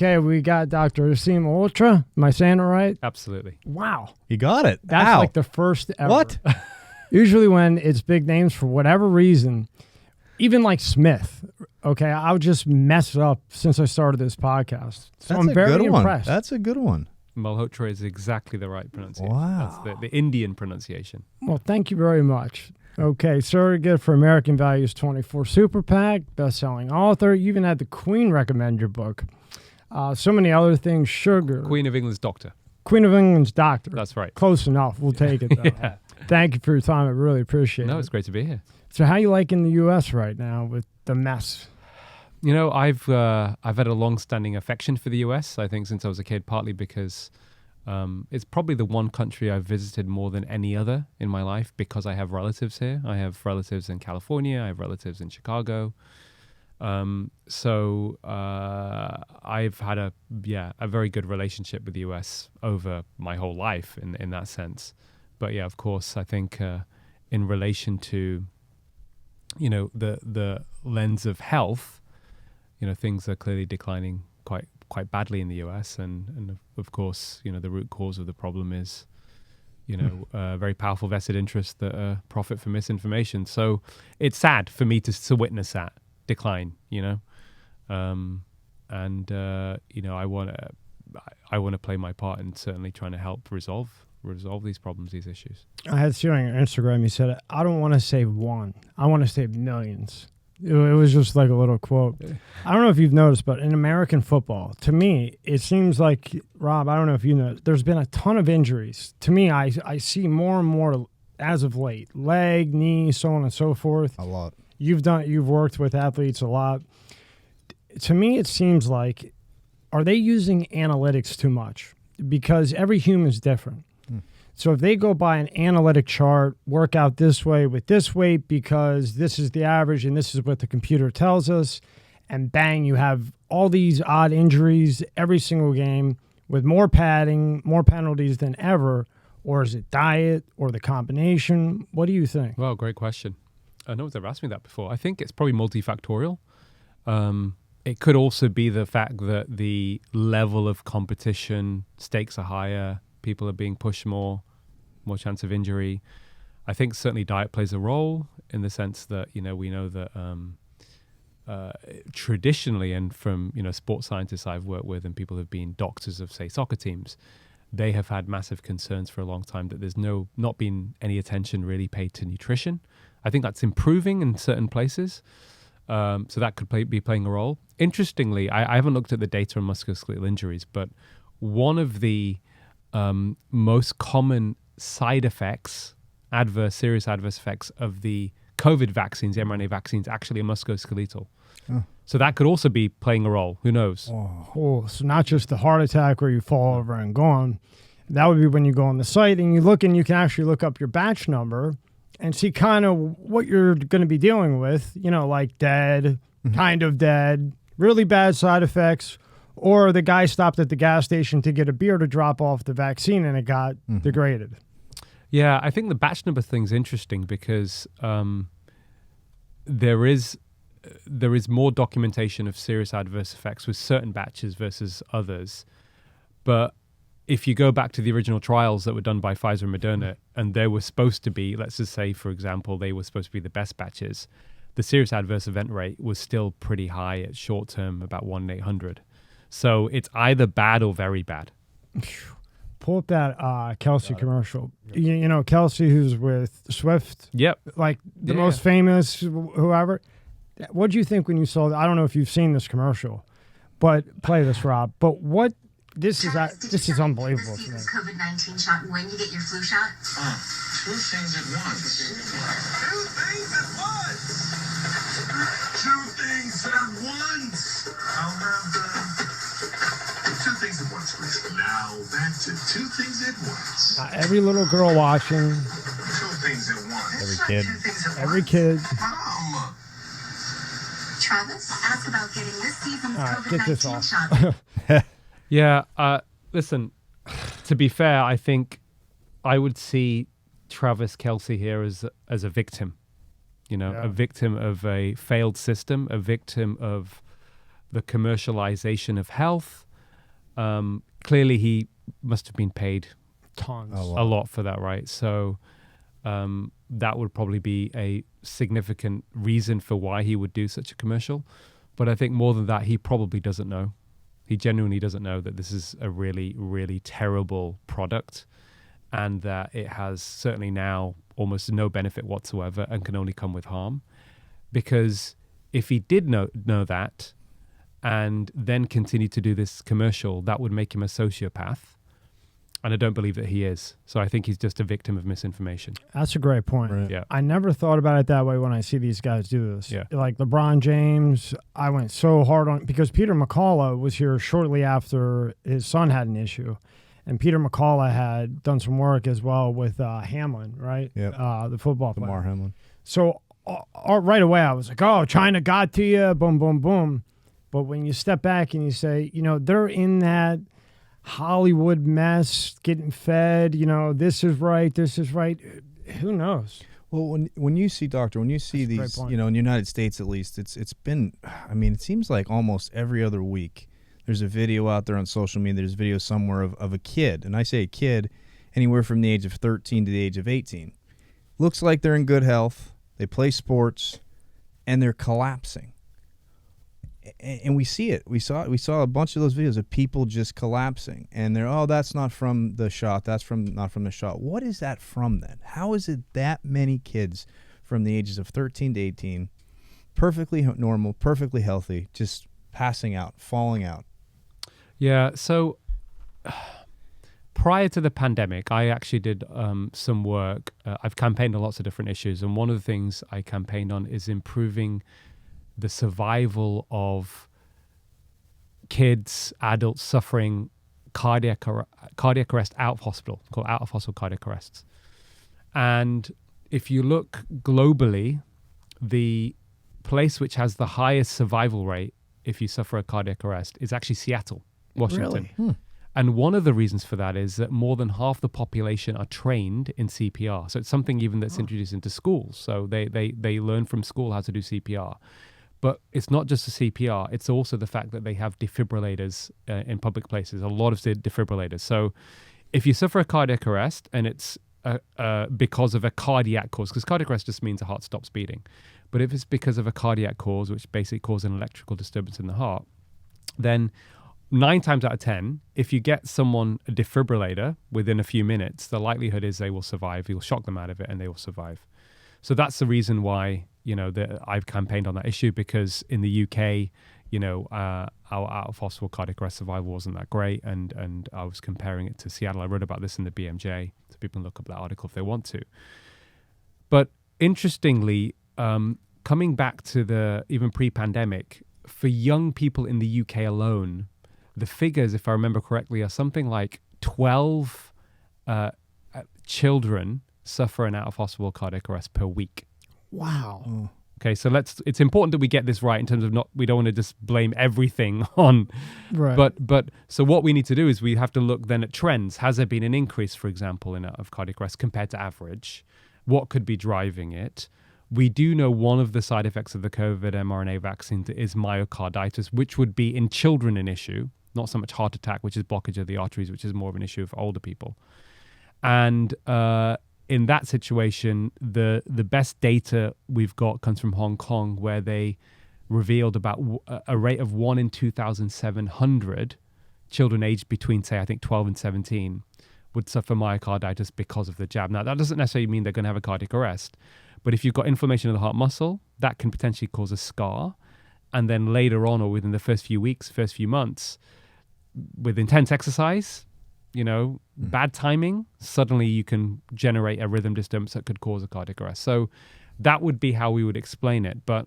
Okay, we got Dr. Aseem Malhotra. Am I saying it right? Absolutely. Wow. You got it. That's Ow. like the first ever. What? Usually when it's big names for whatever reason, even like Smith, okay, I'll just mess it up since I started this podcast. So That's I'm a very good one. impressed. That's a good one. Malhotra is exactly the right pronunciation. Wow. That's the Indian pronunciation. Well, thank you very much. Okay, surrogate for American Values 24 Super PAC, best-selling author. You even had the Queen recommend your book. So many other things. Sugar. Queen of England's doctor. Queen of England's doctor. That's right. Close enough. We'll take it, though. Yeah. Thank you for your time. I really appreciate it. No, it's great to be here. So how you liking the U.S. right now with the mess? You know, I've had a long-standing affection for the US, I think, since I was a kid, partly because it's probably the one country I've visited more than any other in my life because I have relatives here. I have relatives in California. I have relatives in Chicago. So I've had a very good relationship with the US over my whole life in that sense. But yeah, of course, I think in relation to, you know, the lens of health, you know, things are clearly declining quite badly in the US, and of course, you know, the root cause of the problem is, you know, very powerful vested interests that profit from misinformation. So it's sad for me to witness that decline, you know, you know, I want to play my part in certainly trying to help resolve these problems, these issues. I had seen on your Instagram, you said, I don't want to save one. I want to save millions. It was just like a little quote. I don't know if you've noticed, but in American football, to me, it seems like, Rob, I don't know if you know, there's been a ton of injuries. To me, I see more and more as of late, leg, knee, so on and so forth. A lot. You've worked with athletes a lot. To me, it seems like, are they using analytics too much? Because every human is different. So if they go by an analytic chart, work out this way with this weight because this is the average and this is what the computer tells us, and bang, you have all these odd injuries every single game with more padding, more penalties than ever, or is it diet or the combination? What do you think? Well, great question. No one's ever asked me that before. I think it's probably multifactorial. It could also be the fact that the level of competition, stakes are higher, people are being pushed more chance of injury. I think certainly diet plays a role in the sense that, you know, we know that traditionally, and from, you know, sports scientists I've worked with and people who've been doctors of, say, soccer teams, they have had massive concerns for a long time that there's not been any attention really paid to nutrition. I think that's improving in certain places. So that could be playing a role. Interestingly, I haven't looked at the data on musculoskeletal injuries, but one of the most common side effects, serious adverse effects of the COVID vaccines, the mRNA vaccines, actually are musculoskeletal. Oh. So that could also be playing a role. Who knows? Oh, so not just the heart attack where you fall over and gone. That would be when you go on the site and you look, and you can actually look up your batch number and see kind of what you're going to be dealing with, you know, like dead, kind of dead, really bad side effects, or the guy stopped at the gas station to get a beer to drop off the vaccine and it got degraded. Yeah, I think the batch number thing's interesting because there is more documentation of serious adverse effects with certain batches versus others. But if you go back to the original trials that were done by Pfizer and Moderna, and they were supposed to be, let's just say, for example, they were supposed to be the best batches, the serious adverse event rate was still pretty high at short term, about 1 in 800. So it's either bad or very bad. Pull up that Kelsey commercial. You know, Kelsey, who's with Swift. Yep. Like the most famous, whoever. What do you think when you saw that? I don't know if you've seen this commercial, but play this, Rob. But what, this is unbelievable to me. COVID-19 shot when you get your flu shot? Two things at once. Two things at once. Two things at once. I'll have two things at once, please. Now back to two things at once. Every little girl watching. Two things at once. Every kid. Every kid. Travis, ask about getting this season's Get this COVID-19 off. shot. Yeah, listen, to be fair, I think I would see Travis Kelce here as a victim, you know, a victim of a failed system, a victim of the commercialization of health, Clearly, he must have been paid Tons. a lot for that, right? So that would probably be a significant reason for why he would do such a commercial. But I think more than that, he probably doesn't know. He genuinely doesn't know that this is a really, really terrible product, and that it has certainly now almost no benefit whatsoever and can only come with harm. Because if he did know that and then continue to do this commercial, that would make him a sociopath. And I don't believe that he is. So I think he's just a victim of misinformation. That's a great point. Right. Yeah. I never thought about it that way when I see these guys do this. Yeah. Like LeBron James, I went so hard on because Peter McCullough was here shortly after his son had an issue. And Peter McCullough had done some work as well with Hamlin, right? Yep. The football player. Damar Hamlin. So right away I was like, oh, China got to you, boom, boom, boom. But when you step back and you say, they're in that Hollywood mess, getting fed, this is right. Who knows? Well, when you see, Doctor, when you see That's a great these, point. in the United States at least, it's been, it seems like almost every other week there's a video out there on social media, there's a video somewhere of a kid, and I say a kid, anywhere from the age of 13 to the age of 18. Looks like they're in good health, they play sports, and they're collapsing. And we see it. We saw a bunch of those videos of people just collapsing, and they're, that's not from the shot. That's not from the shot. What is that from then? How is it that many kids from the ages of 13 to 18, perfectly normal, perfectly healthy, just passing out, falling out? Yeah. So prior to the pandemic, I actually did some work. I've campaigned on lots of different issues, and one of the things I campaigned on is improving the survival of kids, adults suffering cardiac arrest out of hospital, called out of hospital cardiac arrests. And if you look globally, the place which has the highest survival rate if you suffer a cardiac arrest is actually Seattle, Washington. Really? And one of the reasons for that is that more than half the population are trained in CPR. So it's something even that's introduced into schools. So they learn from school how to do CPR. But it's not just the CPR, it's also the fact that they have defibrillators in public places, a lot of defibrillators. So if you suffer a cardiac arrest and it's because of a cardiac cause, because cardiac arrest just means the heart stops beating. But if it's because of a cardiac cause, which basically causes an electrical disturbance in the heart, then 9 times out of 10, if you get someone a defibrillator within a few minutes, the likelihood is they will survive. You'll shock them out of it and they will survive. So that's the reason why, I've campaigned on that issue, because in the UK, our out of hospital cardiac arrest survival wasn't that great. And I was comparing it to Seattle. I wrote about this in the BMJ, so people can look up that article if they want to. But interestingly, coming back to even pre-pandemic, for young people in the UK alone, the figures, if I remember correctly, are something like 12 children suffer an out-of-hospital cardiac arrest per week. Wow. Okay, so it's important that we get this right in terms of we don't want to just blame everything on. Right. But so what we need to do is we have to look then at trends. Has there been an increase, for example, of cardiac arrest compared to average? What could be driving it? We do know one of the side effects of the COVID mRNA vaccine is myocarditis, which would be in children an issue, not so much heart attack, which is blockage of the arteries, which is more of an issue for older people. And in that situation, the best data we've got comes from Hong Kong, where they revealed about a rate of 1 in 2,700 children aged between, say, I think 12 and 17 would suffer myocarditis because of the jab. Now, that doesn't necessarily mean they're going to have a cardiac arrest, but if you've got inflammation of the heart muscle, that can potentially cause a scar. And then later on, or within the first few weeks, first few months, with intense exercise, bad timing, suddenly you can generate a rhythm disturbance that could cause a cardiac arrest. So that would be how we would explain it. But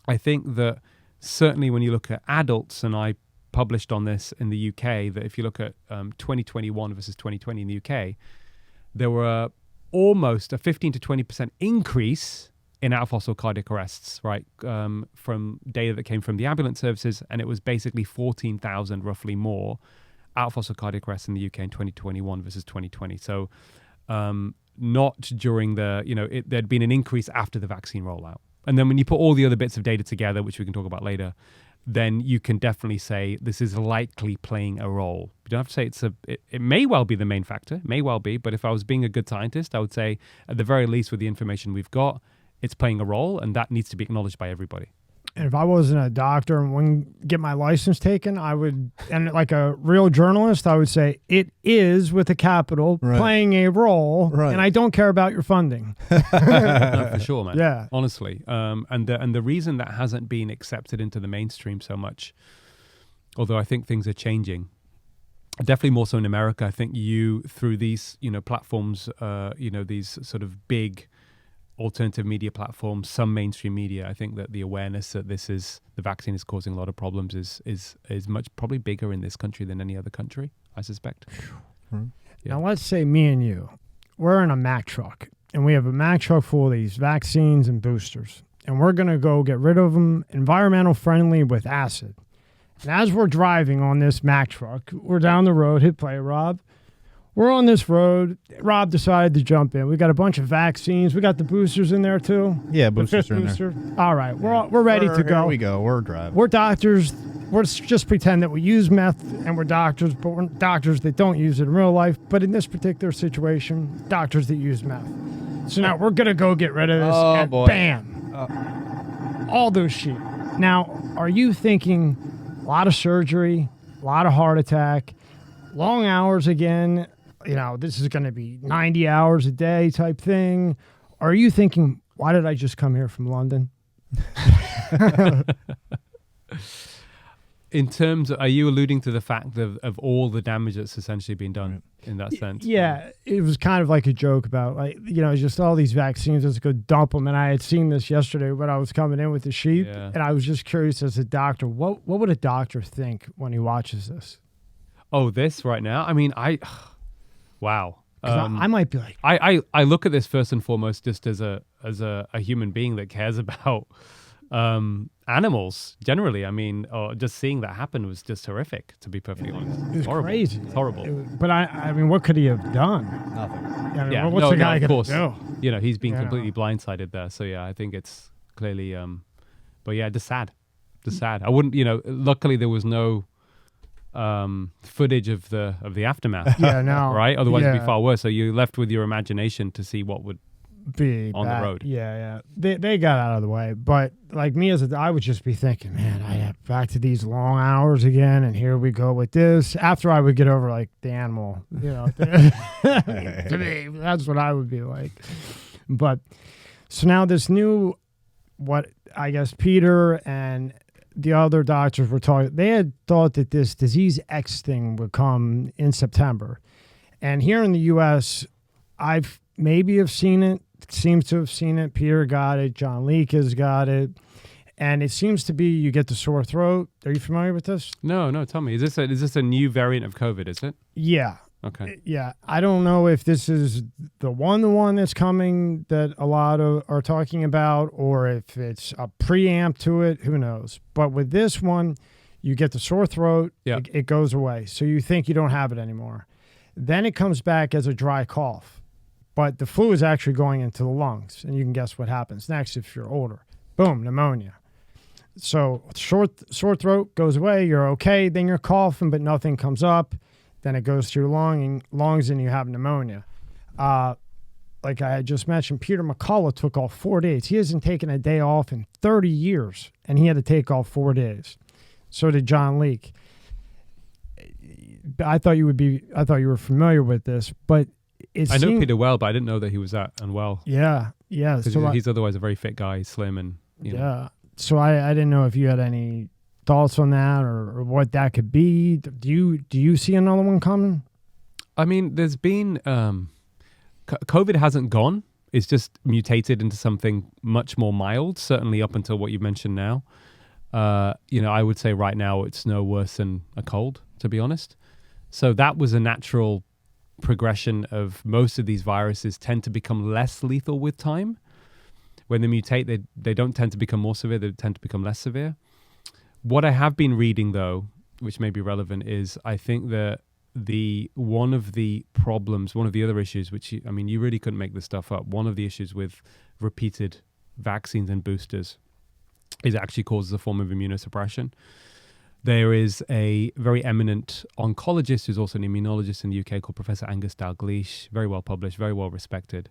I think that certainly when you look at adults, and I published on this in the UK, that if you look at 2021 versus 2020 in the UK, there were almost a 15 to 20% increase in out-of-hospital cardiac arrests, right, from data that came from the ambulance services, and it was basically 14,000 roughly more out-of-hospital cardiac arrests in the UK in 2021 versus 2020. So not during there'd been an increase after the vaccine rollout. And then when you put all the other bits of data together, which we can talk about later, then you can definitely say this is likely playing a role. You don't have to say it may well be the main factor, may well be, but if I was being a good scientist, I would say at the very least with the information we've got, it's playing a role, and that needs to be acknowledged by everybody. And if I wasn't a doctor and wouldn't get my license taken, I would, and like a real journalist, I would say it is with a capital playing a role, and I don't care about your funding. No, for sure, man. Yeah, honestly. And the reason that hasn't been accepted into the mainstream so much, although I think things are changing, definitely more so in America. I think through these platforms, these sort of big alternative media platforms, some mainstream media, I think that the awareness that the vaccine is causing a lot of problems is much probably bigger in this country than any other country, I suspect. Yeah. Now let's say me and you, we're in a Mack truck, and we have a Mack truck full of these vaccines and boosters, and we're going to go get rid of them environmental friendly with acid. And as we're driving on this Mack truck, we're down the road, hit play, Rob. We're on this road. Rob decided to jump in. We got a bunch of vaccines. We got the boosters in there too. Yeah, boosters the are in booster. there. All right, we're ready to go. Here we go. We're driving. We're doctors. We're just pretend that we use meth and we're doctors, but we're doctors that don't use it in real life. But in this particular situation, doctors that use meth. So now we're gonna go get rid of this. And boy. Bam! All those sheep. Now, are you thinking a lot of surgery, a lot of heart attack, long hours again? This is going to be 90 hours a day type thing. Or are you thinking, why did I just come here from London? In terms of, are you alluding to the fact of all the damage that's essentially been done in that sense? Yeah, it was kind of like a joke about, just all these vaccines, let's go dump them. And I had seen this yesterday when I was coming in with the sheep. Yeah. And I was just curious as a doctor, what would a doctor think when he watches this? Oh, this right now? I mean, wow. I might be like, I look at this first and foremost just as a human being that cares about animals generally. I mean, just seeing that happen was just horrific, to be perfectly honest. it was horrible. crazy. It's horrible. But I mean, what could he have done? Nothing. What's the guy of course. gonna do? He's been completely blindsided there. So yeah, I think it's clearly, but yeah, just sad. I wouldn't, luckily there was no footage of the aftermath. Yeah, no. Right? Otherwise it'd be far worse. So you're left with your imagination to see what would be on bad. the road. Yeah. They got out of the way. But like me I would just be thinking, man, I have back to these long hours again, and here we go with this. After I would get over like the animal, to me, that's what I would be like. But so now this new, what I guess Peter and the other doctors were talking, they had thought that this disease X thing would come in September. And here in the U.S., I've maybe have seen it, seems to have seen it. Peter got it. John Leake has got it. And it seems to be you get the sore throat. Are you familiar with this? No, tell me. Is this a new variant of COVID, is it? Yeah. Okay. Yeah. I don't know if this is the one that's coming that a lot of are talking about, or if it's a preamp to it. Who knows? But with this one, you get the sore throat. Yeah. It goes away. So you think you don't have it anymore. Then it comes back as a dry cough. But the flu is actually going into the lungs. And you can guess what happens next if you're older. Boom, pneumonia. So sore throat goes away. You're okay. Then you're coughing, but nothing comes up. Then it goes to your lungs and you have pneumonia. Like I had just mentioned, Peter McCullough took off 4 days. He hasn't taken a day off in 30 years, and he had to take off 4 days. So did John Leake. I thought you were familiar with this, but I know Peter well, but I didn't know that he was that unwell. Yeah. So he's otherwise a very fit guy, slim, and yeah. So I didn't know if you had any thoughts on that or what that could be. Do you see another one coming? I mean, there's been COVID hasn't gone. It's just mutated into something much more mild, certainly up until what you mentioned now. I would say right now it's no worse than a cold, to be honest. So that was a natural progression of most of these viruses tend to become less lethal with time. When they mutate, they don't tend to become more severe, they tend to become less severe. What I have been reading, though, which may be relevant, is I think that one of the other issues, which you really couldn't make this stuff up. One of the issues with repeated vaccines and boosters it actually causes a form of immunosuppression. There is a very eminent oncologist who's also an immunologist in the UK called Professor Angus Dalgleish, very well published, very well respected.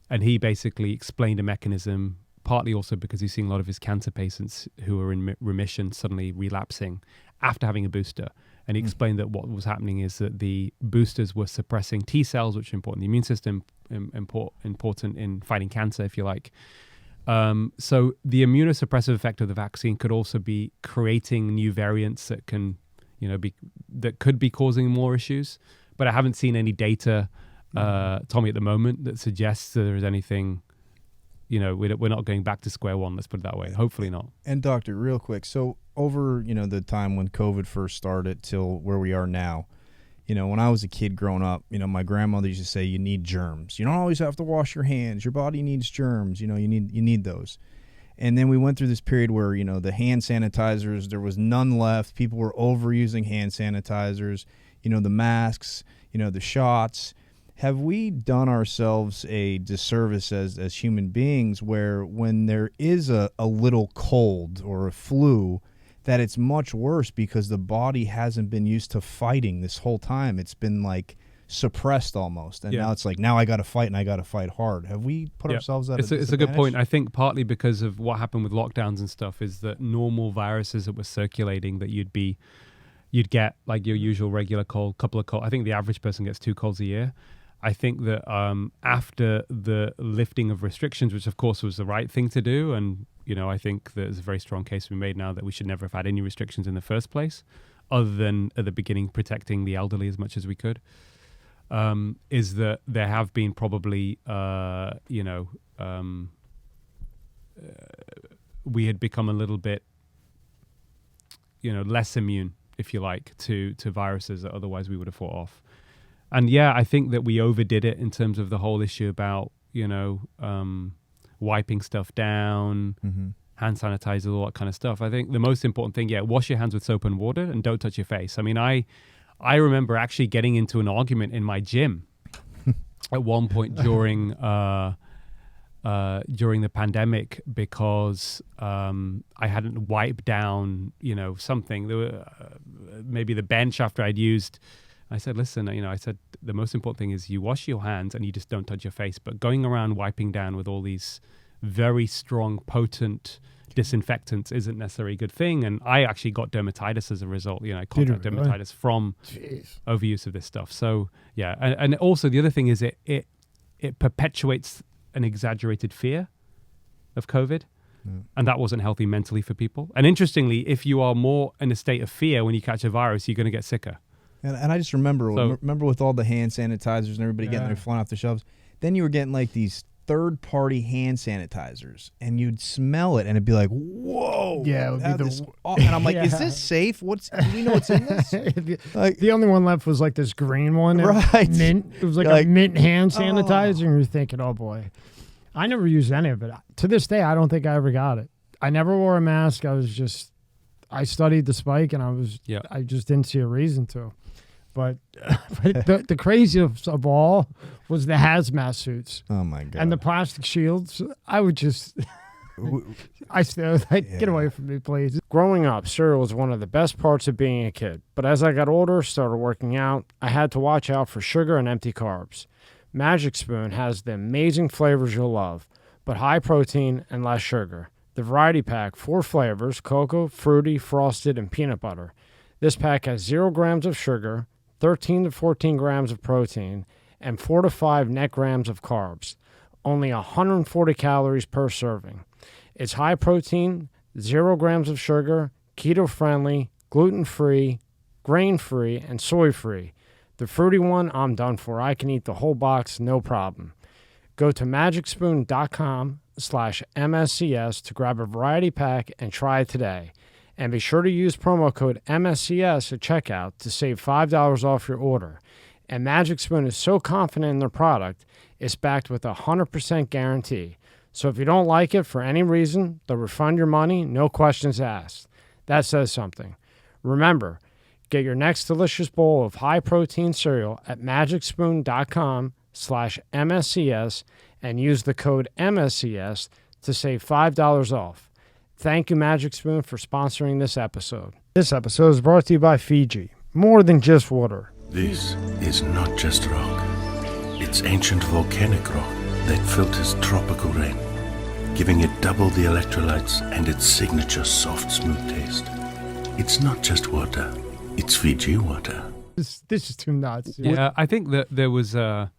And he basically explained a mechanism, partly also because he's seeing a lot of his cancer patients who are in remission suddenly relapsing after having a booster. And he explained that what was happening is that the boosters were suppressing T cells, which are important in the immune system, important in fighting cancer, if you like. So the immunosuppressive effect of the vaccine could also be creating new variants that can, that could be causing more issues. But I haven't seen any data, Tommy, at the moment that suggests that there is anything. We're not going back to square one. Let's put it that way. Hopefully not. And doctor, real quick. So over the time when COVID first started till where we are now. When I was a kid growing up, my grandmother used to say, you need germs. You don't always have to wash your hands. Your body needs germs. You need those. And then we went through this period where, the hand sanitizers, there was none left. People were overusing hand sanitizers, the masks, the shots. Have we done ourselves a disservice as human beings where when there is a little cold or a flu, that it's much worse because the body hasn't been used to fighting this whole time. It's been like suppressed almost. And now it's like, now I got to fight and I got to fight hard. Have we put ourselves at a disadvantage? It's a good point. I think partly because of what happened with lockdowns and stuff is that normal viruses that were circulating that you'd get like your usual regular cold, couple of colds. I think the average person gets 2 colds a year. I think that after the lifting of restrictions, which of course was the right thing to do, and I think there's a very strong case to be made now that we should never have had any restrictions in the first place, other than at the beginning protecting the elderly as much as we could, is that there have been probably, we had become a little bit, less immune, if you like, to viruses that otherwise we would have fought off. And I think that we overdid it in terms of the whole issue about, wiping stuff down, hand sanitizer, all that kind of stuff. I think the most important thing, wash your hands with soap and water and don't touch your face. I mean, I remember actually getting into an argument in my gym at one point during the pandemic because I hadn't wiped down, something. There were, maybe the bench after I'd used. I said, listen, I said, the most important thing is you wash your hands and you just don't touch your face. But going around wiping down with all these very strong, potent disinfectants isn't necessarily a good thing. And I actually got dermatitis as a result, contact dermatitis from overuse of this stuff. So, and also the other thing is it perpetuates an exaggerated fear of COVID. And that wasn't healthy mentally for people. And interestingly, if you are more in a state of fear when you catch a virus, you're going to get sicker. And I just remember with all the hand sanitizers and everybody getting their flying off the shelves, then you were getting like these third-party hand sanitizers, and you'd smell it, and it'd be like, whoa. Yeah, it would be and I'm like, is this safe? Do we know what's in this? The only one left was like this green one. Right. Mint. It was like a mint hand sanitizer, and you're thinking, oh boy. I never used any of it. To this day, I don't think I ever got it. I never wore a mask. I studied the spike, and I just didn't see a reason to. But the craziest of all was the hazmat suits. Oh, my God. And the plastic shields. I would just... get away from me, please. Growing up, cereal was one of the best parts of being a kid. But as I got older, started working out, I had to watch out for sugar and empty carbs. Magic Spoon has the amazing flavors you'll love, but high protein and less sugar. The variety pack, 4 flavors, cocoa, fruity, frosted, and peanut butter. This pack has 0 grams of sugar, 13 to 14 grams of protein, and 4 to 5 net grams of carbs. Only 140 calories per serving. It's high protein, 0 grams of sugar, keto-friendly, gluten-free, grain-free, and soy-free. The fruity one, I'm done for. I can eat the whole box, no problem. Go to magicspoon.com/MSCS to grab a variety pack and try it today. And be sure to use promo code MSCS at checkout to save $5 off your order. And Magic Spoon is so confident in their product, it's backed with a 100% guarantee. So if you don't like it for any reason, they'll refund your money, no questions asked. That says something. Remember, get your next delicious bowl of high-protein cereal at magicspoon.com/MSCS and use the code MSCS to save $5 off. Thank you, Magic Spoon, for sponsoring this episode. This episode is brought to you by Fiji. More than just water. This is not just rock. It's ancient volcanic rock that filters tropical rain, giving it double the electrolytes and its signature soft, smooth taste. It's not just water. It's Fiji water. This is too nuts. Yeah, I think that there was a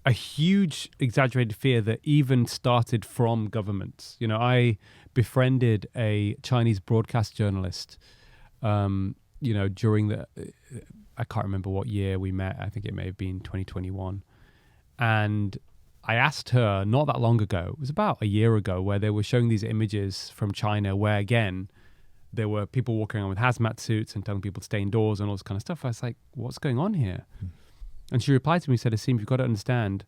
huge exaggerated fear that even started from governments. You know, I befriended a Chinese broadcast journalist, you know, during I can't remember what year we met. I think it may have been 2021. And I asked her not that long ago, it was about a year ago, where they were showing these images from China where, again, there were people walking around with hazmat suits and telling people to stay indoors and all this kind of stuff. I was like, what's going on here? And she replied to me, said, Aseem, you've got to understand,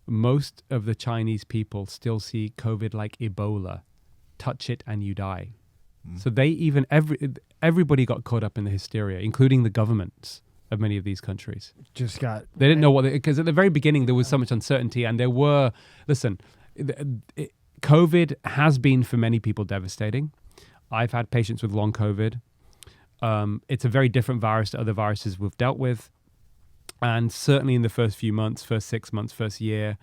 most of the Chinese people still see COVID like Ebola. Touch it and you die. So they even, everybody got caught up in the hysteria, including the governments of many of these countries. They didn't know because at the very beginning there was so much uncertainty, and there were, COVID has been for many people devastating. I've had patients with long COVID. It's a very different virus to other viruses we've dealt with. And certainly in the first few months, first 6 months, first year,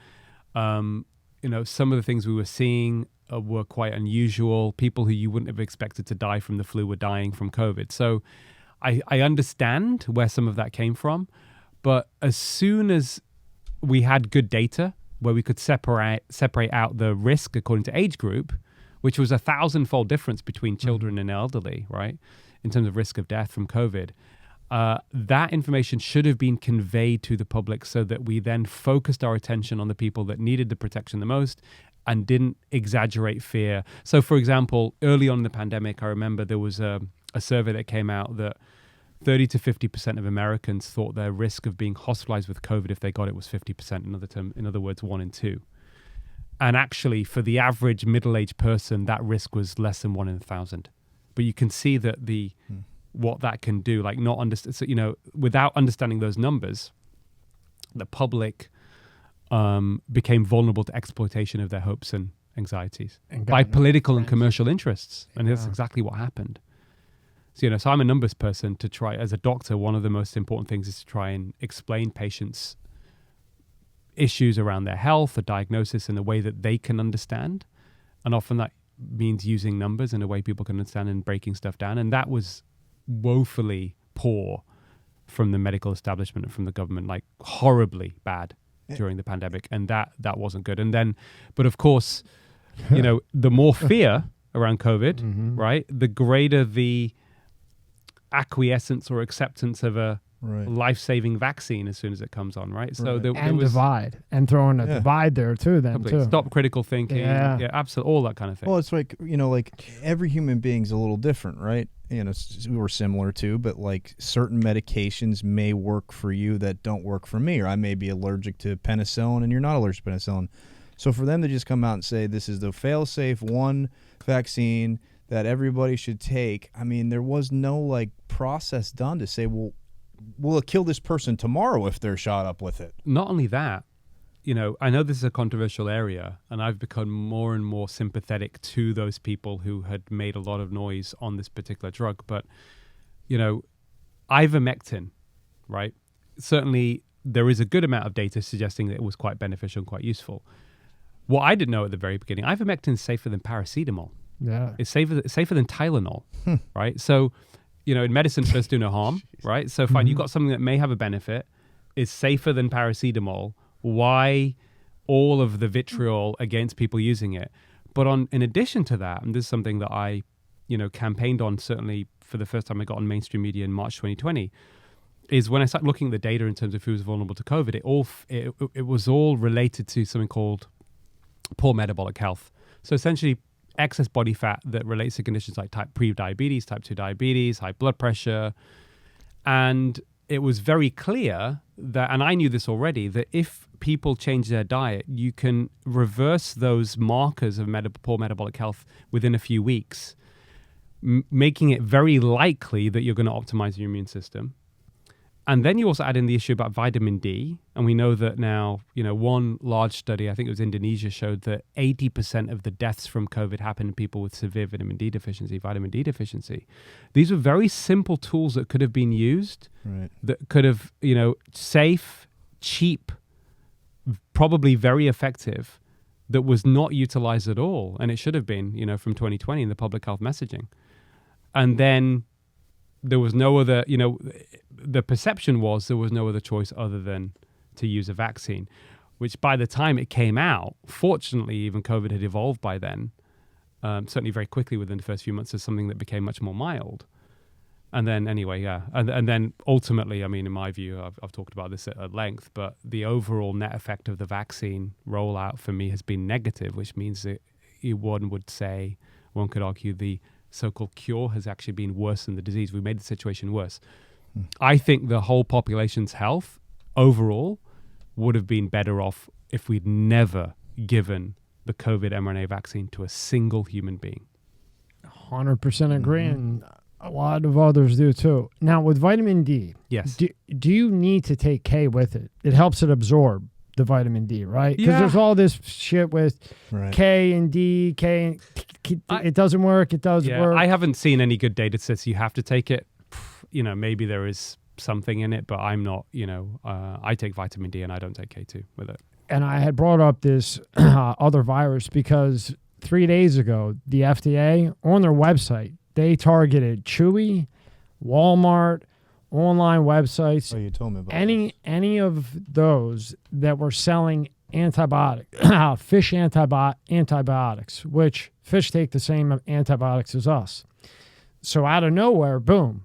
you know, some of the things we were seeing were quite unusual. People who you wouldn't have expected to die from the flu were dying from COVID. So I understand where some of that came from. But as soon as we had good data where we could separate out the risk according to age group, which was 1,000-fold difference between children and elderly, right, in terms of risk of death from COVID, that information should have been conveyed to the public so that we then focused our attention on the people that needed the protection the most and didn't exaggerate fear. So, for example, early on in the pandemic, I remember there was a survey that came out that 30 to 50% of Americans thought their risk of being hospitalized with COVID if they got it was 50%, in other words, 1 in 2. And actually, for the average middle-aged person, that risk was less than 1 in 1,000. But you can see that what that can do, like not understand, so, you know, without understanding those numbers, the public became vulnerable to exploitation of their hopes and anxieties by political and commercial interests. And that's exactly what happened. So, you know, so I'm a numbers person. To try, as a doctor, one of the most important things is to try and explain patients' issues around their health, a diagnosis in a way that they can understand. And often that means using numbers in a way people can understand and breaking stuff down. And that was woefully poor from the medical establishment and from the government, like horribly bad during the pandemic. And that wasn't good. And then, but of course, you know, the more fear around COVID, right, the greater the acquiescence or acceptance of a life-saving vaccine as soon as it comes on, right? So there was divide, and throwing a divide there too. Then too. Stop critical thinking, absolutely, all that kind of thing. Well, it's like, you know, like every human being's a little different, right? You know, we're similar too, but like certain medications may work for you that don't work for me, or I may be allergic to penicillin and you're not allergic to penicillin. So for them to just come out and say this is the fail-safe one vaccine that everybody should take, I mean, there was no like process done to say, well, will it kill this person tomorrow if they're shot up with it? Not only that, you know, I know this is a controversial area, and I've become more and more sympathetic to those people who had made a lot of noise on this particular drug. But, you know, ivermectin, right? Certainly there is a good amount of data suggesting that it was quite beneficial and quite useful. What I didn't know at the very beginning, ivermectin is safer than paracetamol. Yeah. It's safer than Tylenol, right? So, you know, in medicine, first do no harm, right? So fine, you've got something that may have a benefit, is safer than paracetamol. Why all of the vitriol against people using it? But in addition to that, and this is something that I, you know, campaigned on certainly for the first time I got on mainstream media in March 2020, is when I started looking at the data in terms of who was vulnerable to COVID, it was all related to something called poor metabolic health. So essentially, excess body fat that relates to conditions like pre-diabetes, type 2 diabetes, high blood pressure. And it was very clear that, and I knew this already, that if people change their diet, you can reverse those markers of poor metabolic health within a few weeks, making it very likely that you're going to optimize your immune system. And then you also add in the issue about vitamin D. And we know that now, one large study, I think it was Indonesia, showed that 80% of the deaths from COVID happened in people with severe vitamin D deficiency. These were very simple tools that could have been used, that could have, safe, cheap, probably very effective, that was not utilized at all. And it should have been, from 2020 in the public health messaging. And then there was no other, the perception was there was no other choice other than to use a vaccine, which by the time it came out, fortunately, even COVID had evolved by then, certainly very quickly within the first few months, as something that became much more mild. And then anyway, yeah. And then ultimately, I mean, in my view, I've talked about this at length, but the overall net effect of the vaccine rollout for me has been negative, which means that one could argue the so-called cure has actually been worse than the disease. We made the situation worse. I think the whole population's health overall would have been better off if we'd never given the COVID mRNA vaccine to a single human being. 100% agree, and a lot of others do too. Now, with vitamin D, yes, do you need to take K with it? It helps it absorb the vitamin D, right? Because there's all this shit with K and D, it doesn't work, it does work. I haven't seen any good data that says you have to take it. Maybe there is something in it, but I'm not, I take vitamin D and I don't take K2 with it. And I had brought up this other virus because 3 days ago, the FDA, on their website, they targeted Chewy, Walmart, online websites. Oh, you told me about any of those that were selling fish antibiotics, which fish take the same antibiotics as us. So out of nowhere, boom,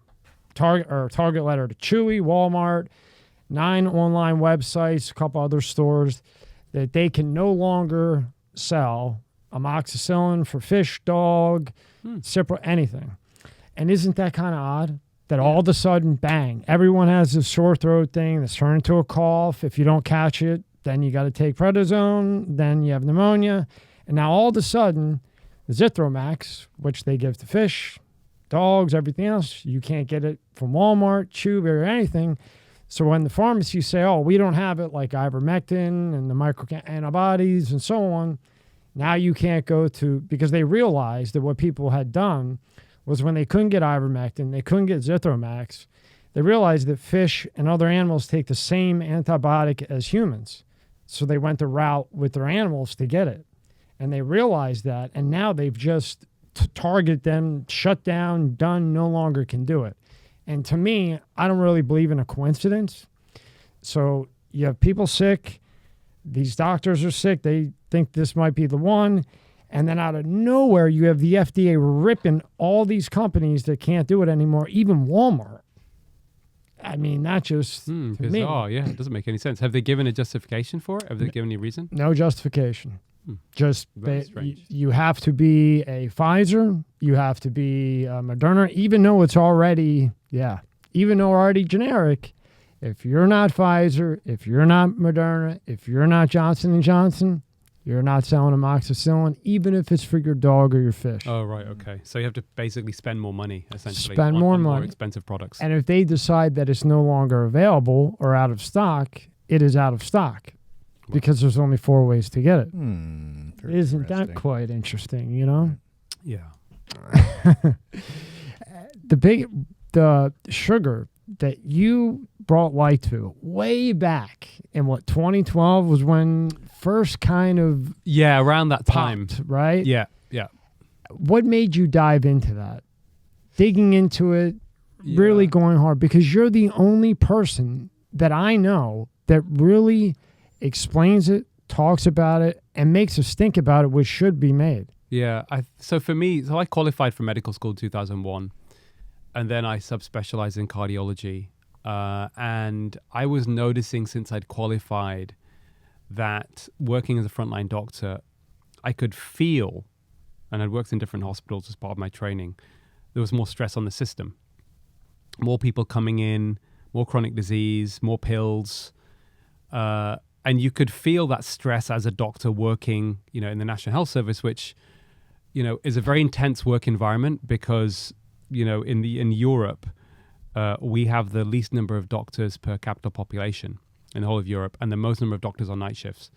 target letter to Chewy, Walmart, 9 online websites, a couple other stores that they can no longer sell amoxicillin for fish, dog, Cipro, anything. And isn't that kind of odd? That all of a sudden, bang, everyone has this sore throat thing that's turned into a cough. If you don't catch it, then you got to take prednisone, then you have pneumonia. And now all of a sudden, the Zithromax, which they give to fish, dogs, everything else, you can't get it from Walmart, Chewy, or anything. So when the pharmacies say, oh, we don't have it, like ivermectin and the micro antibodies and so on, now you can't go to, because they realized that what people had done was when they couldn't get ivermectin, they couldn't get Zithromax, they realized that fish and other animals take the same antibiotic as humans. So they went the route with their animals to get it. And they realized that, and now they've just targeted them, shut down, done, no longer can do it. And to me, I don't really believe in a coincidence. So you have people sick, these doctors are sick, they think this might be the one, and then out of nowhere, you have the FDA ripping all these companies that can't do it anymore, even Walmart. I mean, that just bizarre. Yeah, it doesn't make any sense. Have they given a justification for it? Have they given any reason? No justification. Just you have to be a Pfizer, you have to be a Moderna, even though it's already generic. If you're not Pfizer, if you're not Moderna, if you're not Johnson & Johnson, you're not selling amoxicillin, even if it's for your dog or your fish. Oh, right, okay. So you have to basically spend more money, essentially. Spend more money. More expensive products. And if they decide that it's no longer available or out of stock, it is out of stock. Because there's only 4 ways to get it. Isn't that quite interesting, Yeah. The sugar that you brought light to way back in 2012 was when first kind of around that time, right? Yeah. What made you dive into that? Digging into it, really going hard, because you're the only person that I know that really explains it, talks about it, and makes us think about it, which should be made. Yeah. So for me, I qualified for medical school in 2001, and then I subspecialized in cardiology. And I was noticing since I'd qualified that working as a frontline doctor, I could feel, and I'd worked in different hospitals as part of my training, there was more stress on the system. More people coming in, more chronic disease, more pills, and you could feel that stress as a doctor working, in the National Health Service, which, is a very intense work environment because, in Europe, we have the least number of doctors per capita population in the whole of Europe and the most number of doctors on night shifts.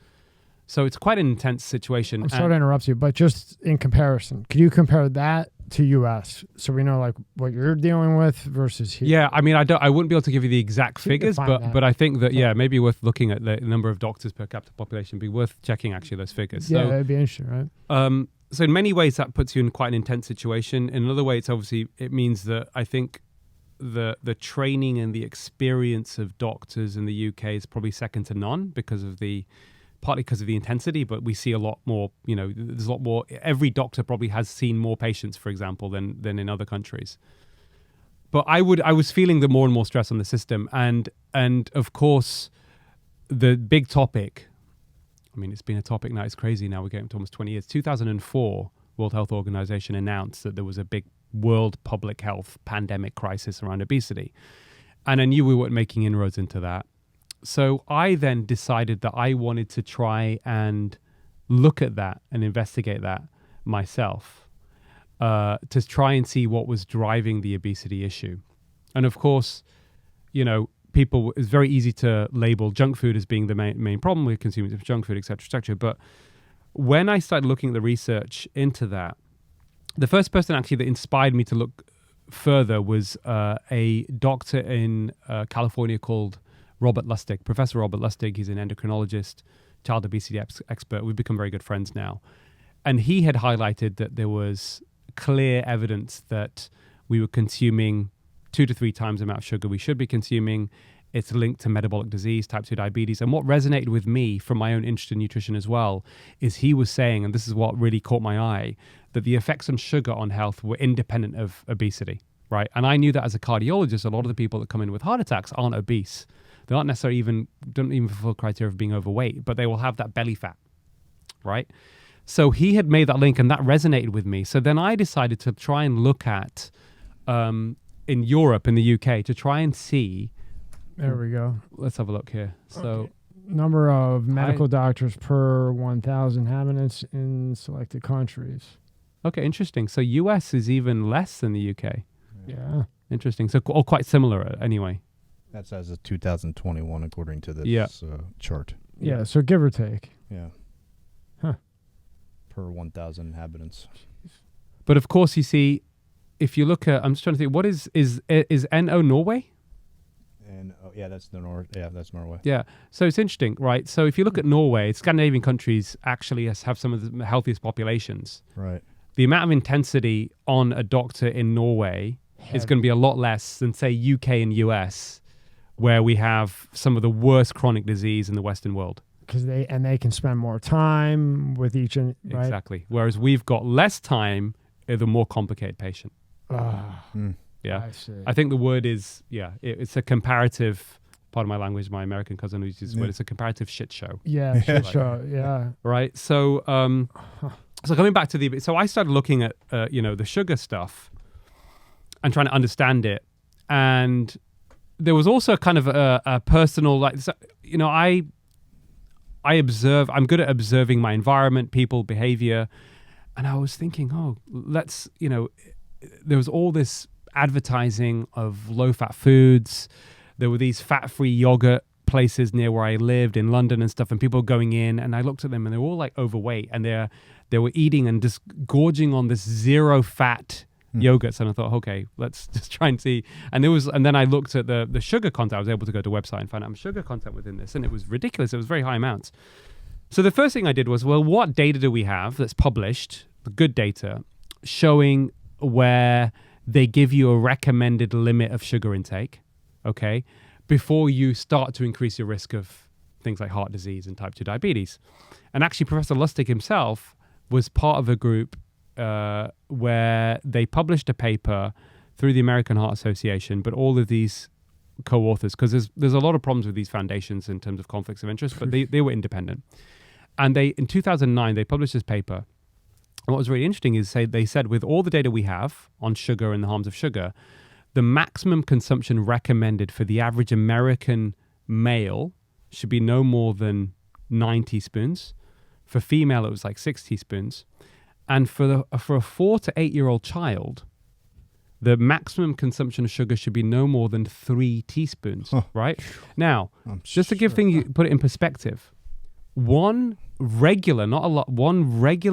So it's quite an intense situation. I'm sorry to interrupt you, but just in comparison, could you compare that to U.S. so we know like what you're dealing with versus here? Yeah, I mean, I wouldn't be able to give you the exact figures, but I think that maybe worth looking at the number of doctors per capita population. Be worth checking actually those figures. Yeah, so, that'd be interesting, right? So in many ways that puts you in quite an intense situation. In another way, it means that I think the training and the experience of doctors in the UK is probably second to none partly because of the intensity, but we see a lot more, there's a lot more. Every doctor probably has seen more patients, for example, than in other countries. But I was feeling the more and more stress on the system. And of course, the big topic, I mean, it's been a topic now, it's crazy now, we're getting to almost 20 years. 2004, World Health Organization announced that there was a big world public health pandemic crisis around obesity. And I knew we weren't making inroads into that. So I then decided that I wanted to try and look at that and investigate that myself to try and see what was driving the obesity issue. And of course, it's very easy to label junk food as being the main problem with consuming junk food, et cetera. But when I started looking at the research into that, the first person actually that inspired me to look further was a doctor in California called Professor Robert Lustig. He's an endocrinologist, child obesity expert. We've become very good friends now. And he had highlighted that there was clear evidence that we were consuming 2 to 3 times the amount of sugar we should be consuming. It's linked to metabolic disease, type 2 diabetes. And what resonated with me from my own interest in nutrition as well is he was saying, and this is what really caught my eye, that the effects on sugar on health were independent of obesity, right? And I knew that as a cardiologist, a lot of the people that come in with heart attacks aren't obese. They aren't necessarily don't even fulfill criteria of being overweight, but they will have that belly fat, right? So he had made that link and that resonated with me. So then I decided to try and look at, in Europe, in the UK, to try and see. There we go. Let's have a look here. So okay. Number of medical doctors per 1,000 inhabitants in selected countries. Okay, interesting. So US is even less than the UK. Yeah. Interesting. So all quite similar anyway. That's as of 2021, according to this chart. Yeah, so give or take. Yeah. Huh. Per 1,000 inhabitants. But of course, you see, if you look at, I'm just trying to think, what is NO Norway? And that's the North. Yeah, that's Norway. Yeah. So it's interesting, right? So if you look at Norway, Scandinavian countries actually have some of the healthiest populations. Right. The amount of intensity on a doctor in Norway is going to be a lot less than, say, UK and US, where we have some of the worst chronic disease in the Western world. Because they can spend more time with each, right? Exactly. Whereas we've got less time with a more complicated patient. Yeah. I think the word is, it's a comparative, part of my language, my American cousin who uses the word, it's a comparative shit show. Yeah, shit show, yeah. Right? So so coming back to so I started looking at, the sugar stuff and trying to understand it. And there was also kind of a personal, I observe, I'm good at observing my environment, people, behavior. And I was thinking, there was all this advertising of low-fat foods. There were these fat-free yogurt places near where I lived in London and stuff, and people going in, and I looked at them, and they were all like overweight, and they were eating and just gorging on this zero-fat yogurts, and I thought, okay, let's just try and see. And then I looked at the sugar content. I was able to go to a website and find out sugar content within this, and it was ridiculous. It was very high amounts. So the first thing I did was, well, what data do we have that's published, the good data, showing where they give you a recommended limit of sugar intake, okay, before you start to increase your risk of things like heart disease and type 2 diabetes. And actually, Professor Lustig himself was part of a group where they published a paper through the American Heart Association, but all of these co-authors, because there's a lot of problems with these foundations in terms of conflicts of interest, but they were independent. And in 2009, they published this paper. And what was really interesting is they said with all the data we have on sugar and the harms of sugar, the maximum consumption recommended for the average American male should be no more than 9 teaspoons. For female, it was like 6 teaspoons. And for a 4 to 8 year old child, the maximum consumption of sugar should be no more than 3 teaspoons, right? Now, just to give things, put it in perspective, one regular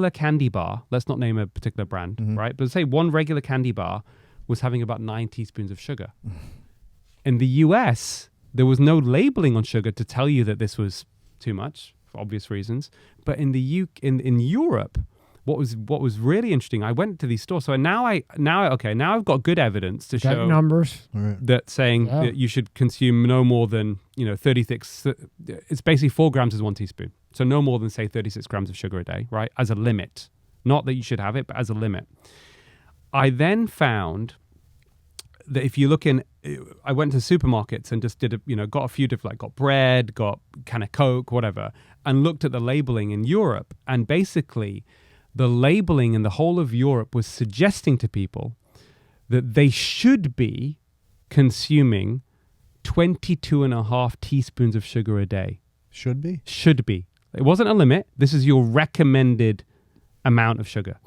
candy bar, let's not name a particular brand, right? But say one regular candy bar was having about 9 teaspoons of sugar. In the US, there was no labeling on sugar to tell you that this was too much, for obvious reasons. But in in Europe, what was really interesting, I went to these stores. So now I've got good evidence to show numbers that saying that you should consume no more than 36. It's basically 4 grams is 1 teaspoon. So no more than say 36 grams of sugar a day, right? As a limit, not that you should have it, but as a limit. I then found that if you look in, I went to supermarkets and just got a few different, got bread, got can of Coke, whatever, and looked at the labeling in Europe, and basically the labeling in the whole of Europe was suggesting to people that they should be consuming 22.5 teaspoons of sugar a day. Should be? Should be. It wasn't a limit. This is your recommended amount of sugar.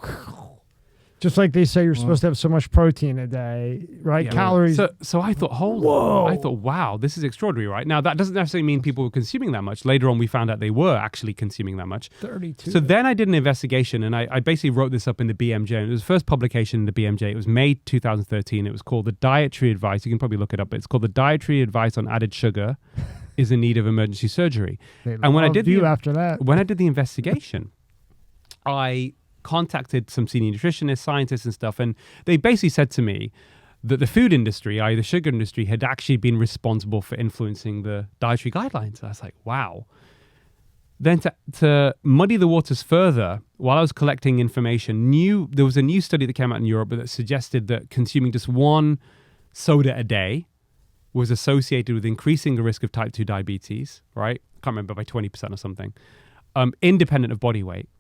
Just like they say you're supposed to have so much protein a day, right? Yeah, Calories. So I thought, I thought, wow, this is extraordinary, right? Now, that doesn't necessarily mean people were consuming that much. Later on, we found out they were actually consuming that much. 32. So then I did an investigation, and I basically wrote this up in the BMJ. And it was the first publication in the BMJ. It was May 2013. It was called the Dietary Advice. You can probably look it up. But it's called the Dietary Advice on Added Sugar is in Need of Emergency Surgery. And when I did when I did the investigation, I contacted some senior nutritionists, scientists and stuff, and they basically said to me that the food industry, i.e. the sugar industry, had actually been responsible for influencing the dietary guidelines. I was like, wow. Then to muddy the waters further, while I was collecting information, there was a new study that came out in Europe that suggested that consuming just 1 soda a day was associated with increasing the risk of type 2 diabetes, right? Can't remember, by 20% or something, independent of body weight.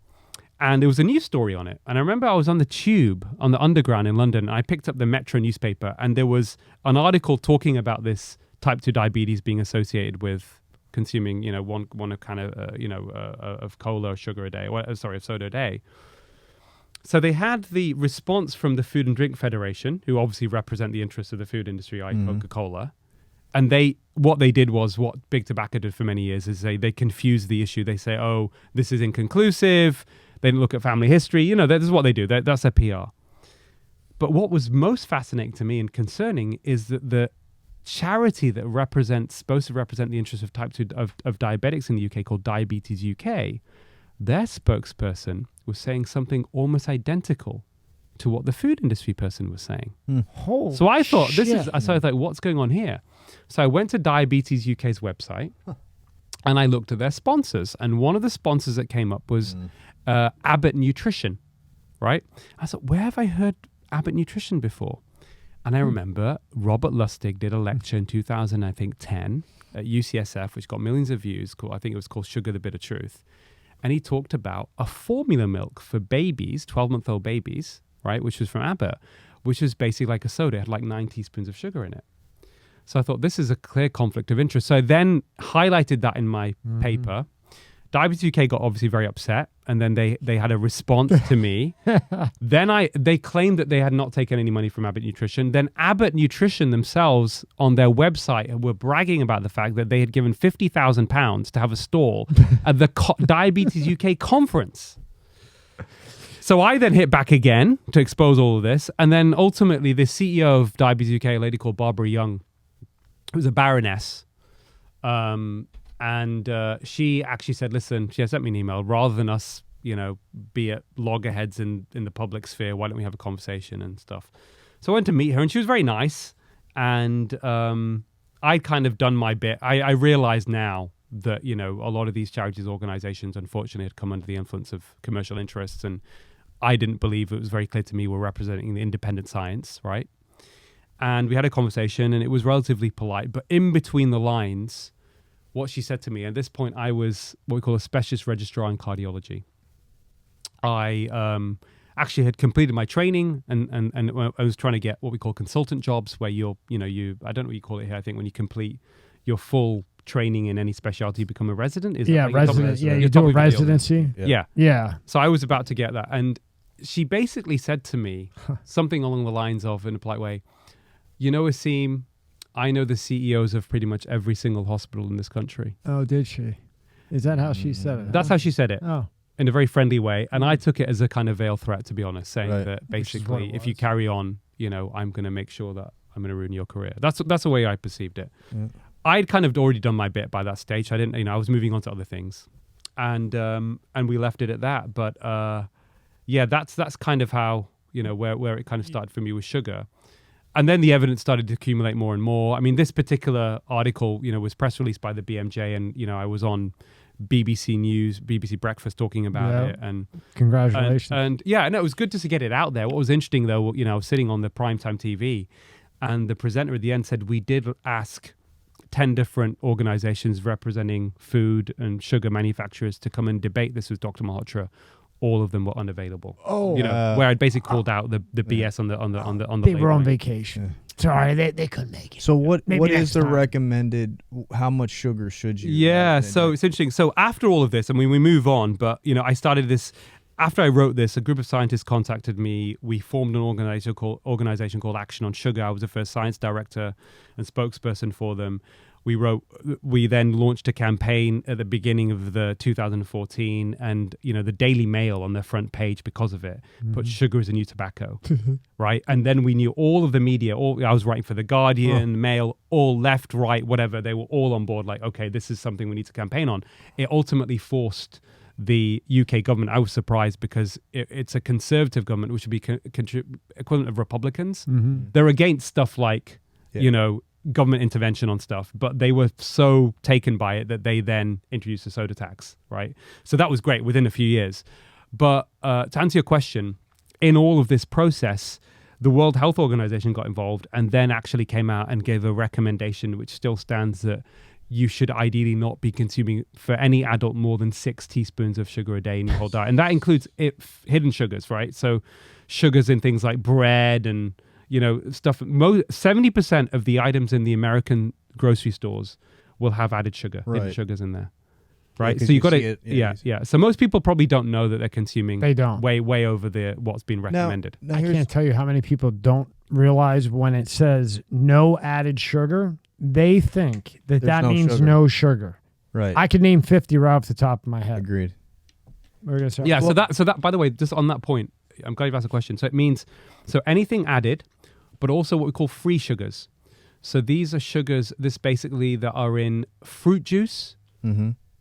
And there was a news story on it. And I remember I was on the tube, on the underground in London, and I picked up the Metro newspaper, and there was an article talking about this type 2 diabetes being associated with consuming, one kind of, of cola or sugar a day, of soda a day. So they had the response from the Food and Drink Federation, who obviously represent the interests of the food industry, i.e. Coca-Cola. And what they did was what Big Tobacco did for many years, is they confused the issue. They say, oh, this is inconclusive. They didn't look at family history. This is what they do. That's their PR. But what was most fascinating to me and concerning is that the charity that supposed to represent the interests of type 2 of diabetics in the UK, called Diabetes UK, their spokesperson was saying something almost identical to what the food industry person was saying. So I thought, so I was like, what's going on here? So I went to Diabetes UK's website and I looked at their sponsors. And one of the sponsors that came up was Abbott Nutrition, right? I thought, where have I heard Abbott Nutrition before? And I remember Robert Lustig did a lecture in 2010 at UCSF, which got millions of views. I think it was called Sugar, the Bitter Truth. And he talked about a formula milk for babies, 12-month-old babies, right, which was from Abbott, which was basically like a soda. It had like 9 teaspoons of sugar in it. So I thought, this is a clear conflict of interest. So I then highlighted that in my paper. Diabetes UK got obviously very upset, and then they had a response to me. Then they claimed that they had not taken any money from Abbott Nutrition. Then Abbott Nutrition themselves on their website were bragging about the fact that they had given £50,000 to have a stall at the Diabetes UK conference. So I then hit back again to expose all of this, and then ultimately the CEO of Diabetes UK, a lady called Barbara Young, who was a baroness, and she actually said, listen, she sent me an email, rather than us, be at loggerheads in the public sphere, why don't we have a conversation and stuff? So I went to meet her, and she was very nice. And I'd kind of done my bit. I realized now that, a lot of these charities organizations, unfortunately, had come under the influence of commercial interests. And I didn't believe, it was very clear to me, we're representing the independent science, right? And we had a conversation, and it was relatively polite. But in between the lines, what she said to me, at this point, I was what we call a specialist registrar in cardiology. I actually had completed my training, and I was trying to get what we call consultant jobs, where you I don't know what you call it here. I think when you complete your full training in any specialty, you become a resident. Resident. Yeah, you do a residency. Yeah. So I was about to get that, and she basically said to me something along the lines of, in a polite way, you know, Aseem, I know the CEOs of pretty much every single hospital in this country. Oh, did she? Is that how she said it? That's how she said it. Oh. In a very friendly way. And I took it as a kind of veiled threat, to be honest, saying that basically if you carry on, you know, I'm going to make sure that I'm going to ruin your career. That's the way I perceived it. Yeah. I'd kind of already done my bit by that stage. I didn't, you know, I was moving on to other things. And we left it at that. But yeah, that's kind of how, you know, where it kind of started for me with sugar. And then the evidence started to accumulate more and more. I mean, this particular article, you know, was press released by the BMJ, and, you know, I was on BBC News, BBC Breakfast talking about it. And congratulations. And yeah, no, it was good to get it out there. What was interesting, though, you know, I was sitting on the primetime TV, and the presenter at the end said, we did ask 10 different organizations representing food and sugar manufacturers to come and debate this with Dr. Malhotra. All of them were unavailable. Oh, you know, where I'd basically called out the BS on the. They were on vacation. Sorry, they couldn't make it. So what is the recommended? How much sugar should you? Yeah, so it's interesting. So after all of this, I mean, we move on, but you know, I started this. After I wrote this, a group of scientists contacted me. We formed an organization called Action on Sugar. I was the first science director and spokesperson for them. We then launched a campaign at the beginning of the 2014, and you know, the Daily Mail on their front page, because of it, put sugar as a new tobacco, right? And then we knew all of the media. I was writing for the Guardian, Mail, all left, right, whatever. They were all on board. Like, okay, this is something we need to campaign on. It ultimately forced the UK government. I was surprised because it's a conservative government, which would be equivalent of Republicans. They're against stuff like, you know, government intervention on stuff, but they were so taken by it that they then introduced a soda tax, right? So that was great within a few years. But to answer your question, in all of this process, the World Health Organization got involved and then actually came out and gave a recommendation which still stands, that you should ideally not be consuming for any adult more than 6 teaspoons of sugar a day in your whole diet. And that includes hidden sugars, right? So sugars in things like bread and, you know, stuff. 70% of the items in the American grocery stores will have added sugar, hidden sugars in there, right? Yeah, so you got to, So most people probably don't know that they're consuming. They don't. way over what's been recommended. Now I can't tell you how many people don't realize when it says no added sugar, they think that means sugar. no sugar. Right. I could name 50 right off the top of my head. Agreed. We're gonna say, yeah. So that. By the way, just on that point, I'm glad you've asked a question. So it means anything added, but also what we call free sugars. So these are sugars, basically that are in fruit juice,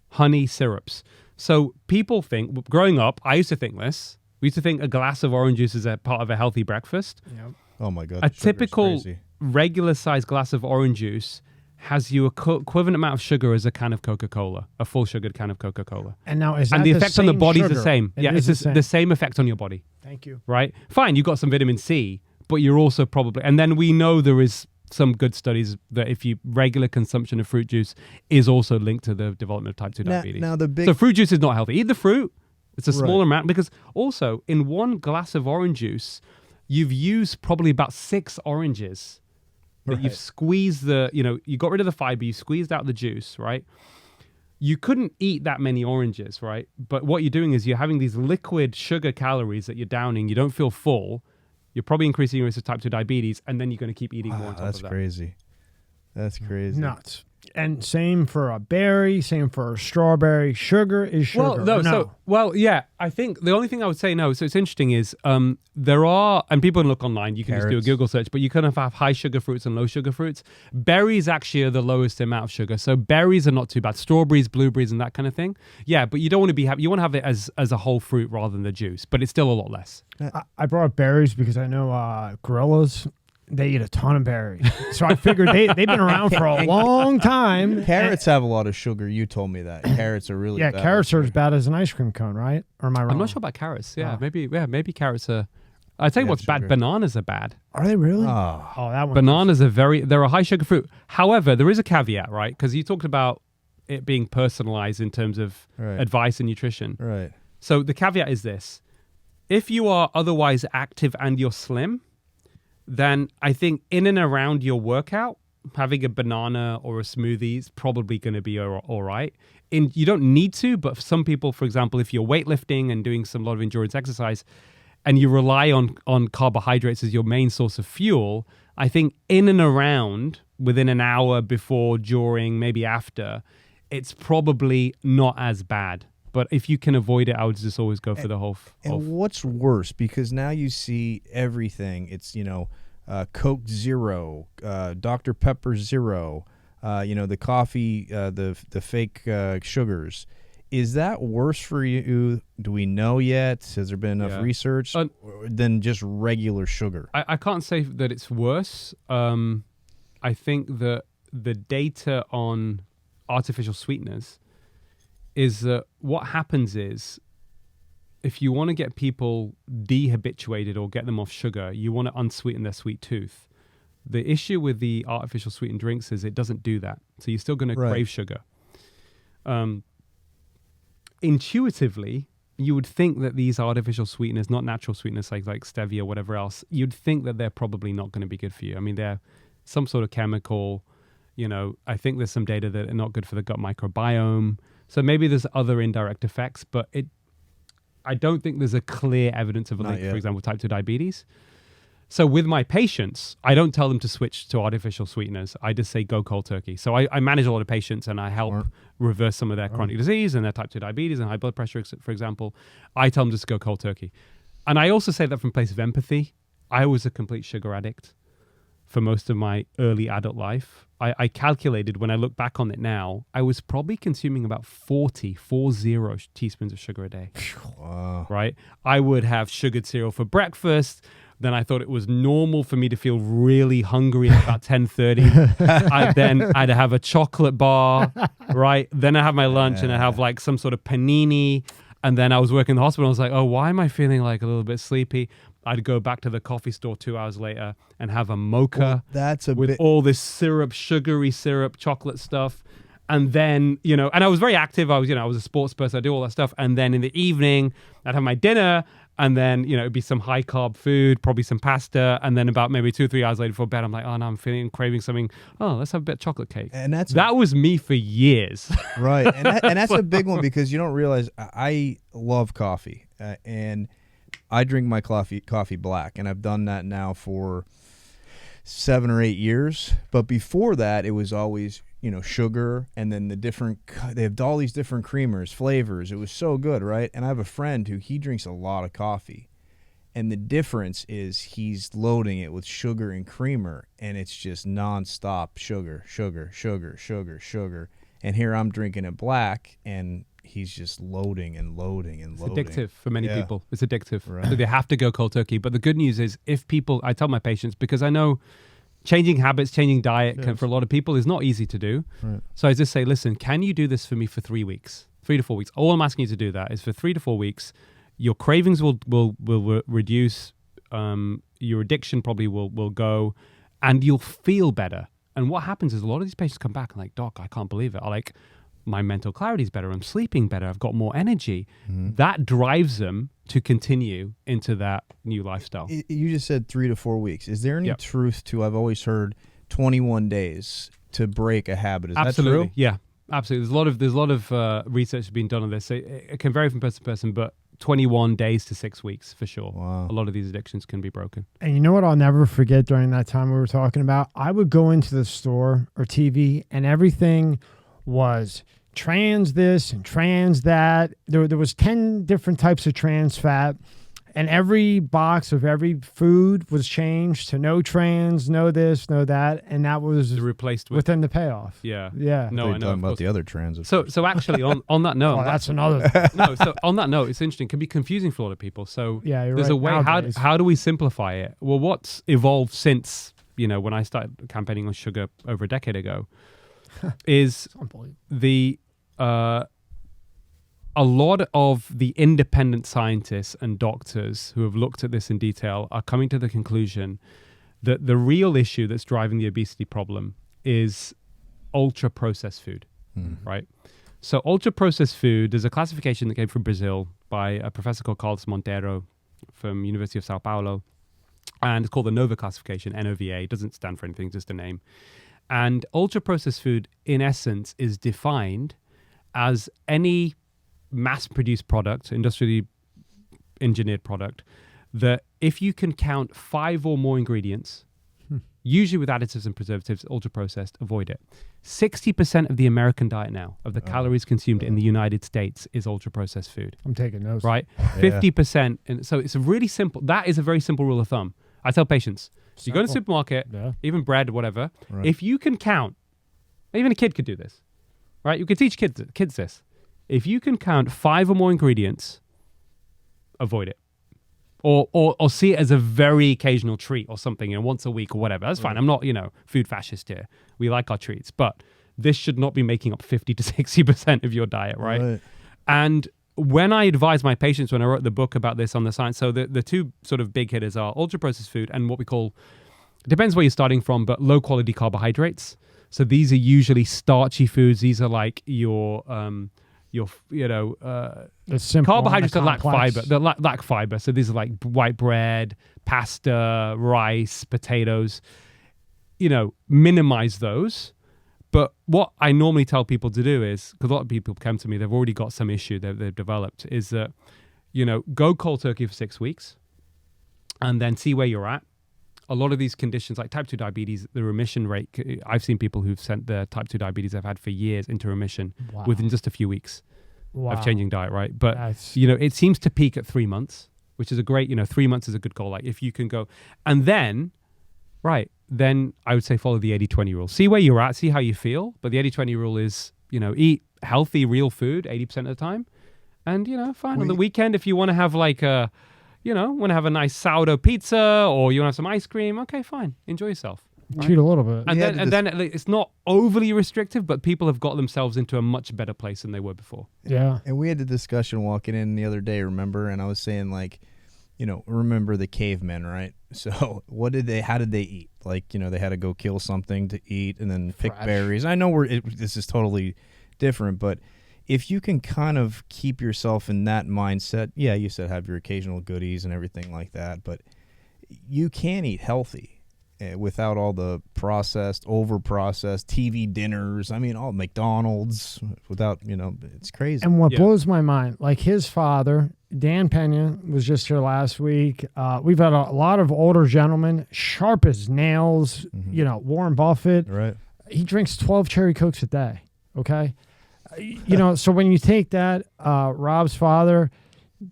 honey, syrups. So people think, growing up, I used to think this. We used to think a glass of orange juice is a part of a healthy breakfast. Yep. Oh my God. A typical regular sized glass of orange juice has you equivalent amount of sugar as a can of Coca-Cola, a full sugared can of Coca-Cola. And now is that and the effect on the body is the same. It's the same effect on your body. Thank you. Right? Fine, you got some vitamin C, but you're also probably, and then we know there is some good studies that if you regular consumption of fruit juice is also linked to the development of type 2 diabetes. So fruit juice is not healthy. Eat the fruit. It's a smaller amount, because also in one glass of orange juice, you've used probably about 6 oranges that you've squeezed you got rid of the fiber, you squeezed out the juice, right? You couldn't eat that many oranges, right? But what you're doing is you're having these liquid sugar calories that you're downing. You don't feel full. You're probably increasing your risk of type 2 diabetes, and then you're going to keep eating more on top of that. That's crazy. That's crazy. Nuts. And same for a berry, same for a strawberry. Sugar is sugar. Yeah. I think the only thing I would say so it's interesting is there are, and people can look online, you can just do a Google search, but you kind of have high sugar fruits and low sugar fruits. Berries actually are the lowest amount of sugar. So berries are not too bad. Strawberries, blueberries, and that kind of thing. Yeah, but you don't want to you want to have it as a whole fruit rather than the juice, but it's still a lot less. I brought up berries because I know gorillas, they eat a ton of berries. So I figured they've been around for a long time. Carrots have a lot of sugar. You told me that. Carrots are really bad. Carrots are as bad as an ice cream cone, right? Or am I wrong? I'm not sure about carrots. Yeah, maybe carrots are. I tell you what's bad. Bananas are bad. Are they really? Oh, that one. Bananas they're a high sugar fruit. However, there is a caveat, right? Because you talked about it being personalized in terms of advice and nutrition. Right. So the caveat is this: if you are otherwise active and you're slim, then I think in and around your workout, having a banana or a smoothie is probably going to be all right. You don't need to, but for some people, for example, if you're weightlifting and doing a lot of endurance exercise, and you rely on carbohydrates as your main source of fuel, I think in and around within an hour before, during, maybe after, it's probably not as bad. But if you can avoid it, I would just always go for the whole. And what's worse, because now you see everything. It's, Coke Zero, Dr. Pepper Zero, the coffee, the fake sugars. Is that worse for you? Do we know yet? Has there been enough research than just regular sugar? I can't say that it's worse. I think that the data on artificial sweeteners is that what happens is, if you want to get people dehabituated or get them off sugar, you want to unsweeten their sweet tooth. The issue with the artificial sweetened drinks is it doesn't do that. So you're still going to crave sugar. Intuitively, you would think that these artificial sweeteners, not natural sweeteners like stevia or whatever else, you'd think that they're probably not going to be good for you. I mean, they're some sort of chemical. I think there's some data that are not good for the gut microbiome. So maybe there's other indirect effects, but I don't think there's a clear evidence of a link, for example, type 2 diabetes. So with my patients, I don't tell them to switch to artificial sweeteners. I just say go cold turkey. So I manage a lot of patients and I help reverse some of their chronic disease and their type 2 diabetes and high blood pressure, for example. I tell them just to go cold turkey. And I also say that from a place of empathy. I was a complete sugar addict for most of my early adult life. I calculated, when I look back on it now, I was probably consuming about 40 teaspoons of sugar a day. Wow. Right? I would have sugared cereal for breakfast. Then I thought it was normal for me to feel really hungry at about 10:30. I'd have a chocolate bar, right? Then I have my lunch and I have like some sort of panini. And then I was working in the hospital. I was like, oh, why am I feeling like a little bit sleepy? I'd go back to the coffee store 2 hours later and have a mocha with all this syrup, sugary syrup, chocolate stuff. And then, and I was very active. I was a sports person. I do all that stuff. And then in the evening, I'd have my dinner. And then, it'd be some high carb food, probably some pasta. And then about maybe 2 or 3 hours later before bed, I'm like, oh, no, I'm craving something. Oh, let's have a bit of chocolate cake. And that was me for years. Right. And that's a big one, because you don't realize I love coffee. And I drink my coffee black. And I've done that now for 7 or 8 years. But before that, it was always, sugar, and then they have all these different creamers, flavors. It was so good, right? And I have a friend he drinks a lot of coffee. And the difference is he's loading it with sugar and creamer, and it's just nonstop sugar. And here I'm drinking it black, and he's just loading and loading and loading. It's addictive for many people. It's addictive. Right. So they have to go cold turkey. But the good news is, I tell my patients, because I know changing habits, changing diet for a lot of people is not easy to do. Right. So I just say, listen, can you do this for me for 3 weeks, 3 to 4 weeks? All I'm asking you to do that is for 3 to 4 weeks. Your cravings will reduce. Your addiction probably will go, and you'll feel better. And what happens is a lot of these patients come back and like, Doc, I can't believe it. My mental clarity is better. I'm sleeping better. I've got more energy. Mm-hmm. That drives them to continue into that new lifestyle. You just said 3 to 4 weeks. Is there any truth to, I've always heard 21 days to break a habit? Is that true? Yeah, absolutely. There's a lot of research being done on this. It can vary from person to person, but 21 days to 6 weeks for sure. Wow. A lot of these addictions can be broken. And you know what I'll never forget during that time we were talking about? I would go into the store or TV and everything was trans this and trans that. There was 10 different types of trans fat, and every box of every food was changed to no trans, no this, no that, and that was replaced within the payoff. Yeah. No, I know. Talking about the other trans. So actually, on that note, that's another thing. No. So on that note, it's interesting. It can be confusing for a lot of people. So yeah, there's right. a way. Nowadays. How do we simplify it? Well, what's evolved since when I started campaigning on sugar over a decade ago is a lot of the independent scientists and doctors who have looked at this in detail are coming to the conclusion that the real issue that's driving the obesity problem is ultra-processed food, right? So ultra-processed food, there's a classification that came from Brazil by a professor called Carlos Monteiro from University of Sao Paulo, and it's called the NOVA classification, NOVA. It doesn't stand for anything, just a name. And ultra-processed food, in essence, is defined as any mass-produced product, industrially engineered product, that if you can count 5 or more ingredients, usually with additives and preservatives, ultra-processed, avoid it. 60% of the American diet now, of the calories consumed in the United States, is ultra-processed food. I'm taking notes. Right? 50%. And so it's a really simple, that is a very simple rule of thumb. I tell patients, you go to the supermarket, even bread, whatever, if you can count, even a kid could do this, right? You could teach kids this. If you can count 5 or more ingredients, avoid it. Or see it as a very occasional treat or something, once a week or whatever. That's fine. I'm not, food fascist here. We like our treats. But this should not be making up 50 to 60% of your diet, right? And when I advise my patients, when I wrote the book about this on the science, so the two sort of big hitters are ultra-processed food and what we call, it depends where you're starting from, but low-quality carbohydrates. So these are usually starchy foods. These are like your carbohydrates that lack fiber. That lack fiber. So these are like white bread, pasta, rice, potatoes. Minimize those. But what I normally tell people to do is, because a lot of people come to me, they've already got some issue they've developed, is that, go cold turkey for 6 weeks and then see where you're at. A lot of these conditions like type 2 diabetes, the remission rate, I've seen people who've sent their type 2 diabetes they've had for years into remission within just a few weeks of changing diet, right? But, it seems to peak at 3 months, which is a great, 3 months is a good goal. Like if you can go, and then I would say follow the 80-20 rule. See where you're at, see how you feel. But the 80-20 rule is, eat healthy, real food 80% of the time. And, fine. On the weekend, if you want to have like a, want to have a nice sourdough pizza or you want to have some ice cream, okay, fine. Enjoy yourself. Right? Cheat a little bit. And then it's not overly restrictive, but people have got themselves into a much better place than they were before. Yeah. And we had the discussion walking in the other day, remember? And I was saying like, remember the cavemen, right? So how did they eat? Like, they had to go kill something to eat and then pick berries. I know this is totally different, but if you can kind of keep yourself in that mindset, you said have your occasional goodies and everything like that, but you can eat healthy without all the over-processed TV dinners. I mean, all McDonald's without, it's crazy. And what blows my mind, like his father, Dan Pena, was just here last week. We've had a lot of older gentlemen, sharp as nails, Warren Buffett. Right. He drinks 12 cherry Cokes a day, okay? So when you take that, Rob's father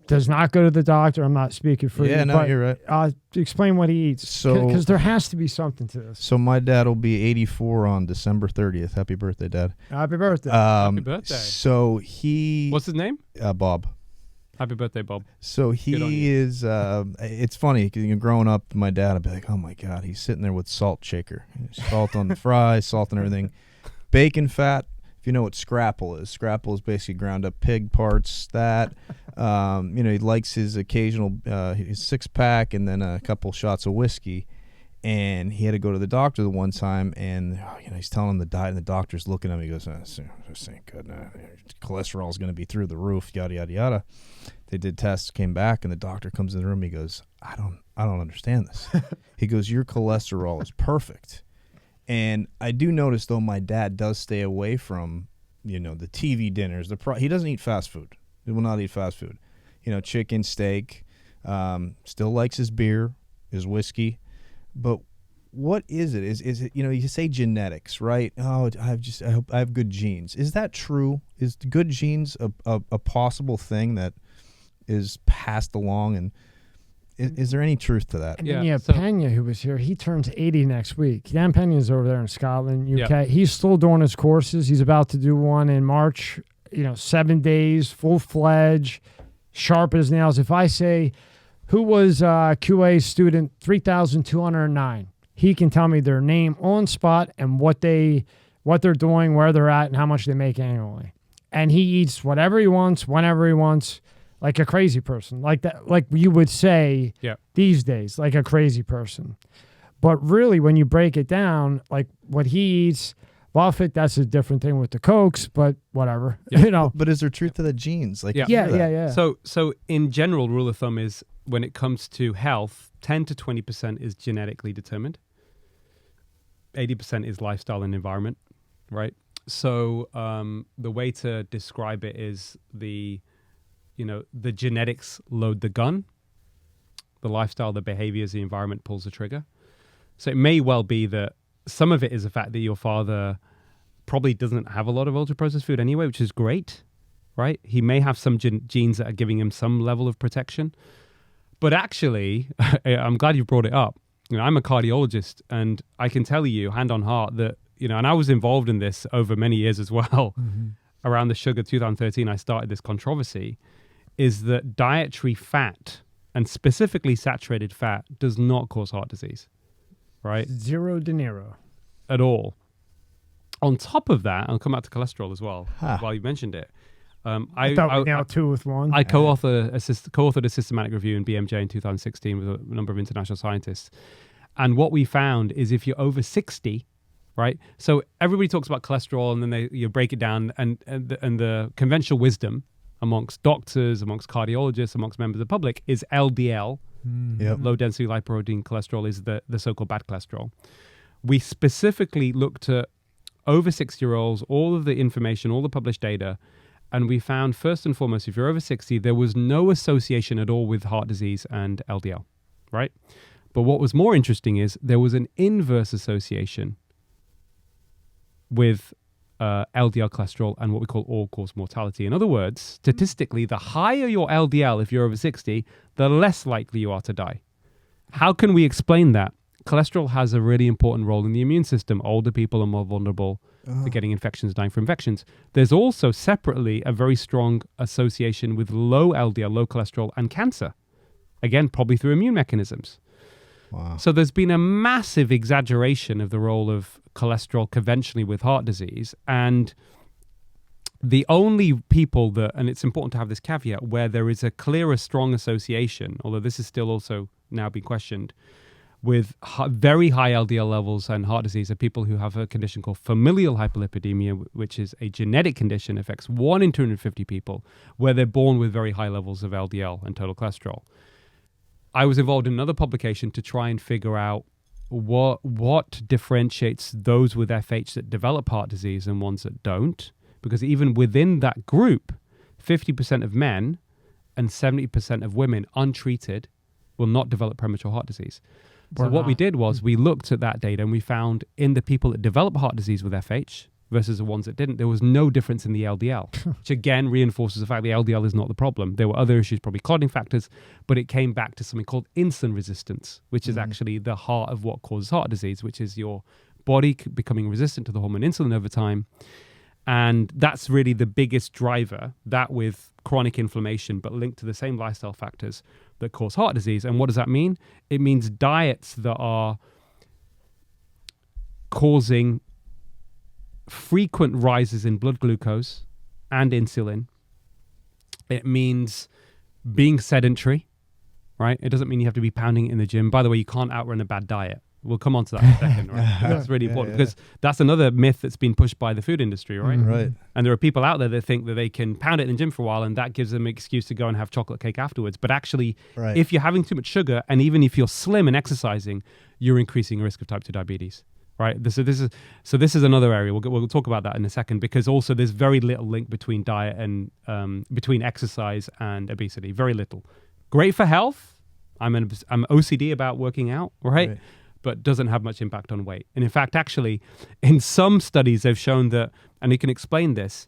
does not go to the doctor. I'm not speaking for you. Yeah, no, you're right. Explain what he eats. So, because there has to be something to this. So my dad will be 84 on December 30th. Happy birthday, Dad. Happy birthday. Happy birthday. So what's his name? Bob. Happy birthday, Bob. So he is, it's funny, because growing up, my dad would be like, oh my God, he's sitting there with salt shaker. Salt on the fries, salt and everything. Bacon fat. If you know what scrapple is basically ground up pig parts. That he likes his occasional his 6-pack and then a couple shots of whiskey. And he had to go to the doctor the one time, and he's telling him the diet, and the doctor's looking at him. He goes, "This ain't good. Cholesterol's going to be through the roof." Yada yada yada. They did tests, came back, and the doctor comes in the room. He goes, "I don't understand this." He goes, "Your cholesterol is perfect." And I do notice, though, my dad does stay away from, the TV dinners. He doesn't eat fast food. He will not eat fast food. Chicken, steak. Still likes his beer, his whiskey. But what is it? Is it, you say genetics, right? Oh, I have good genes. Is that true? Is good genes a possible thing that is passed along? And is there any truth to that? And then Pena, who was here, he turns 80 next week. Dan Pena's over there in Scotland, UK. Yeah. He's still doing his courses. He's about to do one in March, 7 days, full-fledged, sharp as nails. If I say, who was QA student 3,209, he can tell me their name on spot and what they're doing, where they're at, and how much they make annually. And he eats whatever he wants, whenever he wants. Like a crazy person, like that, like you would say these days, like a crazy person. But really, when you break it down, like what he eats, Buffett, that's a different thing with the Cokes, but whatever, But is there truth to the genes? Like, yeah. So in general, rule of thumb is when it comes to health, 10 to 20% is genetically determined. 80% is lifestyle and environment, right? So the way to describe it is the genetics load the gun, the lifestyle, the behaviors, the environment pulls the trigger. So it may well be that some of it is the fact that your father probably doesn't have a lot of ultra-processed food anyway, which is great, right? He may have some genes that are giving him some level of protection. But actually, I'm glad you brought it up. I'm a cardiologist, and I can tell you, hand on heart, that, and I was involved in this over many years as well. Mm-hmm. Around the sugar 2013, I started this controversy, is that dietary fat, and specifically saturated fat, does not cause heart disease, right? Zero de Niro. At all. On top of that, I'll come back to cholesterol as well, while you mentioned it. I thought we now two with one. I co-authored a systematic review in BMJ in 2016 with a number of international scientists. And what we found is if you're over 60, right? So everybody talks about cholesterol, and then you break it down, and the conventional wisdom amongst doctors, amongst cardiologists, amongst members of the public is LDL, low density lipoprotein cholesterol, is the so-called bad cholesterol. We specifically looked at over 60-year-olds, all of the information, all the published data, and we found, first and foremost, if you're over 60, there was no association at all with heart disease and LDL, right? But what was more interesting is there was an inverse association with LDL cholesterol and what we call all-cause mortality. In other words, statistically, the higher your LDL if you're over 60, the less likely you are to die. How can we explain that? Cholesterol has a really important role in the immune system. Older people are more vulnerable to getting infections, dying from infections. There's also separately a very strong association with low LDL, low cholesterol, and cancer. Again, probably through immune mechanisms. Wow. So there's been a massive exaggeration of the role of cholesterol conventionally with heart disease. And the only people that, and it's important to have this caveat, where there is a clearer, strong association, although this is still also now being questioned, with very high LDL levels and heart disease are people who have a condition called familial hyperlipidemia, which is a genetic condition, affects 1 in 250 people, where they're born with very high levels of LDL and total cholesterol. I was involved in another publication to try and figure out what differentiates those with FH that develop heart disease and ones that don't, because even within that group, 50% of men and 70% of women untreated will not develop premature heart disease. So what we did was we looked at that data, and we found in the people that develop heart disease with FH versus the ones that didn't, there was no difference in the LDL, which again reinforces the fact the LDL is not the problem. There were other issues, probably clotting factors, but it came back to something called insulin resistance, which is actually the heart of what causes heart disease, which is your body becoming resistant to the hormone insulin over time. And that's really the biggest driver, that with chronic inflammation, but linked to the same lifestyle factors that cause heart disease. And what does that mean? It means diets that are causing frequent rises in blood glucose and insulin. It means being sedentary, right? It doesn't mean you have to be pounding it in the gym. By the way, you can't outrun a bad diet. We'll come on to that in a second, right? That's really important because that's another myth that's been pushed by the food industry, right? Right. And there are people out there that think that they can pound it in the gym for a while and that gives them an excuse to go and have chocolate cake afterwards. But actually, if you're having too much sugar, and even if you're slim and exercising, you're increasing the risk of type 2 diabetes, right? So this is another area. We'll talk about that in a second, because also there's very little link between diet and between exercise and obesity. Very little. Great for health. I'm OCD about working out, right? But doesn't have much impact on weight. And in fact, actually, in some studies, they've shown that, and you can explain this,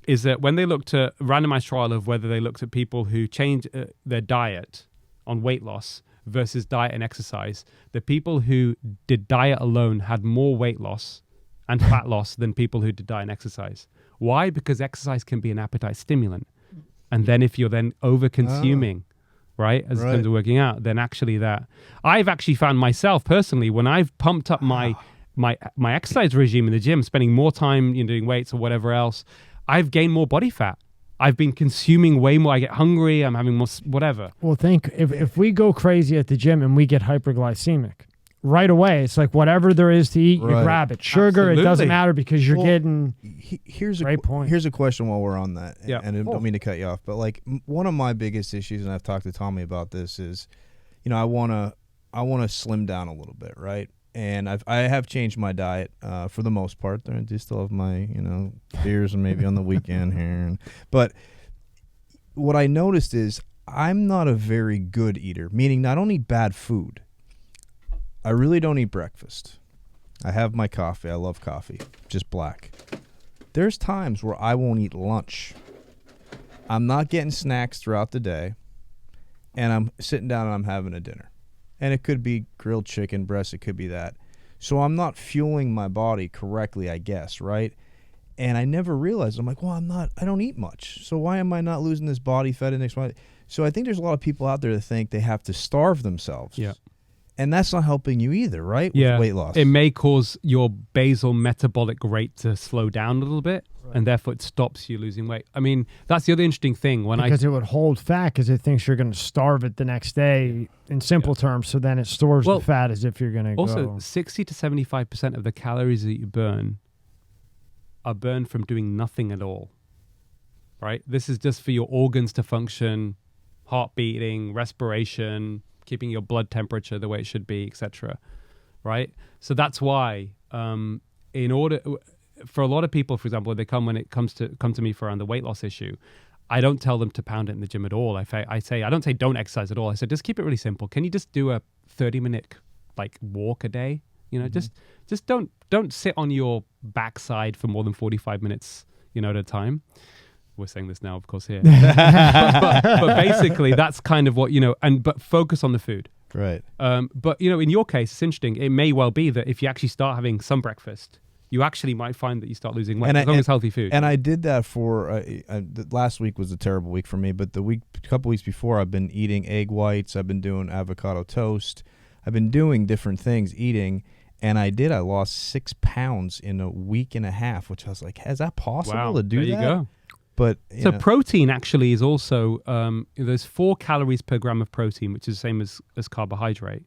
is that when they looked at a randomized trial of whether they looked at people who changed their diet on weight loss versus diet and exercise, the people who did diet alone had more weight loss and fat loss than people who did diet and exercise. Why? Because exercise can be an appetite stimulant. And then if you're then over-consuming, right, as in terms of working out, then actually that I've actually found myself personally, when I've pumped up my exercise regime in the gym, spending more time doing weights or whatever else, I've gained more body fat. I've been consuming way more. I get hungry. I'm having more whatever. Well, think if we go crazy at the gym and we get hyperglycemic, right away it's like whatever there is to eat, you grab it. Sugar, Absolutely. It doesn't matter because you're getting. Here's point. Here's a question while we're on that, Yeah. and I don't mean to cut you off, but like one of my biggest issues, and I've talked to Tommy about this, is, I want to slim down a little bit, right? And I have changed my diet for the most part. I do still have my beers and maybe on the weekend here, but what I noticed is I'm not a very good eater, meaning I don't eat bad food. I really don't eat breakfast. I have my coffee. I love coffee, just black. There's times where I won't eat lunch. I'm not getting snacks throughout the day, and I'm sitting down and I'm having a dinner. And it could be grilled chicken breast. It could be that. So I'm not fueling my body correctly, I guess, right? And I never realized. I'm like, well, I don't eat much. So why am I not losing this body fat index? So I think there's a lot of people out there that think they have to starve themselves. Yeah. And that's not helping you either, right? Yeah. With weight loss. It may cause your basal metabolic rate to slow down a little bit, and therefore it stops you losing weight. I mean, that's the other interesting thing. Because it would hold fat because it thinks you're going to starve it the next day in simple terms. So then it stores the fat as if you're going to also, 60 to 75% of the calories that you burn are burned from doing nothing at all, right? This is just for your organs to function, heart beating, respiration, keeping your blood temperature the way it should be, etc. Right? So that's why, in order for a lot of people, for example, when it comes to me for around the weight loss issue, I don't tell them to pound it in the gym at all. I don't say don't exercise at all. I said just keep it really simple. Can you just do a 30-minute walk a day? You know, just don't sit on your backside for more than 45 minutes, at a time. We're saying this now, of course, here. but basically, that's kind of what, but focus on the food. Right. But, in your case, it's interesting. It may well be that if you actually start having some breakfast, you actually might find that you start losing weight as long as healthy food. And I did that for, last week was a terrible week for me, but couple weeks before, I've been eating egg whites. I've been doing avocado toast. I've been doing different things, eating. And I lost 6 pounds in a week and a half, which I was like, is that possible to do that? There you go. But protein actually is also there's 4 calories per gram of protein, which is the same as carbohydrate.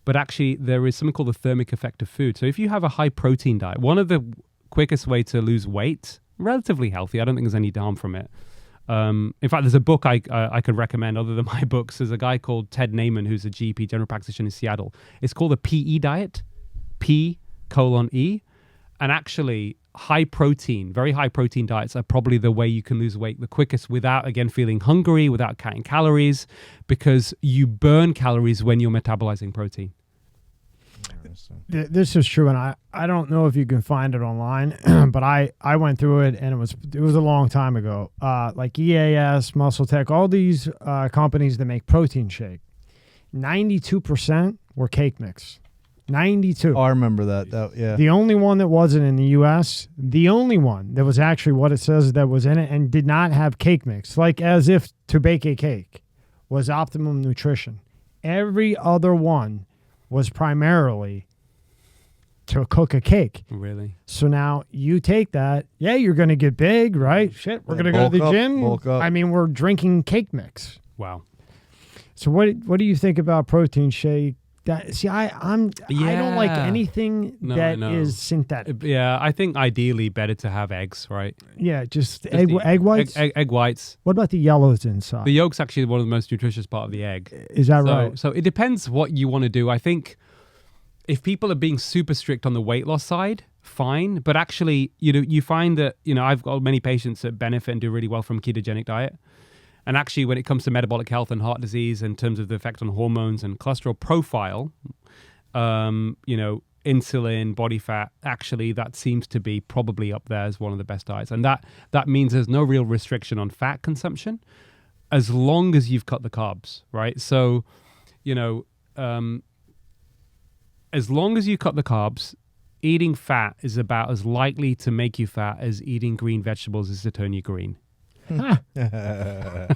But actually, there is something called the thermic effect of food. So if you have a high protein diet, one of the quickest way to lose weight, relatively healthy, I don't think there's any harm from it. In fact, there's a book I could recommend other than my books. There's a guy called Ted Naiman who's a GP, general practitioner in Seattle. It's called the PE diet, P:E. And actually, very high protein diets are probably the way you can lose weight the quickest without, again, feeling hungry, without counting calories, because you burn calories when you're metabolizing protein. This is true, and I don't know if you can find it online, but I went through it, and it was a long time ago. Like EAS, Muscle Tech, all these companies that make protein shake, 92% were cake mix. 92. Oh, I remember that. Yeah. The only one that wasn't in the U.S., the only one that was actually what it says that was in it and did not have cake mix, like as if to bake a cake, was Optimum Nutrition. Every other one was primarily to cook a cake. Really? So now you take that, you're going to get big, right? Shit, we're going to go to the gym. Bulk up. I mean, we're drinking cake mix. Wow. So what do you think about protein shake? I don't like anything that is synthetic. Yeah, I think ideally better to have eggs, right? Yeah, just egg whites? Egg whites. What about the yellows inside? The yolk's actually one of the most nutritious part of the egg. Is that right? So it depends what you want to do. I think if people are being super strict on the weight loss side, fine. But actually, you find that, I've got many patients that benefit and do really well from ketogenic diet. And actually, when it comes to metabolic health and heart disease, in terms of the effect on hormones and cholesterol profile, insulin, body fat, actually, that seems to be probably up there as one of the best diets. And that means there's no real restriction on fat consumption as long as you've cut the carbs, right? So, as long as you cut the carbs, eating fat is about as likely to make you fat as eating green vegetables is to turn you green.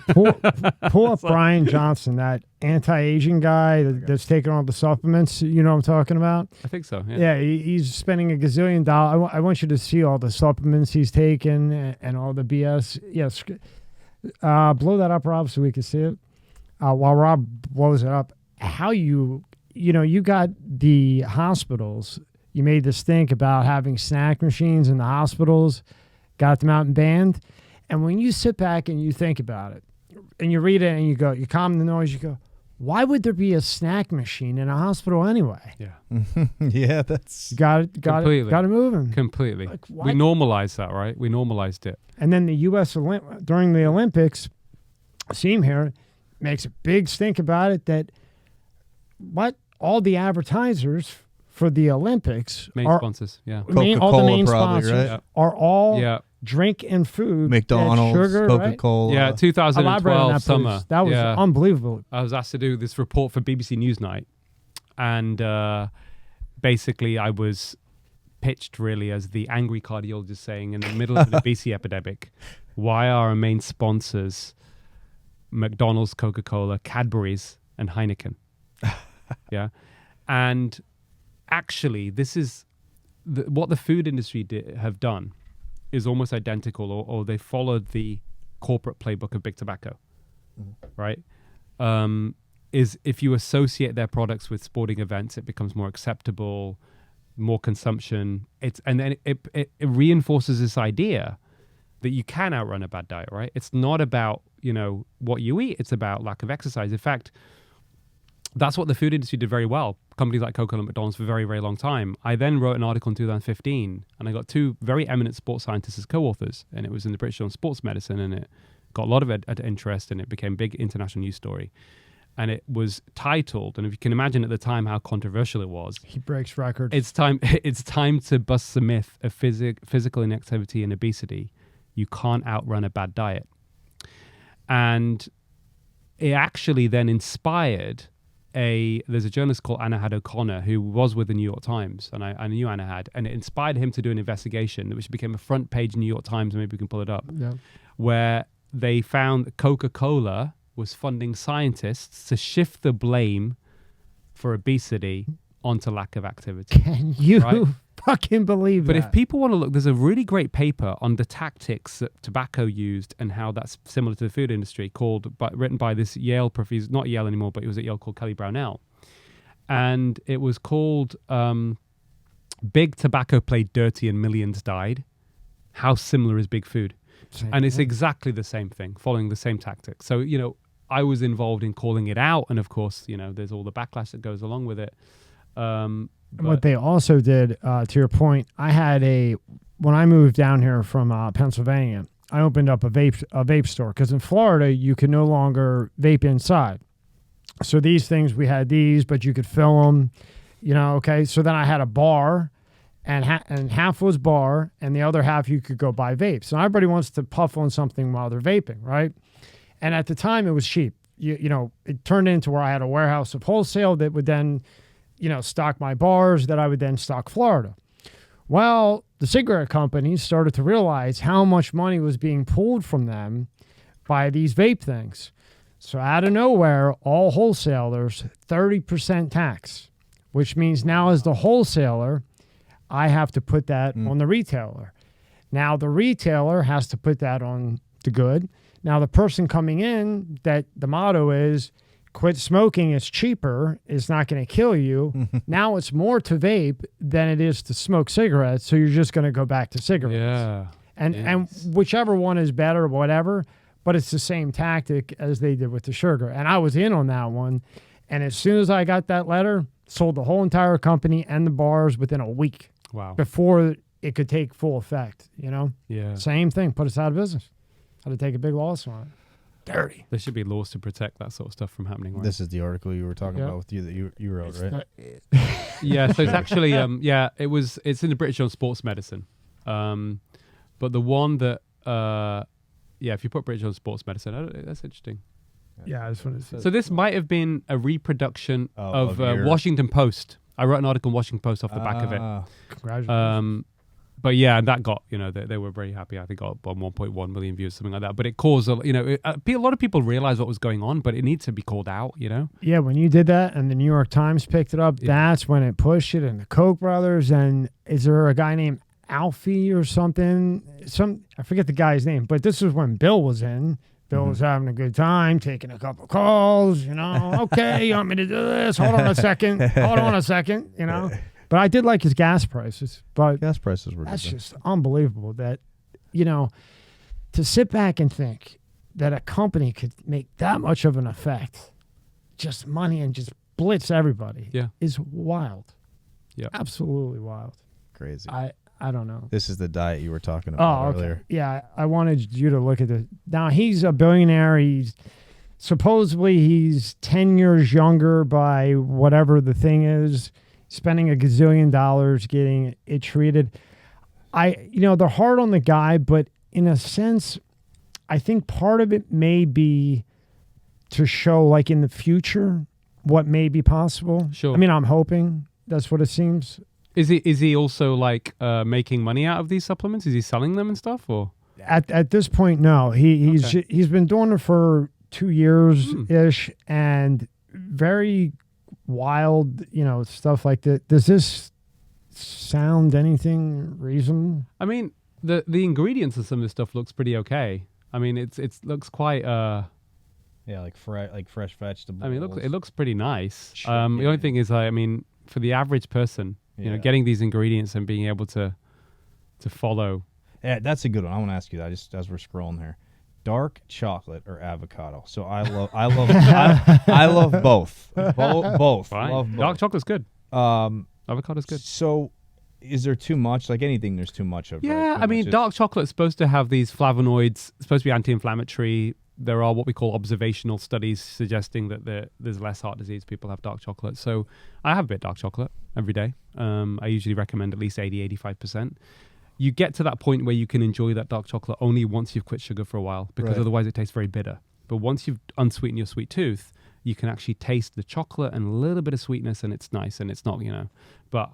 Pull up Brian Johnson, that anti-aging guy that's taking all the supplements. You know what I'm talking about? I think so. Yeah, he's spending $1 gazillion. I want you to see all the supplements he's taken and all the BS. Yes, blow that up, Rob, so we can see it. While Rob blows it up, how you got the hospitals. You made this think about having snack machines in the hospitals, got them out and banned. And when you sit back and you think about it, and you read it and you calm the noise, you go, why would there be a snack machine in a hospital anyway? Yeah. Yeah, that's... Got it moving. Completely. We normalized that, right? We normalized it. And then the U.S. during the Olympics, Aseem here, makes a big stink about it that all the advertisers for the Olympics Main are sponsors, yeah. all the Coca-Cola main probably, sponsors right? are all Yeah. drink and food, McDonald's, sugar, right? Coca-Cola. Yeah, Elaborate on 2012 that, summer. please. That was yeah. unbelievable. I was asked to do this report for BBC Newsnight, and basically I was pitched really as the angry cardiologist saying, in the middle of an obesity epidemic, why are our main sponsors McDonald's, Coca-Cola, Cadbury's, and Heineken? Yeah, and actually, this is what the food industry have done is almost identical, or they followed the corporate playbook of big tobacco, right? Is if you associate their products with sporting events, it becomes more acceptable, more consumption. And then it reinforces this idea that you can outrun a bad diet, right? It's not about, what you eat. It's about lack of exercise. In fact, that's what the food industry did very well. Companies like Coca-Cola and McDonald's for a very, very long time. I then wrote an article in 2015, and I got two very eminent sports scientists as co-authors, and it was in the British Journal of Sports Medicine, and it got a lot of interest, and it became a big international news story. And it was titled, and if you can imagine at the time how controversial it was, He breaks records. it's time to bust the myth of physical inactivity and obesity. You can't outrun a bad diet. And it actually then inspired there's a journalist called Anna Had O'Connor who was with the New York Times, and I knew Anna Had, and it inspired him to do an investigation which became a front page New York Times, maybe we can pull it up, where they found that Coca-Cola was funding scientists to shift the blame for obesity onto lack of activity. Can you right? fucking believe But that? if people want to look, there's a really great paper on the tactics that tobacco used and how that's similar to the food industry, written by this Yale professor, not Yale anymore, but he was at Yale, called Kelly Brownell. And it was called Big Tobacco Played Dirty and Millions Died. How similar is big food? And it's exactly the same thing, following the same tactics. So, I was involved in calling it out. And of course, there's all the backlash that goes along with it. And what they also did, to your point, when I moved down here from Pennsylvania, I opened up a vape store, because in Florida, you can no longer vape inside. So these things, we had these, but you could fill them, okay. So then I had a bar, and half was bar, and the other half you could go buy vapes. So everybody wants to puff on something while they're vaping, right? And at the time, it was cheap. It turned into where I had a warehouse of wholesale that would then, stock my bars, that I would then stock Florida. Well, the cigarette companies started to realize how much money was being pulled from them by these vape things. So out of nowhere, all wholesalers, 30% tax, which means now as the wholesaler, I have to put that on the retailer. Now the retailer has to put that on the good. Now the person coming in, that the motto is, quit smoking, it's cheaper, it's not going to kill you. Now it's more to vape than it is to smoke cigarettes, so you're just going to go back to cigarettes. Yeah. And whichever one is better, whatever, but it's the same tactic as they did with the sugar. And I was in on that one, and as soon as I got that letter, sold the whole entire company and the bars within a week. Wow. Before it could take full effect, Yeah. Same thing, put us out of business. Had to take a big loss on it. Dirty. There should be laws to protect that sort of stuff from happening. Right? This is the article you were talking about with you that you wrote, right? Yeah, so it's actually it's in the British Journal of Sports Medicine, but the one that if you put British Journal of Sports Medicine, that's interesting. Yeah, that's what it says. So this might have been a reproduction of your- Washington Post. I wrote an article in Washington Post off the back of it. Congratulations. But yeah, that got, they were very happy. I think got 1.1 million views, something like that. But it caused, a lot of people realized what was going on, but it needs to be called out, Yeah, when you did that and the New York Times picked it up, that's when it pushed it, and the Koch brothers. And is there a guy named Alfie or something? I forget the guy's name, but this is when Bill was in. Bill was having a good time, taking a couple calls, Okay, you want me to do this? Hold on a second. But I did like his gas prices. But Gas prices were that's good. just unbelievable that, to sit back and think that a company could make that much of an effect, just money, and just blitz everybody, is wild. Yeah. Absolutely wild. Crazy. I don't know. This is the diet you were talking about earlier. Yeah, I wanted you to look at it. Now, he's a billionaire. He's supposedly he's 10 years younger by whatever the thing is, spending $1 gazillion getting it treated. They're hard on the guy, but in a sense, I think part of it may be to show, like, in the future what may be possible. Sure. I mean, I'm hoping that's what it seems. Is he also like making money out of these supplements? Is he selling them and stuff, or at this point, no. He's been doing it for 2 years ish, and very wild, stuff like that. Does this sound anything reasonable? I mean, the ingredients of some of this stuff looks pretty okay. I mean, it looks quite Yeah, like fresh vegetables. I mean, it looks pretty nice. The only thing is, I mean, for the average person, getting these ingredients and being able to follow. Yeah, that's a good one. I want to ask you that just as we're scrolling here. Dark chocolate or avocado? So I love both. Both. Fine. Love both. Dark chocolate's good. Avocado's good. So is there too much? Like anything, there's too much of. Yeah, right? I mean, dark chocolate's supposed to have these flavonoids, supposed to be anti-inflammatory. There are what we call observational studies suggesting that there's less heart disease people have dark chocolate. So I have a bit of dark chocolate every day. I usually recommend at least 80-85%. You get to that point where you can enjoy that dark chocolate only once you've quit sugar for a while, because otherwise it tastes very bitter. But once you've unsweetened your sweet tooth, you can actually taste the chocolate and a little bit of sweetness, and it's nice, and it's not, but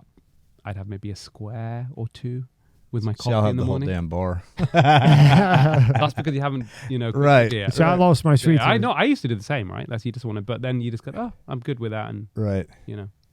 I'd have maybe a square or two with my coffee in the morning. Whole damn bar. That's because you haven't, right. Yet. So I lost my sweet tooth. I know. I used to do the same, right? That's you just want to, but then you just go, oh, I'm good with that, and right.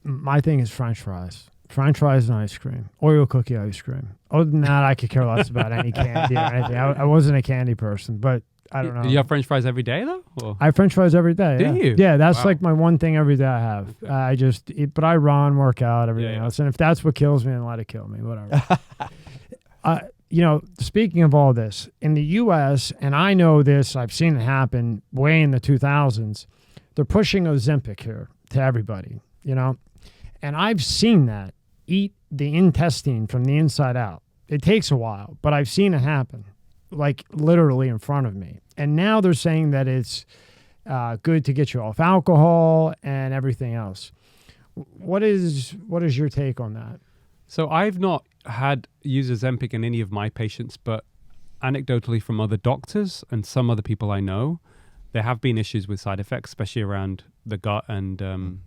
My thing is French fries. French fries and ice cream. Oreo cookie ice cream. Other than that, I could care less about any candy or anything. I wasn't a candy person, but I don't know. You have French fries every day, though? Or? I have French fries every day. Do you? Yeah, that's like my one thing every day I have. Okay. I just eat, but I run, work out, everything else. And if that's what kills me, then let it kill me, whatever. Speaking of all this, in the U.S., and I know this, I've seen it happen way in the 2000s, they're pushing Ozempic here to everybody, and I've seen that eat the intestine from the inside out. It takes a while, but I've seen it happen, like literally in front of me. And now they're saying that it's good to get you off alcohol and everything else. What is your take on that? So I've not used Ozempic in any of my patients, but anecdotally from other doctors and some other people I know, there have been issues with side effects, especially around the gut and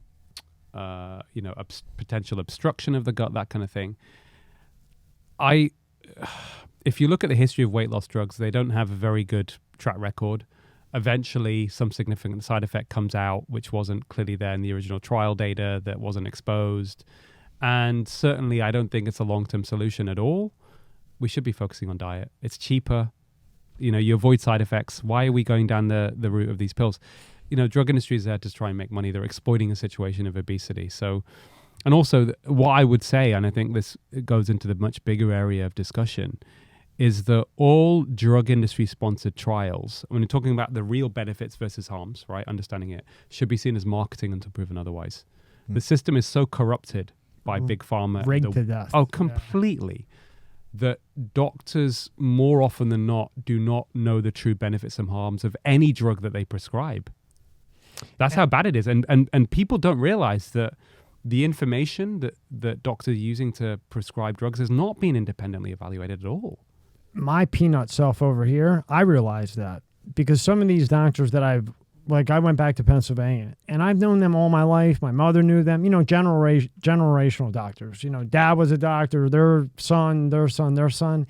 potential obstruction of the gut, that kind of thing. If you look at the history of weight loss drugs, they don't have a very good track record. Eventually, some significant side effect comes out, which wasn't clearly there in the original trial data, that wasn't exposed. And certainly, I don't think it's a long-term solution at all. We should be focusing on diet. It's cheaper. You avoid side effects. Why are we going down the route of these pills? Drug industry is there to try and make money. They're exploiting a situation of obesity. So, and also what I would say, and I think this goes into the much bigger area of discussion, is that all drug industry sponsored trials, when you're talking about the real benefits versus harms, right, understanding it, should be seen as marketing until proven otherwise. The system is so corrupted by big pharma. Rigged to death. Oh, completely. That doctors, more often than not, do not know the true benefits and harms of any drug that they prescribe. That's how bad it is. And people don't realize that the information that doctors are using to prescribe drugs has not been independently evaluated at all. My peanut self over here, I realized that because some of these doctors that I went back to Pennsylvania and I've known them all my life. My mother knew them, generational doctors. Dad was a doctor, their son.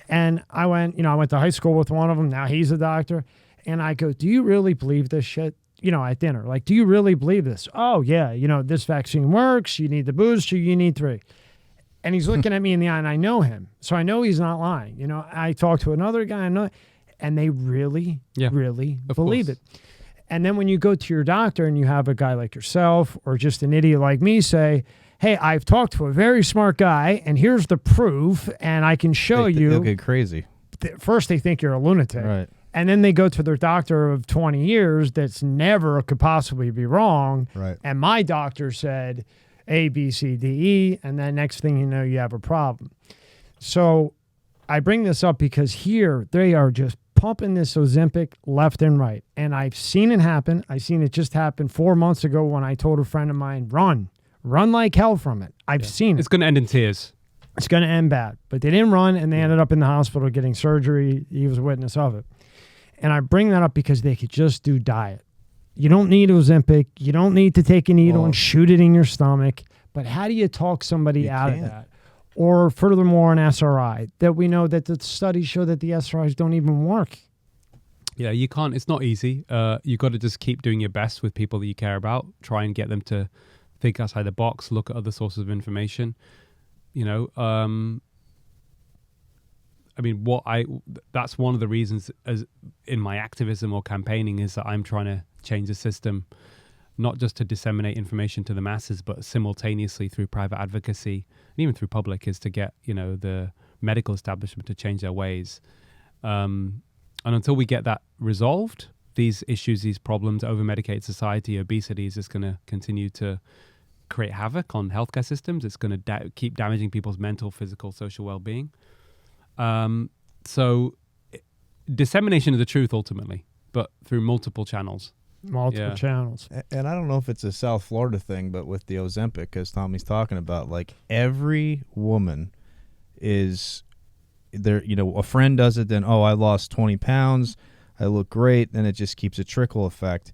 And I went to high school with one of them. Now he's a doctor. And I go, do you really believe this shit? At dinner, like, do you really believe this? Oh, yeah, this vaccine works. You need the booster. You need 3. And he's looking at me in the eye, and I know him. So I know he's not lying. I talked to another guy, and they really believe it. And then when you go to your doctor and you have a guy like yourself or just an idiot like me say, hey, I've talked to a very smart guy, and here's the proof, and I can show you. They'll get crazy. First, they think you're a lunatic. Right. And then they go to their doctor of 20 years that's never could possibly be wrong. Right. And my doctor said A, B, C, D, E, and then next thing you know, you have a problem. So I bring this up because here they are just pumping this Ozempic left and right. And I've seen it happen. I've seen it just happen 4 months ago when I told a friend of mine, run like hell from it. I've seen it. It's going to end in tears. It's going to end bad. But they didn't run, and they ended up in the hospital getting surgery. He was a witness of it. And I bring that up because they could just do diet. You don't need Ozempic. You don't need to take a needle and shoot it in your stomach. But how do you talk somebody out of that? Or furthermore, an SRI, that we know that the studies show that the SRIs don't even work. Yeah, you can't. It's not easy. You got to just keep doing your best with people that you care about. Try and get them to think outside the box, look at other sources of information. You know, I mean, that's one of the reasons as in my activism or campaigning is that I'm trying to change the system, not just to disseminate information to the masses, but simultaneously through private advocacy and even through public, is to get, you know, the medical establishment to change their ways. And until we get that resolved, these issues, these problems, over-medicated society, obesity is just going to continue to create havoc on healthcare systems. It's going to keep damaging people's mental, physical, social well-being. So dissemination of the truth ultimately, but through multiple channels. Multiple channels. And I don't know if it's a South Florida thing, but with the Ozempic, as Tommy's talking about, like every woman is there, you know, a friend does it, then, oh, I lost 20 pounds, I look great, then it just keeps a trickle effect.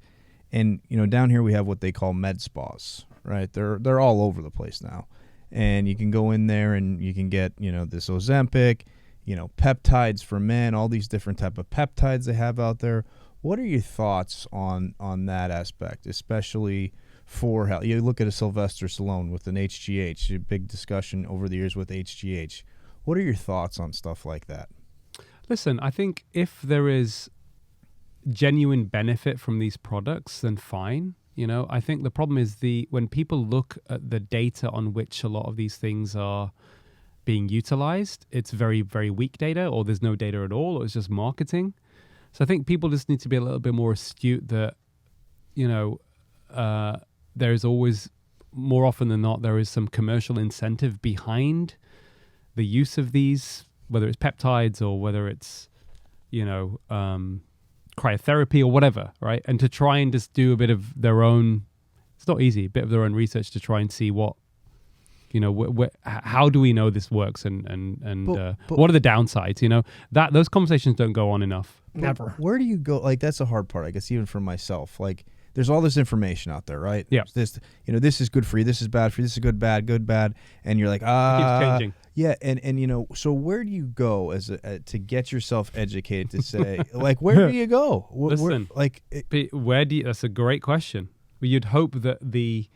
And, you know, down here we have what they call med spas, right? They're all over the place now. And you can go in there and you can get, you know, this Ozempic, you know, peptides for men, all these different type of peptides they have out there. What are your thoughts on that aspect, especially for health? You look at a Sylvester Stallone with an HGH, a big discussion over the years with HGH. What are your thoughts on stuff like that? Listen, I think if there is genuine benefit from these products, then fine. You know, I think the problem is when people look at the data on which a lot of these things are being utilized, it's very, very weak data, or there's no data at all, or it's just marketing. So I think people just need to be a little bit more astute that, you know, there's always, more often than not, there is some commercial incentive behind the use of these, whether it's peptides or whether it's, you know, cryotherapy or whatever, right? And to try and just do a bit of their own, it's not easy, a bit of their own research to try and see what, you know, how do we know this works and what are the downsides? You know, those conversations don't go on enough. Never. Where do you go? Like, that's the hard part, I guess, even for myself. Like, there's all this information out there, right? Yeah. This, you know, this is good for you. This is bad for you. This is good, bad. And you're like, It keeps changing. Yeah. And you know, so where do you go to get yourself educated to say, like, where do you go? Listen, that's a great question. Well, you'd hope that the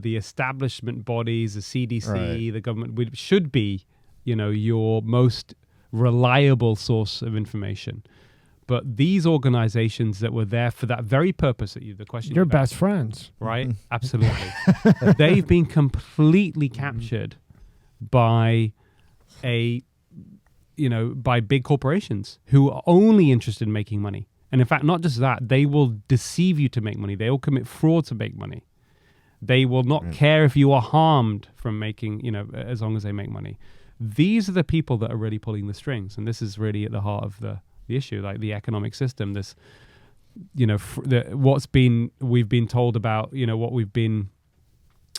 establishment bodies, the CDC, right, the government should be, you know, your most reliable source of information. But these organizations that were there for that very purpose, the question your best friends, right? Absolutely. They've been completely captured by by big corporations who are only interested in making money. And in fact, not just that, they will deceive you to make money. They will commit fraud to make money. They will not care if you are harmed from making, you know, as long as they make money. These are the people that are really pulling the strings. And this is really at the heart of the issue, like the economic system. This, you know, we've been told about, you know, what we've been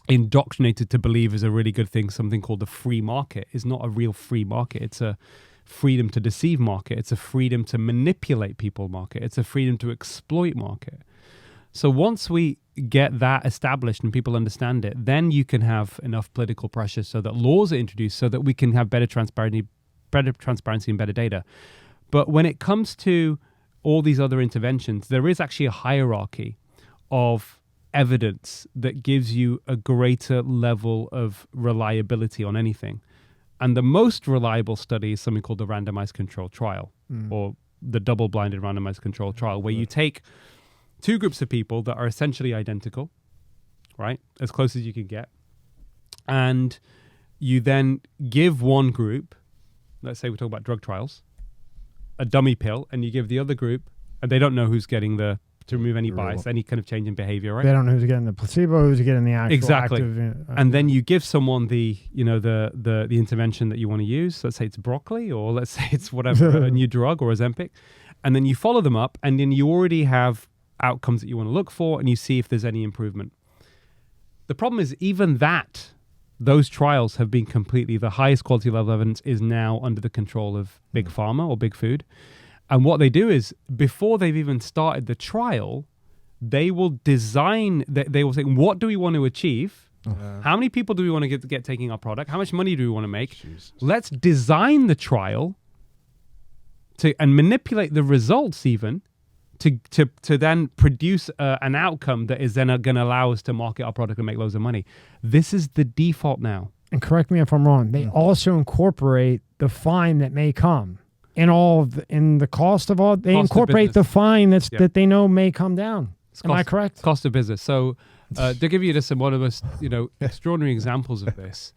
indoctrinated to believe is a really good thing, something called the free market, is not a real free market. It's a freedom to deceive market. It's a freedom to manipulate people market. It's a freedom to exploit market. So once we get that established and people understand it, then you can have enough political pressure so that laws are introduced so that we can have better transparency and better data. But when it comes to all these other interventions, there is actually a hierarchy of evidence that gives you a greater level of reliability on anything. And the most reliable study is something called the randomized controlled trial, or the double-blinded randomized controlled trial, where you take two groups of people that are essentially identical, right, as close as you can get, and you then give one group, let's say we talk about drug trials, a dummy pill, and you give the other group, and they don't know who's getting the to remove any The real bias, one. any kind of change in behavior, right? They don't know who's getting the placebo, who's getting the actual Exactly. active. And then you give someone the intervention that you want to use. Let's say it's broccoli, or let's say it's whatever, a new drug or Ozempic. And then you follow them up, and then you already have outcomes that you want to look for, and you see if there's any improvement. The problem is even those trials have been completely, the highest quality level evidence is now under the control of big pharma or big food. And what they do is, before they've even started the trial, they will design, they will say, what do we want to achieve? How many people do we want to get taking our product? How much money do we want to make? Jesus. Let's design the trial and manipulate the results even to then produce an outcome that is then going to allow us to market our product and make loads of money. This is the default now. And correct me if I'm wrong, they also incorporate the fine that may come in in the cost of all. They Cost of incorporate the business. fine Yeah. that they know may come down. Am I cost- correct? Cost of business. So to give you just one of the most extraordinary examples of this,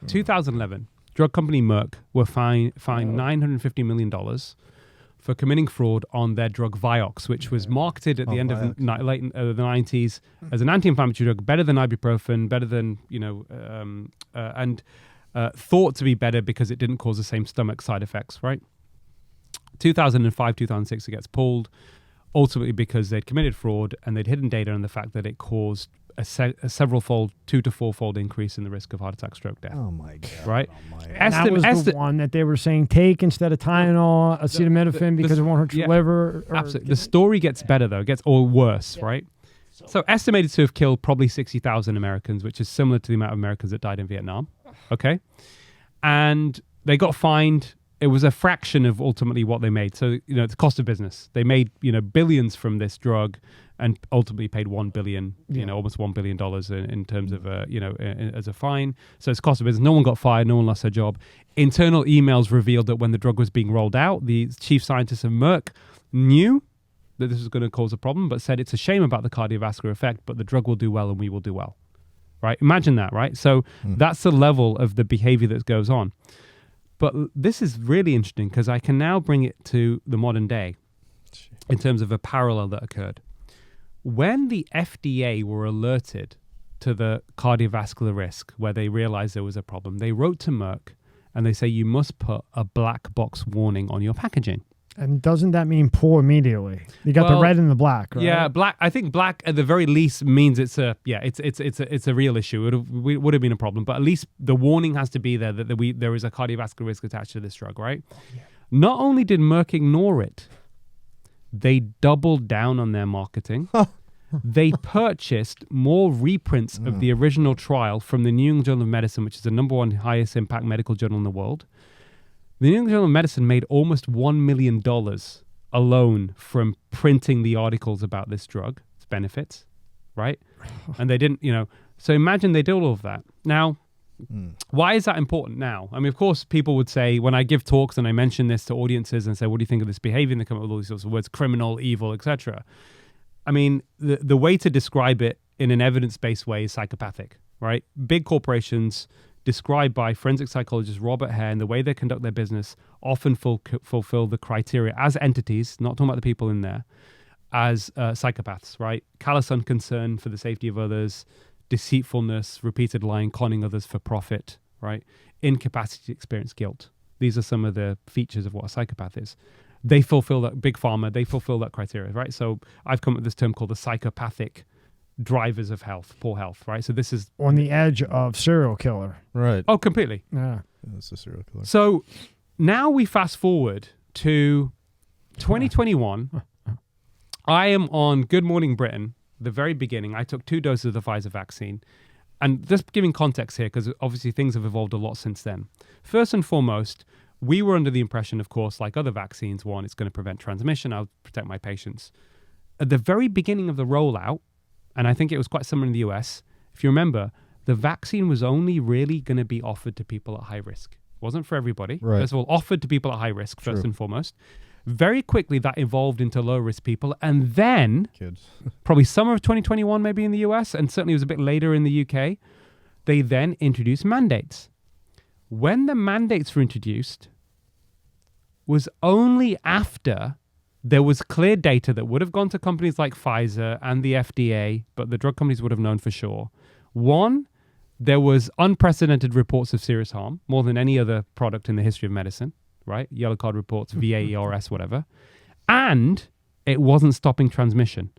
2011, drug company Merck were fined $950 million for committing fraud on their drug Vioxx, which was marketed at the end of the late the 90s as an anti-inflammatory drug, better than ibuprofen, better than and thought to be better because it didn't cause the same stomach side effects. Right? 2005, 2006, it gets pulled. Ultimately, because they'd committed fraud and they'd hidden data on the fact that it caused a several-fold, 2 to 4-fold increase in the risk of heart attack, stroke, death. Oh my God. Right? Oh my. And that was the one that they were saying take instead of Tylenol, acetaminophen, because it won't hurt your liver. Absolutely. The story gets better, though. It gets all worse, right? So estimated to have killed probably 60,000 Americans, which is similar to the amount of Americans that died in Vietnam. Okay? And they got fined. It was a fraction of ultimately what they made. So, it's cost of business. They made, billions from this drug and ultimately paid $1 billion, almost $1 billion in terms of, as a fine. So it's cost of business. No one got fired. No one lost their job. Internal emails revealed that when the drug was being rolled out, the chief scientists of Merck knew that this was going to cause a problem, but said it's a shame about the cardiovascular effect, but the drug will do well and we will do well. Right? Imagine that, right? So that's the level of the behavior that goes on. But this is really interesting because I can now bring it to the modern day in terms of a parallel that occurred. When the FDA were alerted to the cardiovascular risk, where they realized there was a problem, they wrote to Merck and they say, you must put a black box warning on your packaging. And doesn't that mean pull immediately? You got the red and the black, right? Yeah, black. I think black at the very least means it's a real issue. It would have been a problem, but at least the warning has to be there that there is a cardiovascular risk attached to this drug, right? Yeah. Not only did Merck ignore it, they doubled down on their marketing. They purchased more reprints of the original trial from the New England Journal of Medicine, which is the #1 highest impact medical journal in the world. The New England Journal of Medicine made almost $1 million alone from printing the articles about this drug, its benefits, right? And they didn't, so imagine they did all of that. Now, why is that important now? I mean, of course, people would say, when I give talks and I mention this to audiences and say, what do you think of this behavior? And they come up with all these sorts of words, criminal, evil, etc. I mean, the way to describe it in an evidence-based way is psychopathic, right? Big corporations described by forensic psychologist Robert Hare and the way they conduct their business often fulfill the criteria as entities, not talking about the people in there, as psychopaths, right? Callous unconcern for the safety of others, deceitfulness, repeated lying, conning others for profit, right? Incapacity to experience guilt. These are some of the features of what a psychopath is. They fulfill that, big pharma, they fulfill that criteria, right? So I've come up with this term called the psychopathic drivers of health, poor health, right? So this is on the edge of serial killer. Right. Oh, completely. Yeah. That's a serial killer. So now we fast forward to 2021. I am on Good Morning Britain, the very beginning. I took 2 doses of the Pfizer vaccine. And just giving context here, because obviously things have evolved a lot since then. First and foremost, we were under the impression, of course, like other vaccines, one, it's going to prevent transmission. I'll protect my patients. At the very beginning of the rollout, and I think it was quite similar in the US, if you remember, the vaccine was only really going to be offered to people at high risk. It wasn't for everybody. Right. First of all, offered to people at high risk, first and foremost. Very quickly, that evolved into low-risk people. And then, Kids. probably summer of 2021, maybe in the US, and certainly it was a bit later in the UK, they then introduced mandates. When the mandates were introduced was only after there was clear data that would have gone to companies like Pfizer and the FDA, but the drug companies would have known for sure. One, there was unprecedented reports of serious harm, more than any other product in the history of medicine, right? Yellow card reports, VAERS, whatever. And it wasn't stopping transmission.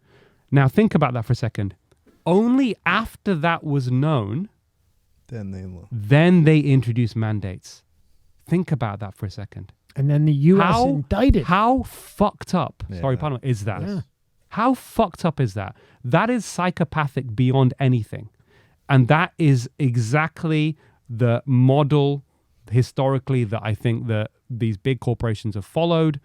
Now think about that for a second. Only after that was known, then they introduced mandates. Think about that for a second. And then the U.S. indicted. How fucked up, pardon me, is that? Yeah. How fucked up is that? That is psychopathic beyond anything. And that is exactly the model historically that I think that these big corporations have followed,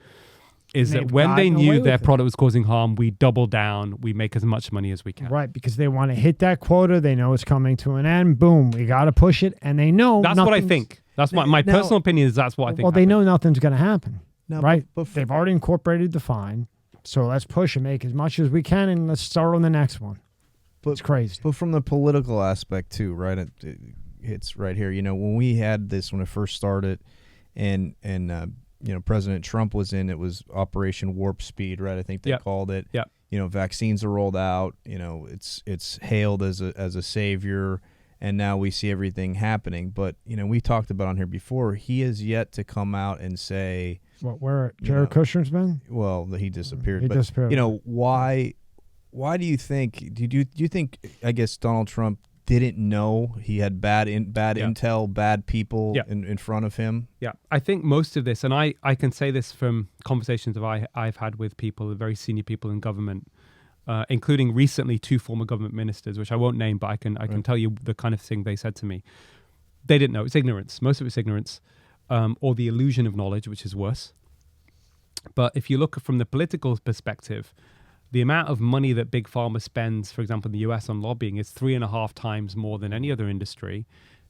is that when they knew their product was causing harm, we double down, we make as much money as we can. Right, because they want to hit that quota. They know it's coming to an end. Boom, we got to push it. And they know that's what I think. That's my personal opinion is that's what I think. Well, they know nothing's going to happen, No, right? but They've already incorporated the fine. So let's push and make as much as we can, and let's start on the next one. It's crazy. But from the political aspect too, right? It's right here. You know, when we had this, when it first started, and you know, President Trump was in, it was Operation Warp Speed, right? I think they called it. Yeah. You know, vaccines are rolled out. You know, it's hailed as a savior, and now we see everything happening. But you know, we talked about on here before. He has yet to come out and say where Jared Kushner's been. Well, he disappeared. He disappeared. You know, why do you think? Do you think? I guess Donald Trump didn't know he had bad intel, bad people in front of him. Yeah, I think most of this, and I can say this from conversations that I've had with people, very senior people in government, including recently 2 former government ministers, which I won't name, but I can tell you the kind of thing they said to me. They didn't know. It's ignorance. Most of it's ignorance, or the illusion of knowledge, which is worse. But if you look from the political perspective, the amount of money that Big Pharma spends, for example, in the US on lobbying is 3.5 times more than any other industry.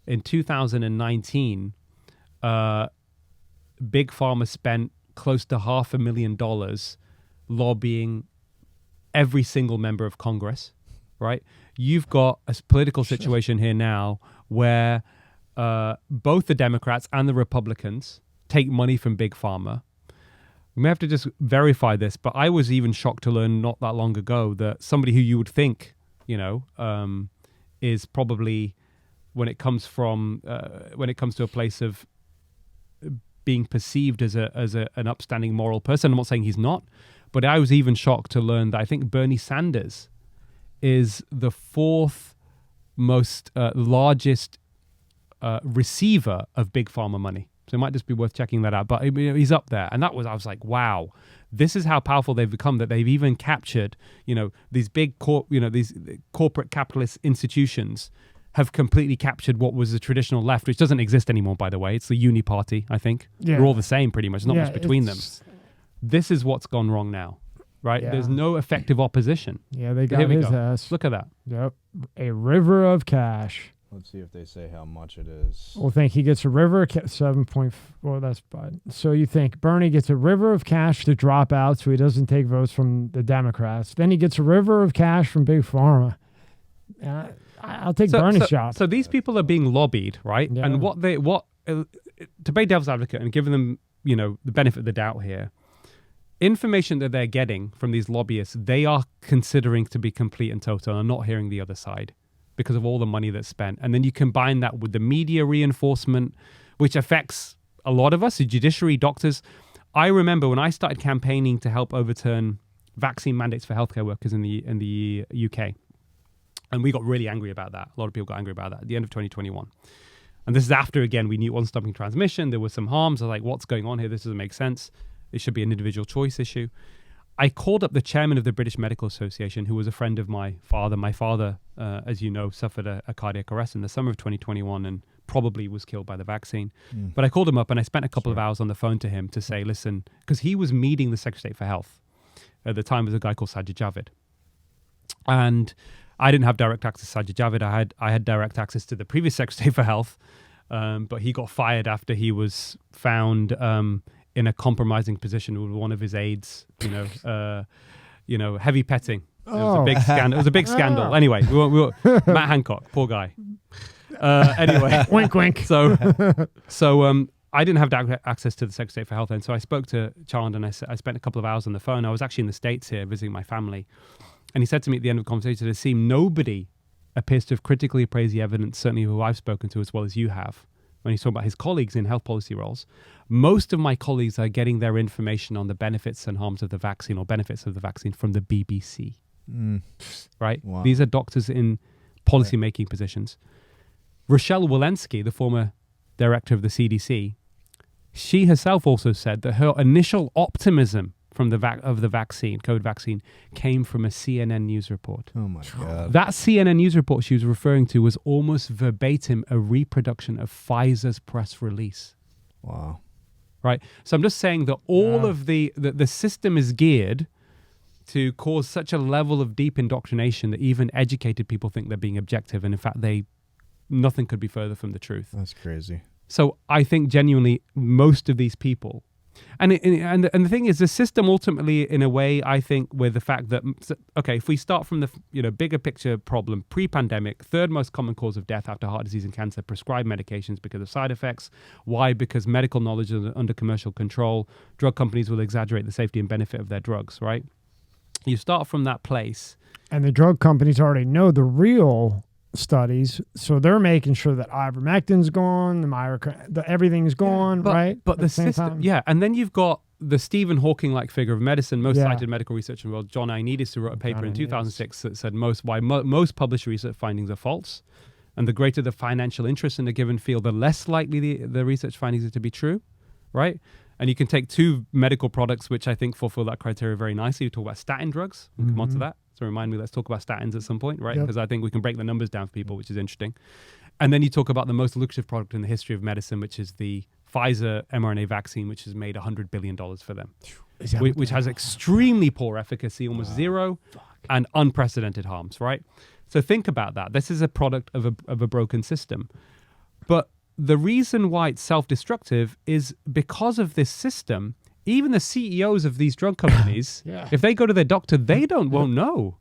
In 2019, Big Pharma spent close to $500,000 lobbying every single member of Congress, right? You've got a political situation here now where both the Democrats and the Republicans take money from Big Pharma. We may have to just verify this, but I was even shocked to learn not that long ago that somebody who you would think, you know, is probably when it comes to a place of being perceived as an upstanding moral person. I'm not saying he's not, but I was even shocked to learn that I think Bernie Sanders is the 4th most largest receiver of Big Pharma money. So it might just be worth checking that out. But he's up there. And I was like, wow, this is how powerful they've become, that they've even captured, you know, these big these corporate capitalist institutions have completely captured what was the traditional left, which doesn't exist anymore, by the way. It's the uni party, I think. Yeah. We're all the same pretty much, not much between them. This is what's gone wrong now, right? Yeah. There's no effective opposition. Yeah, they got his ass. Look at that. Yep. A river of cash. Let's see if they say how much it is. Well, think he gets a river of 7. Well, that's fine. So you think Bernie gets a river of cash to drop out so he doesn't take votes from the Democrats. Then he gets a river of cash from Big Pharma. I'll take Bernie's job. So these people are being lobbied, right? Yeah. And to play devil's advocate and giving them, you know, the benefit of the doubt here, information that they're getting from these lobbyists, they are considering to be complete and total and not hearing the other side, because of all the money that's spent. And then you combine that with the media reinforcement, which affects a lot of us, the judiciary, doctors. I remember when I started campaigning to help overturn vaccine mandates for healthcare workers in the UK. And we got really angry about that. A lot of people got angry about that at the end of 2021. And this is after, again, we knew it wasn't stopping transmission. There were some harms. I was like, what's going on here? This doesn't make sense. It should be an individual choice issue. I called up the chairman of the British Medical Association, who was a friend of my father. My father, as you know, suffered a cardiac arrest in the summer of 2021 and probably was killed by the vaccine. But I called him up and I spent a couple of hours on the phone to him to say, listen, because he was meeting the Secretary of State for Health. At the time, was a guy called Sajid Javid. And I didn't have direct access to Sajid Javid. I had direct access to the previous Secretary for Health, but he got fired after he was found in a compromising position with one of his aides, heavy petting. It was a big scandal. It was a big scandal. Anyway, we were Matt Hancock, poor guy. Anyway, wink, wink. So I didn't have access to the Secretary for Health, and so I spoke to Chand, and I spent a couple of hours on the phone. I was actually in the States here visiting my family, and he said to me at the end of the conversation, "Aseem, nobody appears to have critically appraised the evidence, certainly who I've spoken to as well as you have." When he's talking about his colleagues in health policy roles, most of my colleagues are getting their information on the benefits and harms of the vaccine, or benefits of the vaccine, from the BBC. Right? Wow. These are doctors in policy-making positions. Rochelle Walensky, the former director of the CDC, she herself also said that her initial optimism from the vaccine, COVID vaccine, came from a CNN news report. Oh my God. That CNN news report she was referring to was almost verbatim a reproduction of Pfizer's press release. Wow. Right? So I'm just saying that all of the system is geared to cause such a level of deep indoctrination that even educated people think they're being objective, and in fact nothing could be further from the truth. That's crazy. So I think genuinely most of these people, and the thing is, the system ultimately, in a way, I think, with the fact that, okay, if we start from the bigger picture problem, pre-pandemic, third most common cause of death after heart disease and cancer, prescribed medications because of side effects. Why? Because medical knowledge is under commercial control. Drug companies will exaggerate the safety and benefit of their drugs, right? You start from that place. And the drug companies already know the real studies, so they're making sure that ivermectin's gone, everything's gone, right? But At the same system, time? yeah. And then you've got the Stephen Hawking-like figure of medicine, most cited medical research in the world, John Ioannidis, who wrote a paper in 2006 that said most published research findings are false. And the greater the financial interest in a given field, the less likely the research findings are to be true, right? And you can take two medical products, which I think fulfill that criteria very nicely. We talk about statin drugs. We'll come on to that. So remind me, let's talk about statins at some point, right? Because I think we can break the numbers down for people, which is interesting. And then you talk about the most lucrative product in the history of medicine, which is the Pfizer mRNA vaccine, which has made $100 billion for them, which has extremely poor efficacy, almost zero, and unprecedented harms, right? So think about that. This is a product of a broken system. But the reason why it's self-destructive is because of this system. Even the CEOs of these drug companies, if they go to their doctor, they won't know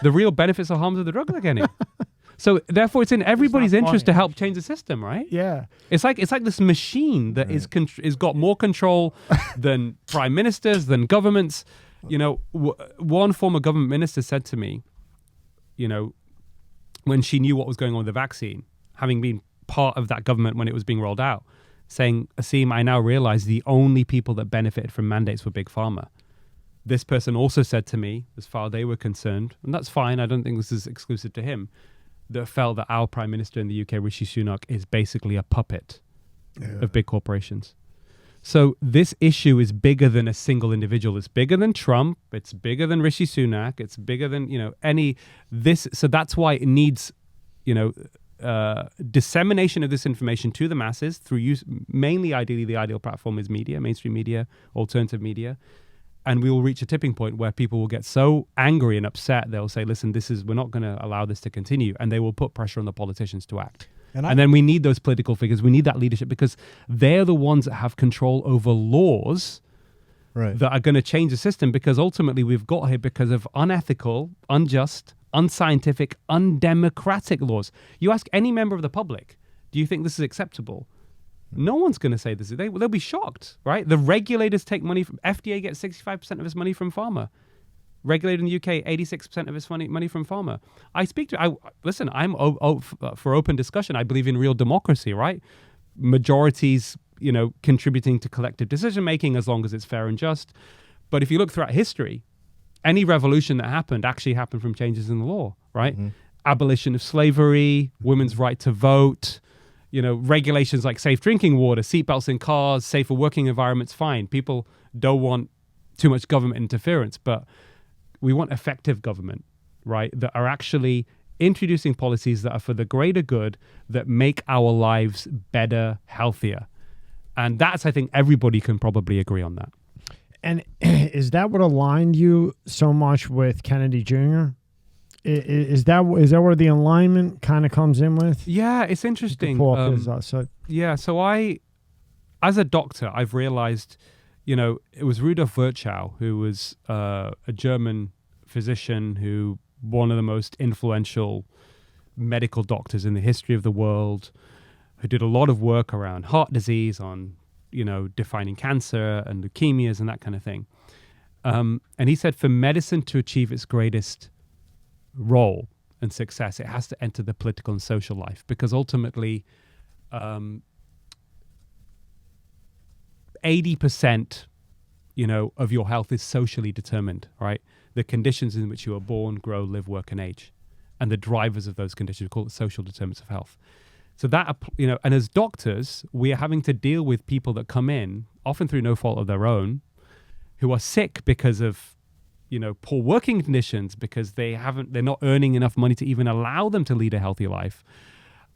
the real benefits or harms of the drug they're getting. So therefore, it's in everybody's interest to help change the system, right? Yeah. It's like this machine that is got more control than prime ministers, than governments. You know, one former government minister said to me, you know, when she knew what was going on with the vaccine, having been part of that government when it was being rolled out, saying, Aseem, I now realize the only people that benefited from mandates were big pharma. This person also said to me, as far as they were concerned, and that's fine, I don't think this is exclusive to him, that felt that our Prime Minister in the UK, Rishi Sunak, is basically a puppet of big corporations. So this issue is bigger than a single individual. It's bigger than Trump. It's bigger than Rishi Sunak. It's bigger than, so that's why it needs, dissemination of this information to the masses through use, mainly ideally the ideal platform is media, mainstream media, alternative media. And we will reach a tipping point where people will get so angry and upset, they'll say, listen, we're not going to allow this to continue. And they will put pressure on the politicians to act. And then we need those political figures. We need that leadership because they're the ones that have control over laws that are going to change the system, because ultimately we've got here because of unethical, unjust, unscientific, undemocratic laws. You ask any member of the public, do you think this is acceptable? No one's going to say this. They'll be shocked, right? The regulators take money from, FDA gets 65% of its money from pharma. Regulated in the UK, 86% of its money from pharma. I'm for open discussion. I believe in real democracy, right? Majorities, contributing to collective decision-making as long as it's fair and just. But if you look throughout history, any revolution that happened actually happened from changes in the law, right? Mm-hmm. Abolition of slavery, women's right to vote, regulations like safe drinking water, seatbelts in cars, safer working environments, fine. People don't want too much government interference, but we want effective government, right? That are actually introducing policies that are for the greater good, that make our lives better, healthier. And that's, I think everybody can probably agree on that. And is that what aligned you so much with Kennedy Jr.? Is that where the alignment kind of comes in with? Yeah, it's interesting. So I, as a doctor, I've realized, it was Rudolf Virchow, who was a German physician, who one of the most influential medical doctors in the history of the world, who did a lot of work around heart disease, on defining cancer and leukemias and that kind of thing. And he said for medicine to achieve its greatest role and success, it has to enter the political and social life, because ultimately 80% of your health is socially determined, right? The conditions in which you are born, grow, live, work, and age, and the drivers of those conditions, we call it social determinants of health. So that, and as doctors, we are having to deal with people that come in, often through no fault of their own, who are sick because of, poor working conditions, because they're not earning enough money to even allow them to lead a healthy life.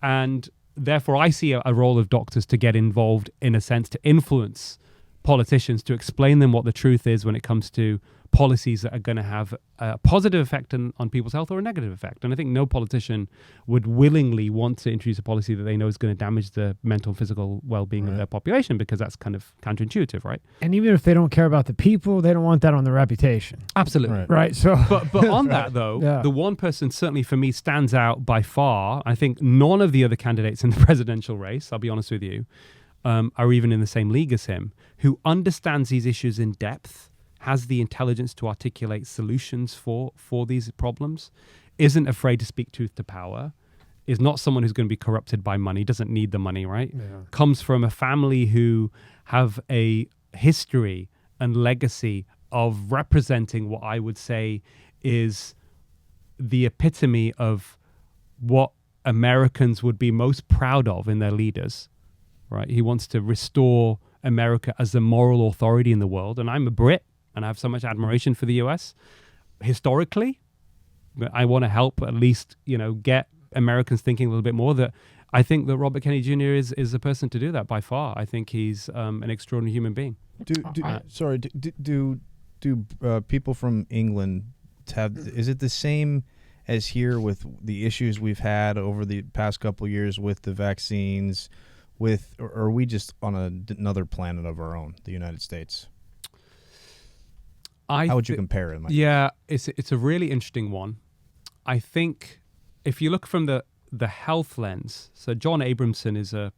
And therefore, I see a role of doctors to get involved, in a sense, to influence politicians, to explain them what the truth is when it comes to policies that are going to have a positive effect on people's health or a negative effect. And I think no politician would willingly want to introduce a policy that they know is going to damage the mental and physical well-being of their population, because that's kind of counterintuitive, right? And even if they don't care about the people, they don't want that on their reputation. Absolutely. Right. So, but on that though, the one person certainly for me stands out by far. I think none of the other candidates in the presidential race, I'll be honest with you, are even in the same league as him, who understands these issues in depth, has the intelligence to articulate solutions for these problems, isn't afraid to speak truth to power, is not someone who's going to be corrupted by money, doesn't need the money, right? Yeah. Comes from a family who have a history and legacy of representing what I would say is the epitome of what Americans would be most proud of in their leaders, right? He wants to restore America as the moral authority in the world. And I'm a Brit, and I have so much admiration for the US historically. But I want to help at least, get Americans thinking a little bit more. That I think that Robert Kennedy Jr. is the person to do that by far. I think he's an extraordinary human being. Do people from England is it the same as here with the issues we've had over the past couple of years with the vaccines? Or are we just on another planet of our own, the United States? How would you compare it? Yeah, it's a really interesting one. I think if you look from the health lens, so John Abramson is a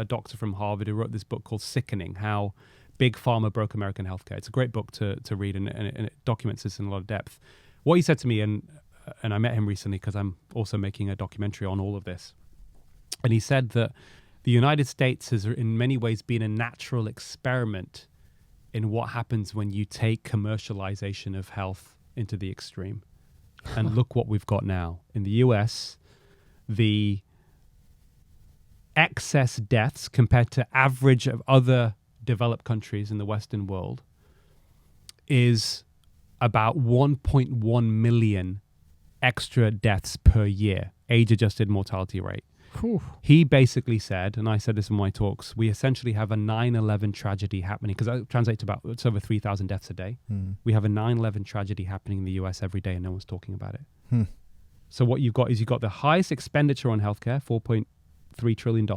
doctor from Harvard who wrote this book called Sickening, How Big Pharma Broke American Healthcare. It's a great book to read, and it documents this in a lot of depth. What he said to me, and I met him recently because I'm also making a documentary on all of this, and he said that the United States has in many ways been a natural experiment in what happens when you take commercialization of health into the extreme. And look what we've got now. In the US, the excess deaths compared to average of other developed countries in the Western world is about 1.1 million extra deaths per year, age-adjusted mortality rate. Whew. He basically said, and I said this in my talks, we essentially have a 9/11 tragedy happening, because that translates to it's over 3,000 deaths a day. We have a 9/11 tragedy happening in the US every day, and no one's talking about it. So what you've got the highest expenditure on healthcare, $4.3 trillion,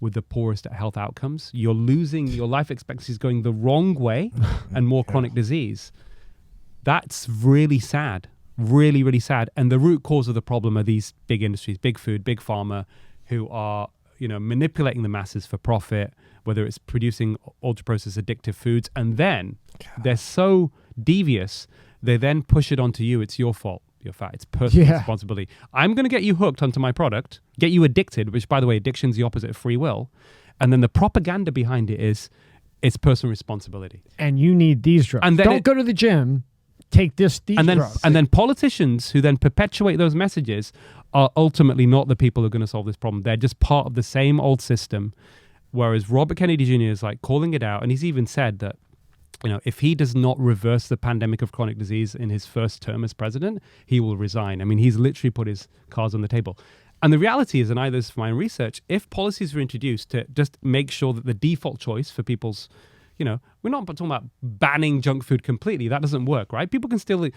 with the poorest health outcomes. You're losing, your life expectancy is going the wrong way, and more chronic disease. That's really sad. Really, really sad. And the root cause of the problem are these big industries, big food, big pharma, who are, manipulating the masses for profit, whether it's producing ultra-processed addictive foods. And then they're so devious, they then push it onto you. It's your fault. You're fat. It's personal responsibility. I'm going to get you hooked onto my product, get you addicted, which, by the way, addiction is the opposite of free will. And then the propaganda behind it is it's personal responsibility. And you need these drugs. And don't go to the gym. Take these drugs. And then politicians who then perpetuate those messages are ultimately not the people who are going to solve this problem. They're just part of the same old system. Whereas Robert Kennedy Jr. is like calling it out. And he's even said that, if he does not reverse the pandemic of chronic disease in his first term as president, he will resign. I mean, he's literally put his cards on the table. And the reality is, and I know this from my own research, if policies were introduced to just make sure that the default choice for people's, we're not talking about banning junk food completely. That doesn't work, right? People can still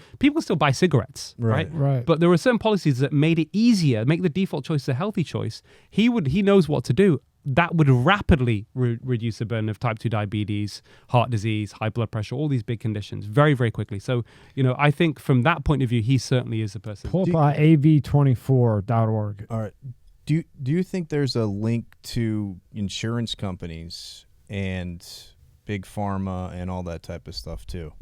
buy cigarettes, right? But there are certain policies that made it easier, make the default choice a healthy choice. He knows what to do. That would rapidly reduce the burden of type 2 diabetes, heart disease, high blood pressure, all these big conditions very, very quickly. So, I think from that point of view, he certainly is the person. Pull up av24.org. All right. Do you think there's a link to insurance companies and big pharma and all that type of stuff too.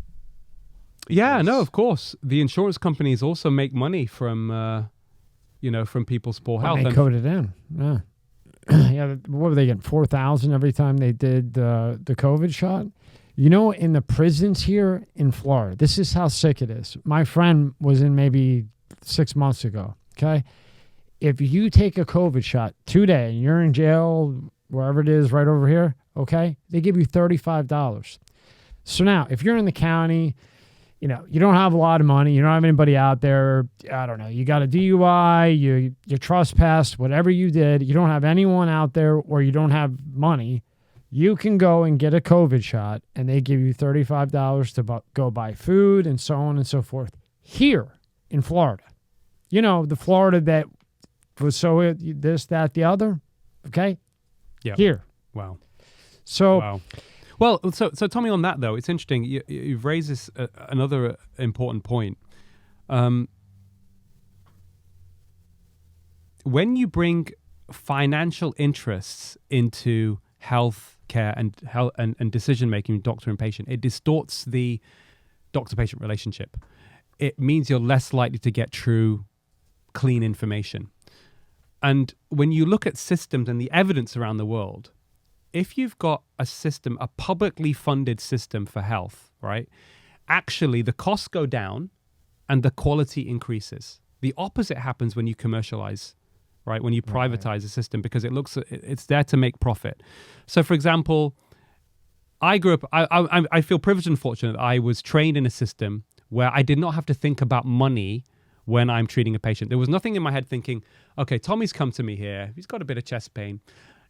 Yeah, no, Because- of course. The insurance companies also make money from, from people's poor health. They And coded in. Yeah. Yeah. What were they getting? 4,000 every time they did the COVID shot. You know, in the prisons here in Florida, this is how sick it is. My friend was in maybe 6 months ago. Okay. If you take a COVID shot today and you're in jail, wherever it is, right over here, okay, they give you $35. So now, if you're in the county, you don't have a lot of money, you don't have anybody out there, I don't know, you got a DUI, you trespassed, whatever you did, you don't have anyone out there or you don't have money, you can go and get a COVID shot and they give you $35 to go buy food and so on and so forth here in Florida. The Florida that was so this, that, the other, okay? Yeah. Here. wow. So Wow. Well, so Tommy, on that though, it's interesting. You've raised this another important point. When you bring financial interests into health care and decision making, doctor and patient, it distorts the doctor-patient relationship. It means you're less likely to get true, clean information. And when you look at systems and the evidence around the world, if you've got a system, a publicly funded system for health, right, actually the costs go down and the quality increases. The opposite happens when you commercialize, right, when you privatize a system, because it's there to make profit. So, for example, I grew up, I feel privileged and fortunate that I was trained in a system where I did not have to think about money when I'm treating a patient. There was nothing in my head thinking, okay, Tommy's come to me here. He's got a bit of chest pain.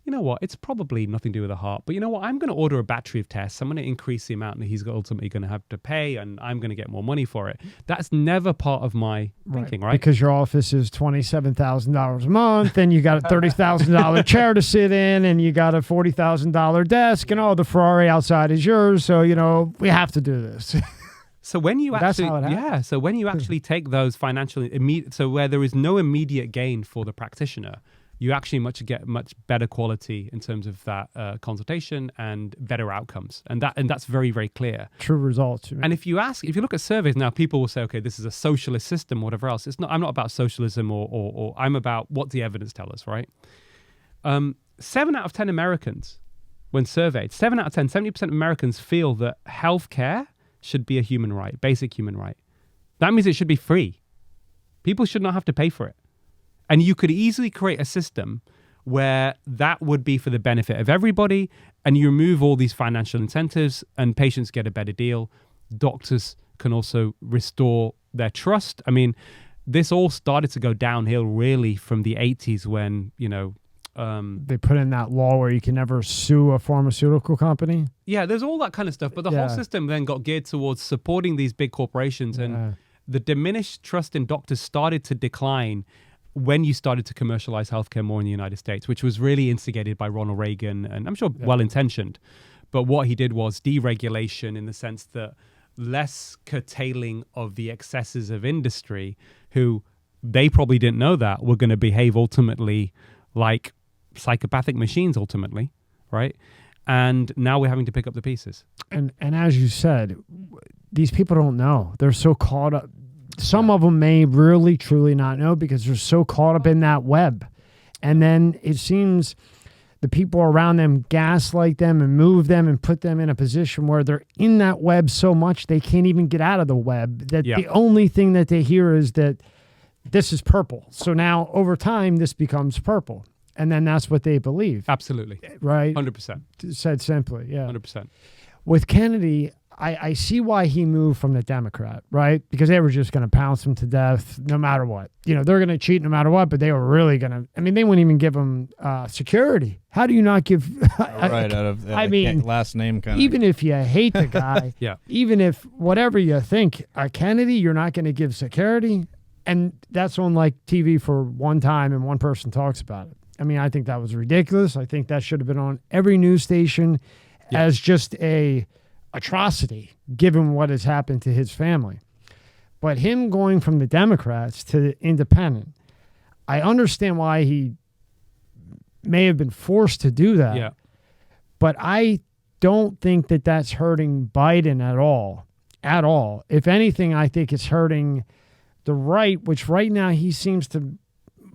You know what? It's probably nothing to do with the heart. But you know what? I'm going to order a battery of tests. I'm going to increase the amount that he's ultimately going to have to pay, and I'm going to get more money for it. That's never part of my thinking, right? Because your office is $27,000 a month, and you got a $30,000 chair to sit in, and you got a $40,000 desk, and the Ferrari outside is yours. So, we have to do this. So when you That's actually, how it happens. so when you actually take those financial, so where there is no immediate gain for the practitioner, you actually get much better quality in terms of that consultation and better outcomes, and that's very, very clear. True results. And if you look at surveys now, people will say, okay, this is a socialist system, whatever else. It's not. I'm not about socialism, or I'm about what the evidence tells us, right? 7 out of 10 Americans, when surveyed, 7 out of 10, 70% of Americans feel that healthcare should be a human right, basic human right. That means it should be free. People should not have to pay for it. And you could easily create a system where that would be for the benefit of everybody, and you remove all these financial incentives and patients get a better deal. Doctors can also restore their trust. I mean, this all started to go downhill really from the 80s when, they put in that law where you can never sue a pharmaceutical company. Yeah, there's all that kind of stuff. But the whole system then got geared towards supporting these big corporations, and the diminished trust in doctors started to decline when you started to commercialize healthcare more in the United States, which was really instigated by Ronald Reagan, and I'm sure well-intentioned. But what he did was deregulation, in the sense that less curtailing of the excesses of industry, who they probably didn't know that were going to behave ultimately like psychopathic machines ultimately, right? And now we're having to pick up the pieces. And as you said, these people don't know. They're so caught up. Some of them may really, truly not know because they're so caught up in that web. And then it seems the people around them gaslight them and move them and put them in a position where they're in that web so much they can't even get out of the web. That the only thing that they hear is that this is purple. So now over time, this becomes purple. And then that's what they believe. Absolutely. Right? 100%. Said simply, yeah. 100%. With Kennedy, I see why he moved from the Democrat, right? Because they were just going to pounce him to death no matter what. They're going to cheat no matter what, but they were really going to, they wouldn't even give him security. How do you not give... right, out of last name kind of... Even if you hate the guy, Yeah. Even if whatever you think, Kennedy, you're not going to give security. And that's on TV for one time and one person talks about it. I think that was ridiculous. I think that should have been on every news station as just a atrocity, given what has happened to his family. But him going from the Democrats to the independent, I understand why he may have been forced to do that. Yeah. But I don't think that that's hurting Biden at all. At all. If anything, I think it's hurting the right, which right now he seems to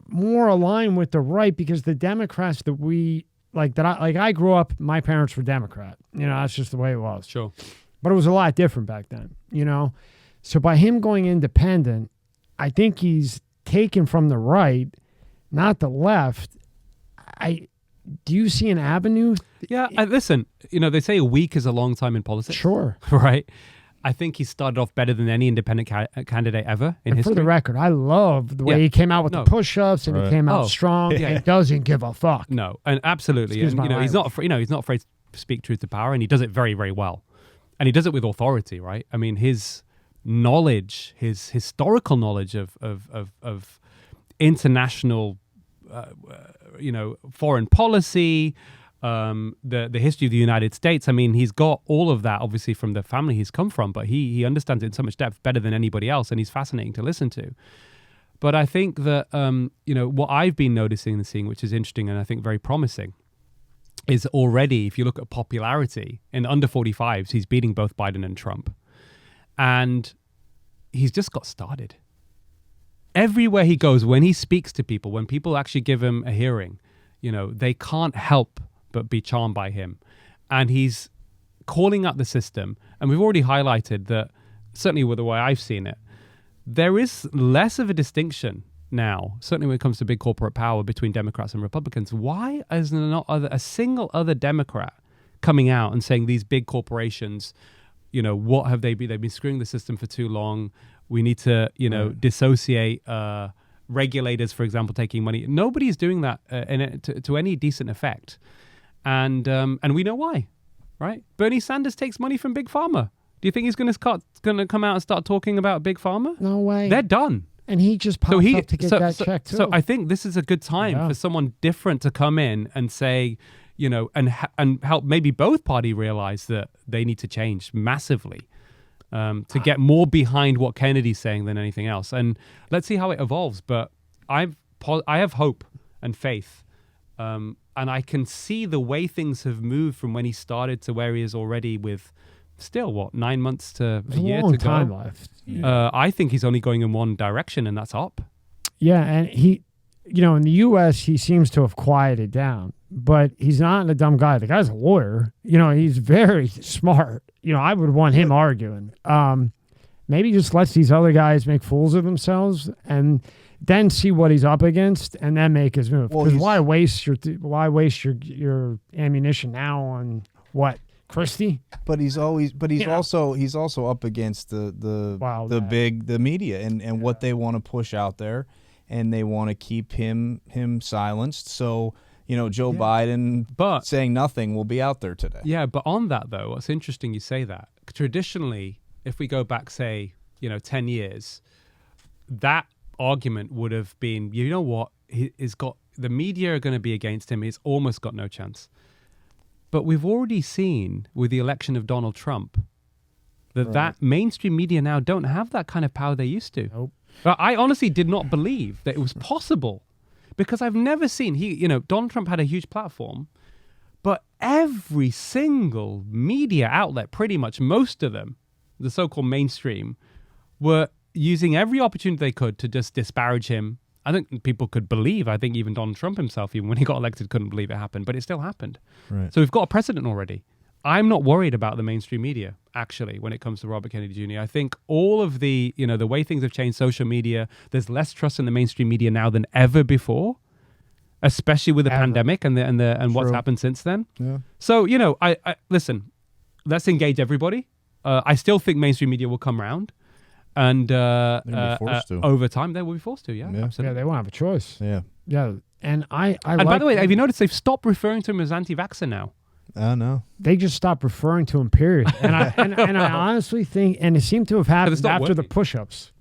more align with the right, because the Democrats that we like, I grew up, my parents were Democrat. You know, that's just the way it was. Sure. But it was a lot different back then, you know? So by him going independent, I think he's taken from the right, not the left. Do you see an avenue? Yeah, listen, you know, they say a week is a long time in politics. Sure. Right? I think he started off better than any independent candidate ever in history. For the record, I love the way he came out with the push-ups, and he came out strong and doesn't give a fuck. No, and absolutely. Excuse And, my you know, he's not afraid to speak truth to power, and he does it very, very well. And he does it with authority, right? I mean, his knowledge, his historical knowledge of international, foreign policy, the history of the United States. I mean, he's got all of that, obviously, from the family he's come from, but he understands it in so much depth better than anybody else, and he's fascinating to listen to. But I think that, what I've been noticing and seeing, which is interesting and I think very promising, is already, if you look at popularity, in under 45s, he's beating both Biden and Trump. And he's just got started. Everywhere he goes, when he speaks to people, when people actually give him a hearing, you know, they can't help but be charmed by him. And he's calling out the system. And we've already highlighted that, certainly with the way I've seen it, there is less of a distinction now, certainly when it comes to big corporate power, between Democrats and Republicans. Why is there not a single other Democrat coming out and saying these big corporations, you know, what have they been? They've been screwing the system for too long. We need to, dissociate regulators, for example, taking money. Nobody's doing that to any decent effect. And we know why, right? Bernie Sanders takes money from Big Pharma. Do you think he's going to come out and start talking about Big Pharma? No way. They're done. And he just popped up to get that check too. So I think this is a good time for someone different to come in and say, you know, and help maybe both parties realize that they need to change massively to get more behind what Kennedy's saying than anything else. And let's see how it evolves. But I have hope and faith. And I can see the way things have moved from when he started to where he is already, with still, 9 months to a year to go. Long time left. I think he's only going in one direction, and that's up. Yeah, and he, in the U.S., he seems to have quieted down, but he's not a dumb guy. The guy's a lawyer. He's very smart. I would want him arguing. Maybe just lets these other guys make fools of themselves, and then see what he's up against, and then make his move. Because why waste your ammunition now on what? Christie? But he's also up against the media and what they want to push out there, and they want to keep him silenced. So Joe Biden saying nothing will be out there today. Yeah, but on that though, what's interesting you say that. Traditionally, if we go back, say 10 years, that argument would have been, the media are going to be against him. He's almost got no chance. But we've already seen with the election of Donald Trump that mainstream media now don't have that kind of power they used to. Nope. But I honestly did not believe that it was possible, because I've never seen Donald Trump had a huge platform, but every single media outlet, pretty much most of them, the so-called mainstream, were using every opportunity they could to just disparage him. I think people could believe. I think even Donald Trump himself, even when he got elected, couldn't believe it happened, but it still happened. Right. So we've got a precedent already. I'm not worried about the mainstream media, actually, when it comes to Robert Kennedy Jr. I think all of the, the way things have changed, social media, there's less trust in the mainstream media now than ever before, especially with the pandemic and what's happened since then. Yeah. So, I listen, let's engage everybody. I still think mainstream media will come around. And over time, they will be forced to. Yeah, absolutely. Yeah, they won't have a choice. Yeah. And by the way, have you noticed they've stopped referring to him as anti-vaxxer now? No. They just stopped referring to him. Period. And I honestly think, and it seemed to have happened after the push-ups.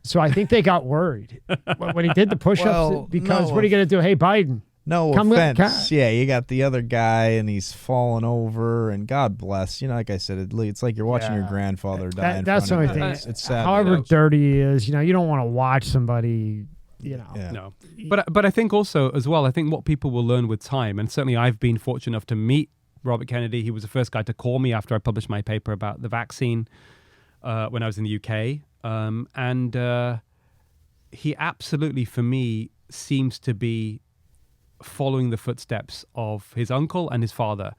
So I think they got worried when he did the push-ups because what are you going to do? Hey, Biden. No offense. Yeah, you got the other guy, and he's falling over, and God bless. Like I said, it's like you're watching your grandfather die. That's the only thing. It's sad. However dirty he is, you don't want to watch somebody, No. But I think also as well, I think what people will learn with time, and certainly I've been fortunate enough to meet Robert Kennedy. He was the first guy to call me after I published my paper about the vaccine when I was in the UK. And he absolutely, for me, seems to be following the footsteps of his uncle and his father.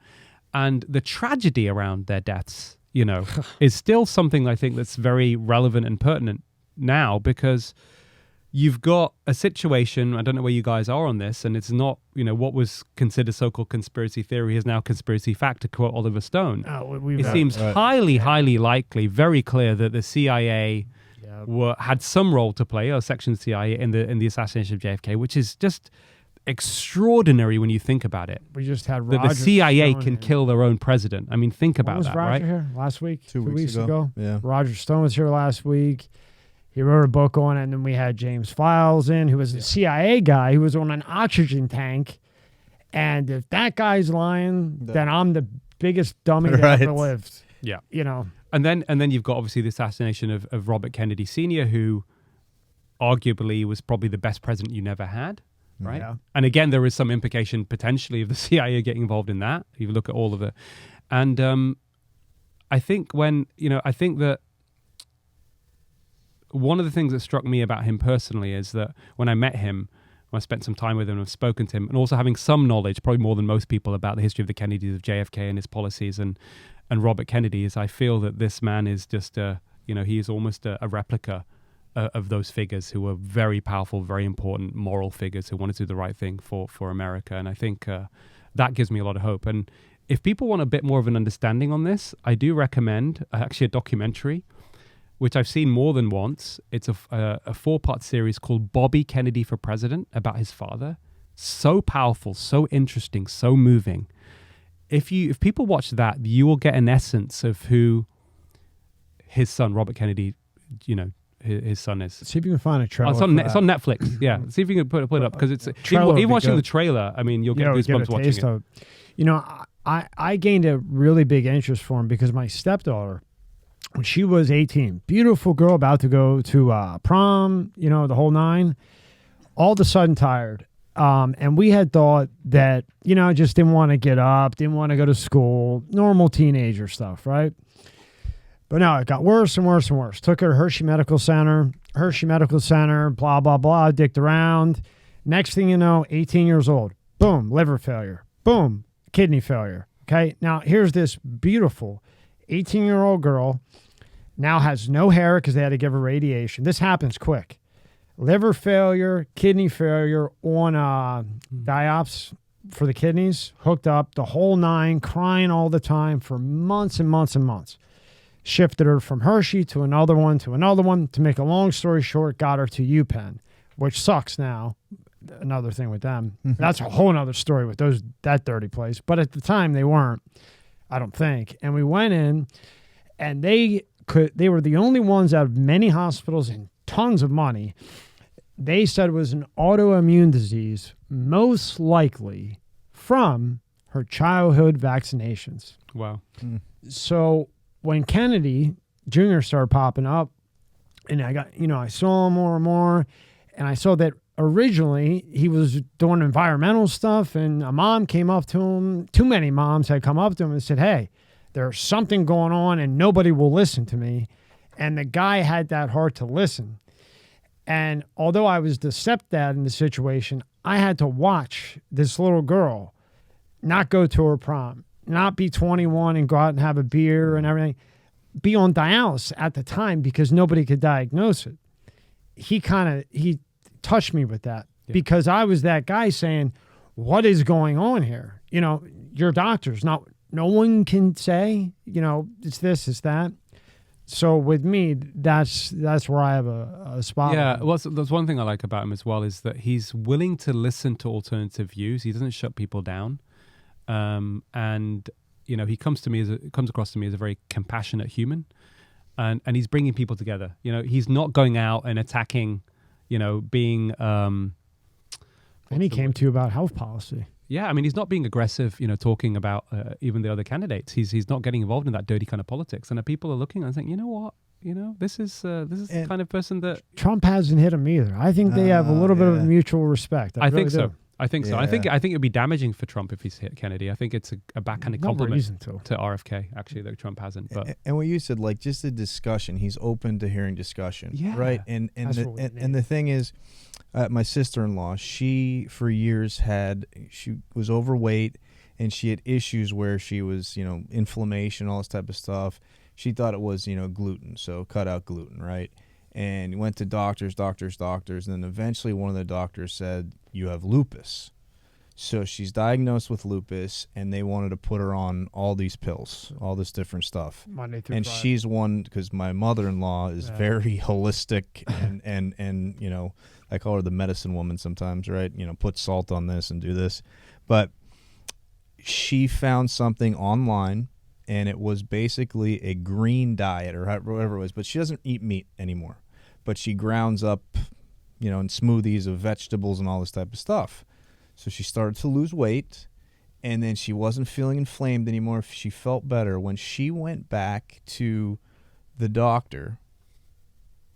And the tragedy around their deaths, is still something I think that's very relevant and pertinent now, because you've got a situation, I don't know where you guys are on this, and it's not, what was considered so-called conspiracy theory is now conspiracy fact, to quote Oliver Stone. It seems highly likely, very clear that the CIA had some role to play, or section of the CIA, in the assassination of JFK, which is just extraordinary when you think about it. We just had that Roger the CIA Stone can kill their own president. I mean, think about was that, Roger right? Here last week, 2 weeks ago. Yeah. Roger Stone was here last week. He wrote a book on it, and then we had James Files in, who was a CIA guy who was on an oxygen tank. And if that guy's lying, then I'm the biggest dummy that ever lived. Yeah. And then you've got obviously the assassination of Robert Kennedy Sr., who arguably was probably the best president you never had. Right. Yeah. And again, there is some implication potentially of the CIA getting involved in that. You look at all of it. And I think that one of the things that struck me about him personally is that when I met him, when I spent some time with him, I've spoken to him, and also having some knowledge, probably more than most people, about the history of the Kennedys, of JFK and his policies, and Robert Kennedy, is I feel that this man is just he is almost a replica of those figures who were very powerful, very important moral figures who wanted to do the right thing for America. And I think that gives me a lot of hope. And if people want a bit more of an understanding on this, I do recommend actually a documentary, which I've seen more than once. It's a 4-part series called Bobby Kennedy for President, about his father. So powerful, so interesting, so moving. If people watch that, you will get an essence of who his son, Robert Kennedy, his son is. see if you can find a trailer. It's on Netflix. Yeah, see if you can put it up, because it's even watching the trailer. I mean, you'll get goosebumps watching it. I gained a really big interest for him because my stepdaughter, when she was 18, beautiful girl, about to go to prom, the whole nine, all of a sudden tired. And we had thought that, just didn't want to get up, didn't want to go to school, normal teenager stuff, right? But no, it got worse and worse and worse. Took her to Hershey Medical Center, blah, blah, blah, dicked around. Next thing you know, 18 years old, boom, liver failure, boom, kidney failure. Okay, now here's this beautiful 18-year-old girl, now has no hair because they had to give her radiation. This happens quick. Liver failure, kidney failure, on diops for the kidneys, hooked up, the whole nine, crying all the time for months and months and months. Shifted her from Hershey to another one. To make a long story short, got her to UPenn, which sucks now. Another thing with them. That's a whole nother story with that dirty place. But at the time they weren't, I don't think. And we went in, and they were the only ones out of many hospitals and tons of money. They said it was an autoimmune disease, most likely from her childhood vaccinations. Wow. So when Kennedy Jr. started popping up, and I saw him more and more, and I saw that originally he was doing environmental stuff, and a mom came up to him. Too many moms had come up to him and said, hey, there's something going on and nobody will listen to me. And the guy had that heart to listen. And although I was the stepdad in the situation, I had to watch this little girl not go to her prom, not be 21 and go out and have a beer and everything, be on dialysis at the time because nobody could diagnose it. He touched me with that because I was that guy saying, what is going on here? Your doctors, no one can say, it's this, it's that. So with me, that's where I have a spot. Yeah, well, there's one thing I like about him as well is that he's willing to listen to alternative views. He doesn't shut people down, and he comes across to me as a very compassionate human, and he's bringing people together. He's not going out and attacking, being. And he came to you about health policy. Yeah, I mean, he's not being aggressive, talking about even the other candidates. He's not getting involved in that dirty kind of politics. And people are looking and saying, you know what? This is the kind of person that... Trump hasn't hit him either. I think they have a little bit of mutual respect. I think so. I think so. I think Yeah. it'd be damaging for Trump if he's hit Kennedy. I think it's a backhanded No compliment reason to. RFK, actually, that Trump hasn't. But And what you said, like just the discussion, he's open to hearing discussion, Yeah. right? And That's what we and the thing is, my sister-in-law, she for years she was overweight, and she had issues where she was, inflammation, all this type of stuff. She thought it was, gluten, so cut out gluten, right? And went to doctors, and then eventually one of the doctors said, you have lupus. So she's diagnosed with lupus, and they wanted to put her on all these pills, all this different stuff. Monday through And Friday. she's one, because my mother-in-law is very holistic, and I call her the medicine woman sometimes, right? Put salt on this and do this. But she found something online, and it was basically a green diet or whatever it was. But she doesn't eat meat anymore. But she grounds up, in smoothies of vegetables and all this type of stuff. So she started to lose weight, and then she wasn't feeling inflamed anymore. She felt better. When she went back to the doctor,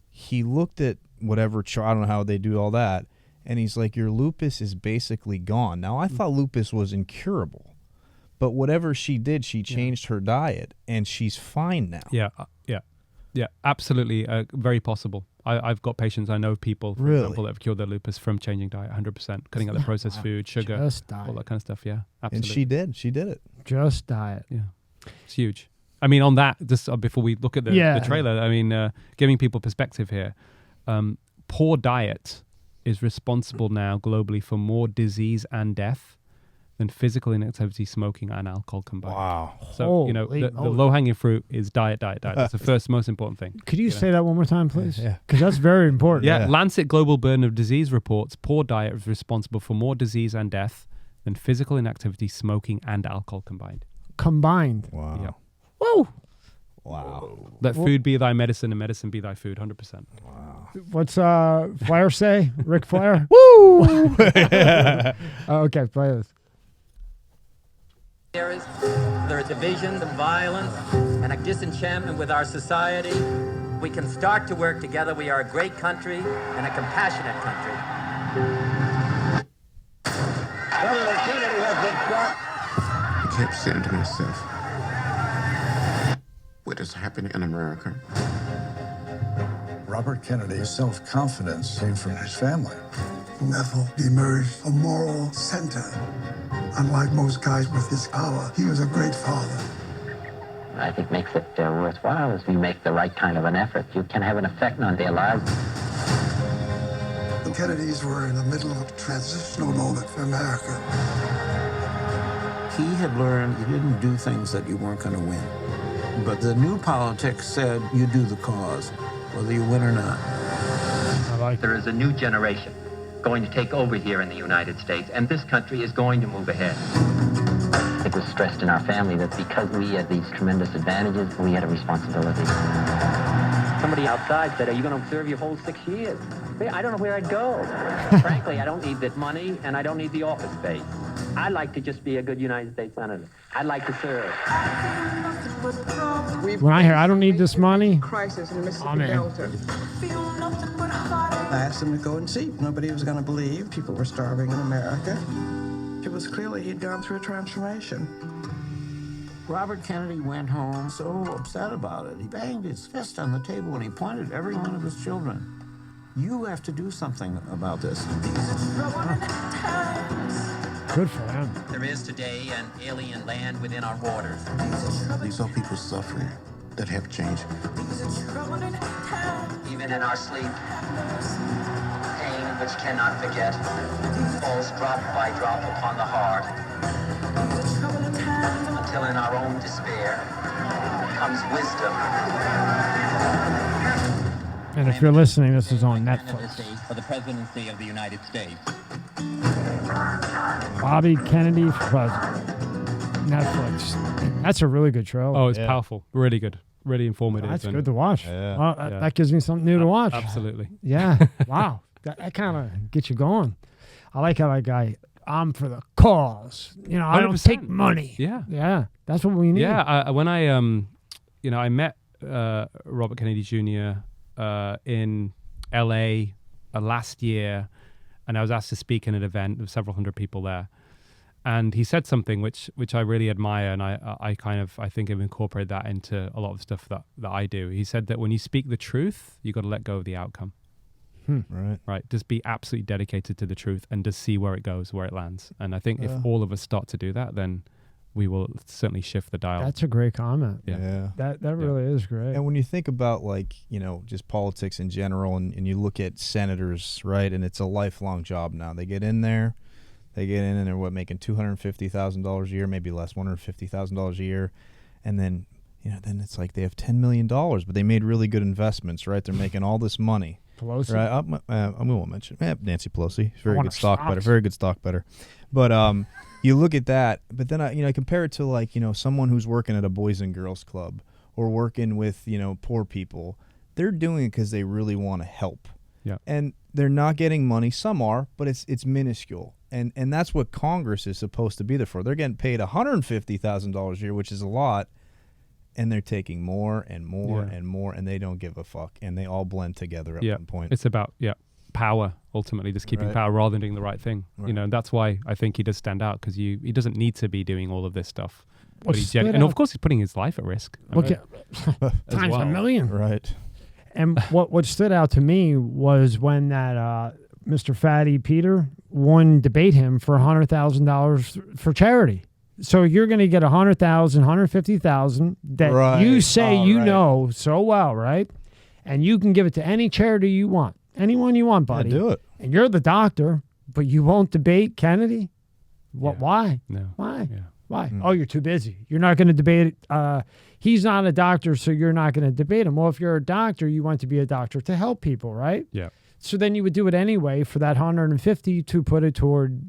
he looked at whatever chart, I don't know how they do all that, and he's like, your lupus is basically gone. Now, I thought lupus was incurable, but whatever she did, she changed her diet, and she's fine now. Yeah, absolutely, very possible. I've got patients, I know people, for example, that have cured their lupus from changing diet 100%, cutting out the processed food, sugar, Just diet. all that kind of stuff. Yeah, And absolutely. she did it. Just diet. Yeah, it's huge. I mean, on that, just before we look at the trailer, I mean, giving people perspective here, poor diet is responsible now globally for more disease and death than physical inactivity, smoking, and alcohol combined. Wow. So, Holy the moly. low-hanging fruit is diet. That's the first most important thing. Could you say that one more time, please? Yeah. Because that's very important. Yeah, Lancet Global Burden of Disease reports poor diet is responsible for more disease and death than physical inactivity, smoking, and alcohol combined. Combined. Wow. Yeah. Whoa. Wow. Let food be thy medicine and medicine be thy food, 100%. What's Flair say? Ric Flair? Woo! Okay, play this. There is division and violence and a disenchantment with our society. We can start to work together. We are a great country and a compassionate country. President Kennedy has been shot. I kept saying to myself, what is happening in America? Robert Kennedy's self-confidence came from his family. From Ethel emerged a moral center. Unlike most guys with his power, he was a great father. I think makes it worthwhile is you make the right kind of an effort. You can have an effect on their lives. The Kennedys were in the middle of a transitional moment for America. He had learned you didn't do things that you weren't going to win. But the new politics said you do the cause, whether you win or not. I like There is a new generation going to take over here in the United States, and this country is going to move ahead. It was stressed in our family that because we had these tremendous advantages, we had a responsibility. Somebody outside said, are you going to observe your whole 6 years? I don't know where I'd go. Frankly, I don't need the money, and I don't need the office space. I'd like to just be a good United States senator. I'd like to serve. When I hear I don't need this money, Crisis in the Mississippi I'm in. Delta. I asked him to go and see. Nobody was going to believe. People were starving in America. It was clearly he'd gone through a transformation. Robert Kennedy went home so upset about it. He banged his fist on the table and he pointed at every one of his children. You have to do something about this. good for him. There is today an alien land within our borders. These are people suffering that have changed. Even in our sleep, pain which cannot forget falls drop by drop upon the heart, until in our own despair comes wisdom. And if you're listening, this is on Netflix. For the presidency of the United States. Bobby Kennedy for president. Netflix. That's a really good show. Oh, it's powerful. Really good. Really informative. That's and- good to watch. Yeah. Well, that gives me something new to watch. Absolutely. Yeah. Wow. That kind of gets you going. I like how that guy, I'm for the cause. I don't 100%. take money. Yeah. Yeah. That's what we need. Yeah. When I met Robert Kennedy Jr. In LA last year, and I was asked to speak in an event. There were several hundred people there. And he said something which I really admire, and I think have incorporated that into a lot of stuff that I do. He said that when you speak the truth, you got to let go of the outcome. Right. Just be absolutely dedicated to the truth and just see where it goes, where it lands. And I think if all of us start to do that, then we will certainly shift the dial. That's a great comment. Yeah. That really is great. And when you think about just politics in general, and you look at senators, right, and it's a lifelong job now. They get in there. They get in and they're making $250,000 a year, maybe less, $150,000 a year, and then then it's like they have $10 million, but they made really good investments, right? They're making all this money. Pelosi, right? We won't mention Nancy Pelosi. Very good stock better. Very good stock better. But you look at that, but then I compare it to someone who's working at a Boys and Girls Club or working with poor people. They're doing it because they really want to help. Yeah. And they're not getting money. Some are, but it's minuscule. And that's what Congress is supposed to be there for. They're getting paid $150,000 a year, which is a lot, and they're taking more and more and more, and they don't give a fuck, and they all blend together at one point. It's about power, ultimately, just keeping power rather than doing the right thing. Right. And that's why I think he does stand out, because he doesn't need to be doing all of this stuff. And of course, he's putting his life at risk. Times a million. Right. And what stood out to me was when that Mr. Fatty Peter won debate him for $100,000 for charity. So you're going to get $100,000, $150,000 that you say know so well, right? And you can give it to any charity you want, anyone you want, buddy. Yeah, do it. And you're the doctor, but you won't debate Kennedy. Why? No. Why? Yeah. Why? Oh, you're too busy. You're not going to debate it. He's not a doctor, so you're not going to debate him. Well, if you're a doctor, you want to be a doctor to help people, right? Yeah. So then you would do it anyway for that 150 to put it toward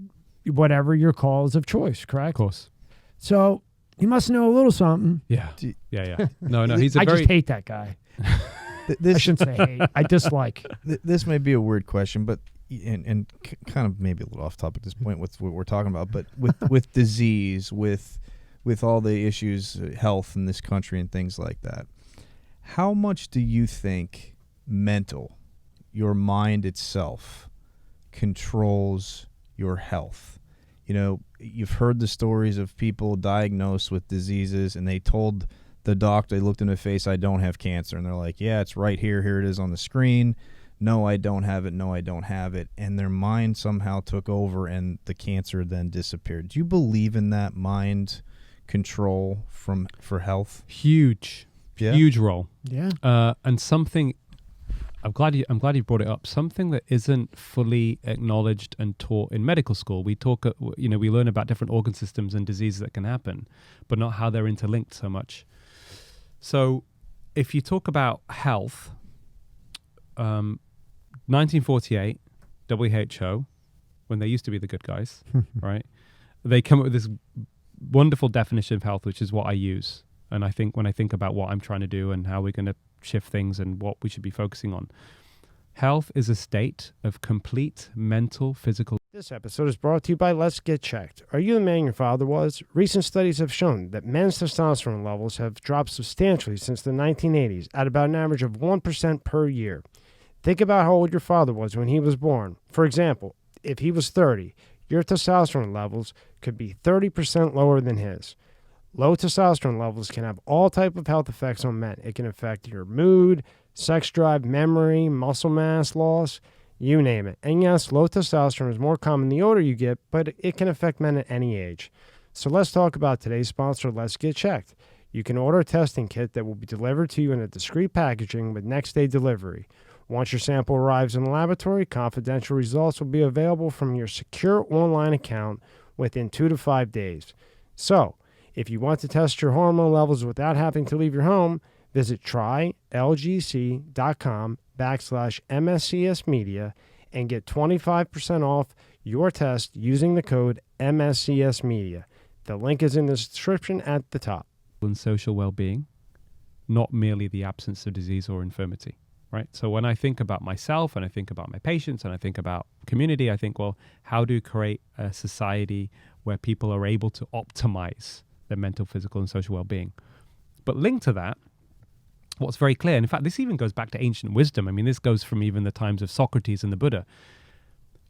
whatever your cause of choice, correct? Of course. So he must know a little something. Yeah. Yeah. No, he's a I just hate that guy. I shouldn't say hate. I dislike. This may be a weird question, but and kind of maybe a little off topic at this point with what we're talking about, but with disease, with all the issues, health in this country and things like that, how much do you think mental, your mind itself, controls your health? You've heard the stories of people diagnosed with diseases, and they told the doctor, they looked in the face, I don't have cancer. And they're like, yeah, it's right here. Here it is on the screen. No, I don't have it. No, I don't have it. And their mind somehow took over, and the cancer then disappeared. Do you believe in that mind control for health? Huge role. Yeah. And something, I'm glad you brought it up. Something that isn't fully acknowledged and taught in medical school. We talk, we learn about different organ systems and diseases that can happen, but not how they're interlinked so much. So, if you talk about health, 1948, WHO, when they used to be the good guys, right? They come up with this wonderful definition of health, which is what I use. And I think when I think about what I'm trying to do and how we're going to shift things and what we should be focusing on, health is a state of complete mental, physical. This episode is brought to you by Let's Get Checked. Are you the man your father was? Recent studies have shown that men's testosterone levels have dropped substantially since the 1980s at about an average of 1% per year. Think about how old your father was when he was born. For example, if he was 30, your testosterone levels could be 30% lower than his. Low testosterone levels can have all type of health effects on men. It can affect your mood, sex drive, memory, muscle mass loss, you name it. And yes, low testosterone is more common the older you get, but it can affect men at any age. So let's talk about today's sponsor, Let's Get Checked. You can order a testing kit that will be delivered to you in a discreet packaging with next-day delivery. Once your sample arrives in the laboratory, confidential results will be available from your secure online account within 2 to 5 days. So, if you want to test your hormone levels without having to leave your home, visit trylgc.com/MSCS Media and get 25% off your test using the code MSCS Media. The link is in the description at the top. And social well-being, not merely the absence of disease or infirmity, right? So when I think about myself and I think about my patients and I think about community, I think, well, how do you create a society where people are able to optimize their mental, physical, and social well-being? But linked to that, what's very clear, and in fact, this even goes back to ancient wisdom. I mean, this goes from even the times of Socrates and the Buddha.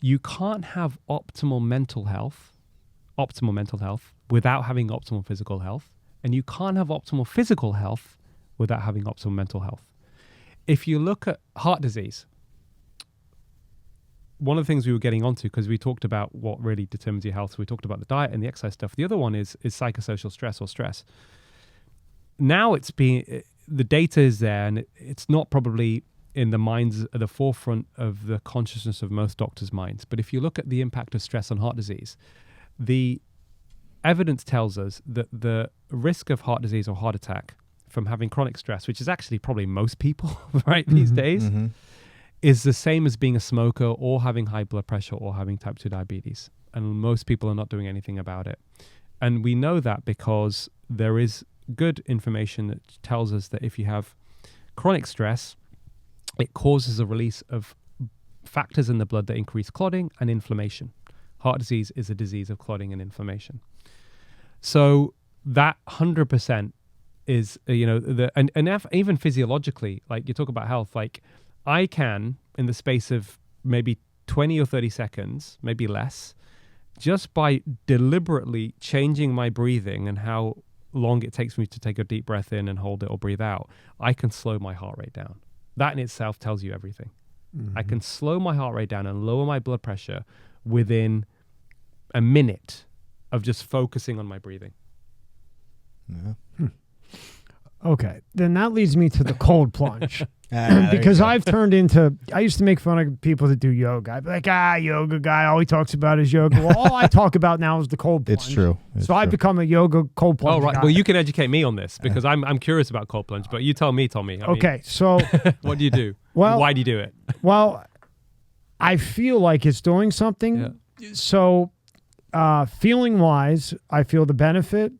you can't have optimal mental health without having optimal physical health, and you can't have optimal physical health without having optimal mental health. If you look at heart disease, one of the things we were getting onto, because we talked about what really determines your health, so we talked about the diet and the exercise stuff. The other one is psychosocial stress or stress. Now the data is there, and it's not probably in the minds at the forefront of the consciousness of most doctors' minds. But if you look at the impact of stress on heart disease, the evidence tells us that the risk of heart disease or heart attack from having chronic stress, which is actually probably most people right these days, is the same as being a smoker or having high blood pressure or having type 2 diabetes. And most people are not doing anything about it. And we know that because there is good information that tells us that if you have chronic stress, it causes a release of factors in the blood that increase clotting and inflammation. Heart disease is a disease of clotting and inflammation. So that 100% is, even physiologically, like you talk about health, like I can, in the space of maybe 20 or 30 seconds, maybe less, just by deliberately changing my breathing and how long it takes me to take a deep breath in and hold it or breathe out, I can slow my heart rate down. That in itself tells you everything. I can slow my heart rate down and lower my blood pressure within a minute of just focusing on my breathing. Yeah. Okay, then that leads me to the cold plunge. Because I used to make fun of people that do yoga. I'd be like, yoga guy, all he talks about is yoga. Well, all I talk about now is the cold plunge. It's true. I've become a yoga cold plunge guy. Well, you can educate me on this because I'm curious about cold plunge, but you tell me, Tommy. Okay, so... what do you do? Well, why do you do it? Well, I feel like it's doing something. Yeah. So, feeling-wise, I feel the benefit,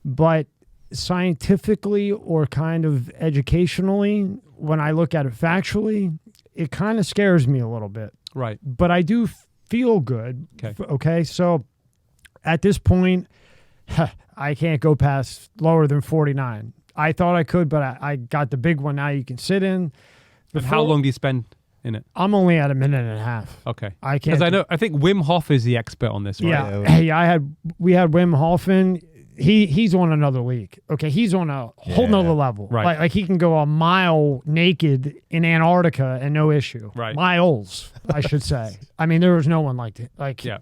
but scientifically or kind of educationally, when I look at it factually, it kind of scares me a little bit. Right. But I do feel good. Okay. So at this point, I can't go past lower than 49. I thought I could, but I got the big one now you can sit in. And how long do you spend in it? I'm only at a minute and a half. Okay. I can't. Because I think Wim Hof is the expert on this, right? Yeah. We had Wim Hof in. He's on another league. Okay, he's on a whole nother level. Right. Like he can go a mile naked in Antarctica and no issue. Right. Miles, I should say. I mean, there was no one like that. Like yeah.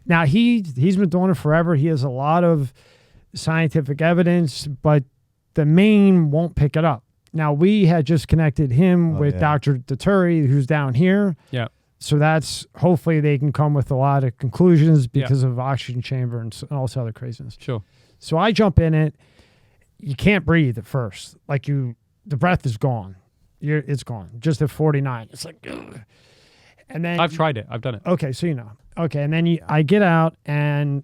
Now he's been doing it forever. He has a lot of scientific evidence, but the main won't pick it up. Now we had just connected him with Dr. Dietary, who's down here. Yeah. So that's, hopefully they can come with a lot of conclusions because of oxygen chamber and all this other craziness. Sure. So I jump in it. You can't breathe at first. Like the breath is gone. It's gone. Just at 49. It's like, ugh. And then I've tried it. I've done it. Okay. So, okay. And then I get out, and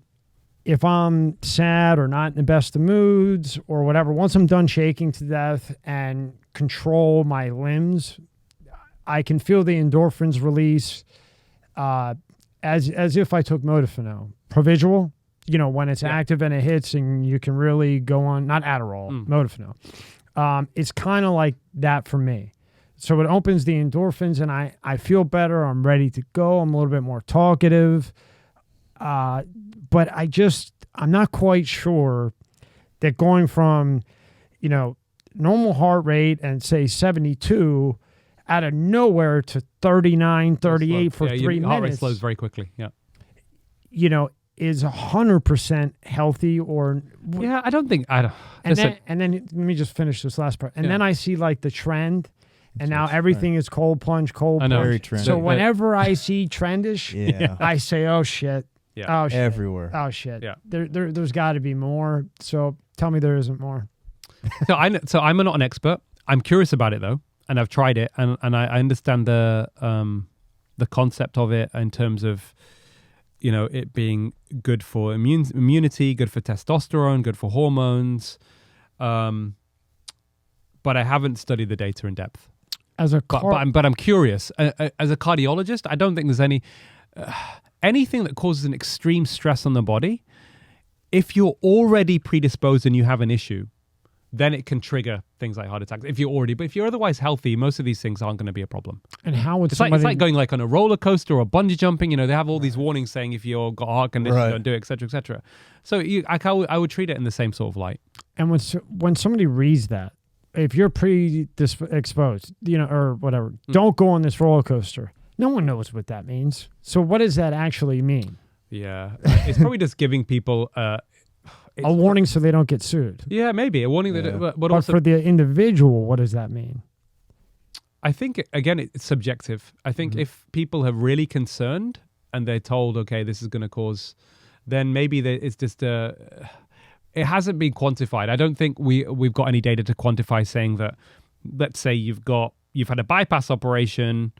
if I'm sad or not in the best of moods or whatever, once I'm done shaking to death and control my limbs, I can feel the endorphins release as if I took modafinil. Provisual, when it's active and it hits and you can really go on, not Adderall, modafinil. It's kind of like that for me. So it opens the endorphins and I feel better. I'm ready to go. I'm a little bit more talkative. But I'm not quite sure that going from, normal heart rate and say 72 out of nowhere to 39, 38 for 3 minutes. Heart rate slows very quickly. Yeah. Is 100% healthy or... Yeah, I don't think... And then let me just finish this last part. And then I see like the trend, and now everything is cold plunge. I know. Very trendy. So whenever I see trendish, I say, oh shit. Yeah. Oh shit. Everywhere. Oh shit. Yeah. There's got to be more. So tell me there isn't more. So I'm not an expert. I'm curious about it though. And I've tried it, and I understand the concept of it in terms of, it being good for immunity, good for testosterone, good for hormones. But I haven't studied the data in depth. But I'm curious. As a cardiologist, I don't think there's anything that causes an extreme stress on the body. If you're already predisposed and you have an issue, then it can trigger things like heart attacks. But if you're otherwise healthy, most of these things aren't going to be a problem. And how would It's somebody... like going like on a roller coaster or bungee jumping. They have all these warnings saying if you've got a heart condition, don't do it, etc., etc. So I would treat it in the same sort of light. And when somebody reads that, if you're exposed, or whatever, don't go on this roller coaster. No one knows what that means. So what does that actually mean? Yeah, it's probably just giving people a warning so they don't get sued. Yeah, maybe a warning that, but also for the individual, what does that mean? I think again, it's subjective. I think if people are really concerned and they're told, okay, this is going to cause, then maybe it's just it hasn't been quantified. I don't think we've got any data to quantify saying that. Let's say you've had a bypass operation,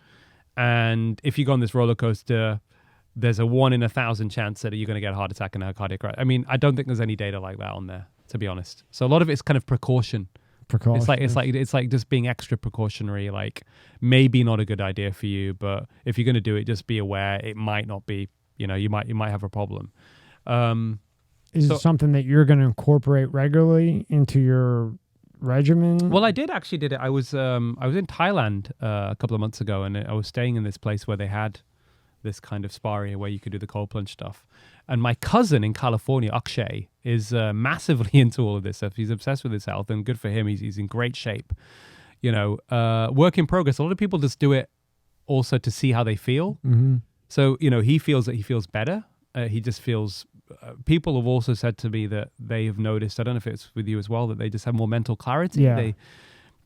and if you go on this roller coaster, there's a 1 in 1,000 chance that you're going to get a heart attack and a cardiac arrest. I mean, I don't think there's any data like that on there, to be honest. So a lot of it's kind of precaution. It's like just being extra precautionary. Like maybe not a good idea for you, but if you're going to do it, just be aware it might not be. You might have a problem. Is it something that you're going to incorporate regularly into your regimen? Well, I did it. I was in Thailand a couple of months ago, and I was staying in this place where they had this kind of spa area where you could do the cold plunge stuff. And my cousin in California, Akshay, is massively into all of this stuff. He's obsessed with his health, and good for him. He's in great shape. Work in progress. A lot of people just do it also to see how they feel. Mm-hmm. So, he feels that he feels better. He just feels... people have also said to me that they have noticed, I don't know if it's with you as well, that they just have more mental clarity. Yeah.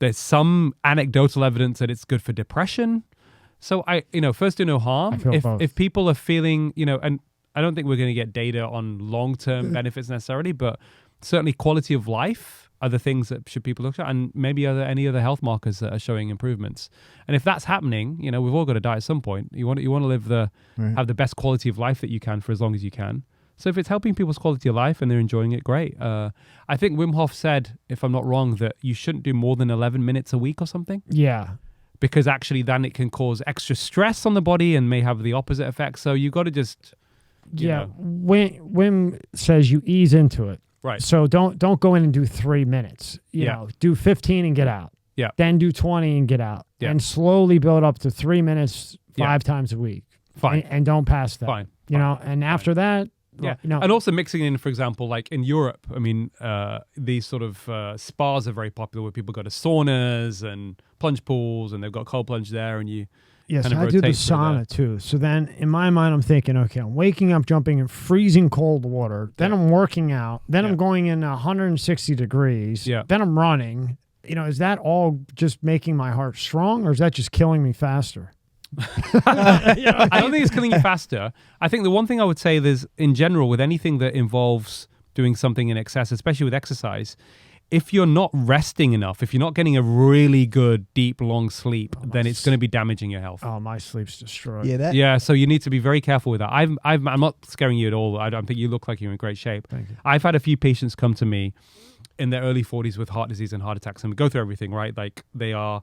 There's some anecdotal evidence that it's good for depression. So first do no harm. If people are feeling, and I don't think we're going to get data on long-term benefits necessarily, but certainly quality of life are the things that should people look at, and maybe any other health markers that are showing improvements. And if that's happening, we've all got to die at some point. You want to live have the best quality of life that you can for as long as you can. So if it's helping people's quality of life and they're enjoying it, great. I think Wim Hof said, if I'm not wrong, that you shouldn't do more than 11 minutes a week or something. Yeah. Because actually then it can cause extra stress on the body and may have the opposite effect. So you got to just... Wim says you ease into it. Right. So don't go in and do 3 minutes. Do 15 and get out. Yeah. Then do 20 and get out. Yeah. And slowly build up to 3 minutes 5 times a week. Fine. And don't pass that. Fine. And after that... Yeah, and also mixing in, for example, like in Europe, I mean, these sort of spas are very popular where people go to saunas and plunge pools, and they've got cold plunge there, and you kind of I do the sauna too. So then in my mind, I'm thinking, okay, I'm waking up, jumping in freezing cold water, then I'm working out, then I'm going in 160 degrees, then I'm running. Is that all just making my heart strong, or is that just killing me faster? I don't think it's killing you faster. I think the one thing I would say is, in general, with anything that involves doing something in excess, especially with exercise, if you're not resting enough, if you're not getting a really good, deep, long sleep, then it's going to be damaging your health. Oh, my sleep's destroyed. Yeah, so you need to be very careful with that. I'm not scaring you at all. I don't think you look like you're in great shape. Thank you. I've had a few patients come to me in their early 40s with heart disease and heart attacks, and we go through everything, right? Like they are...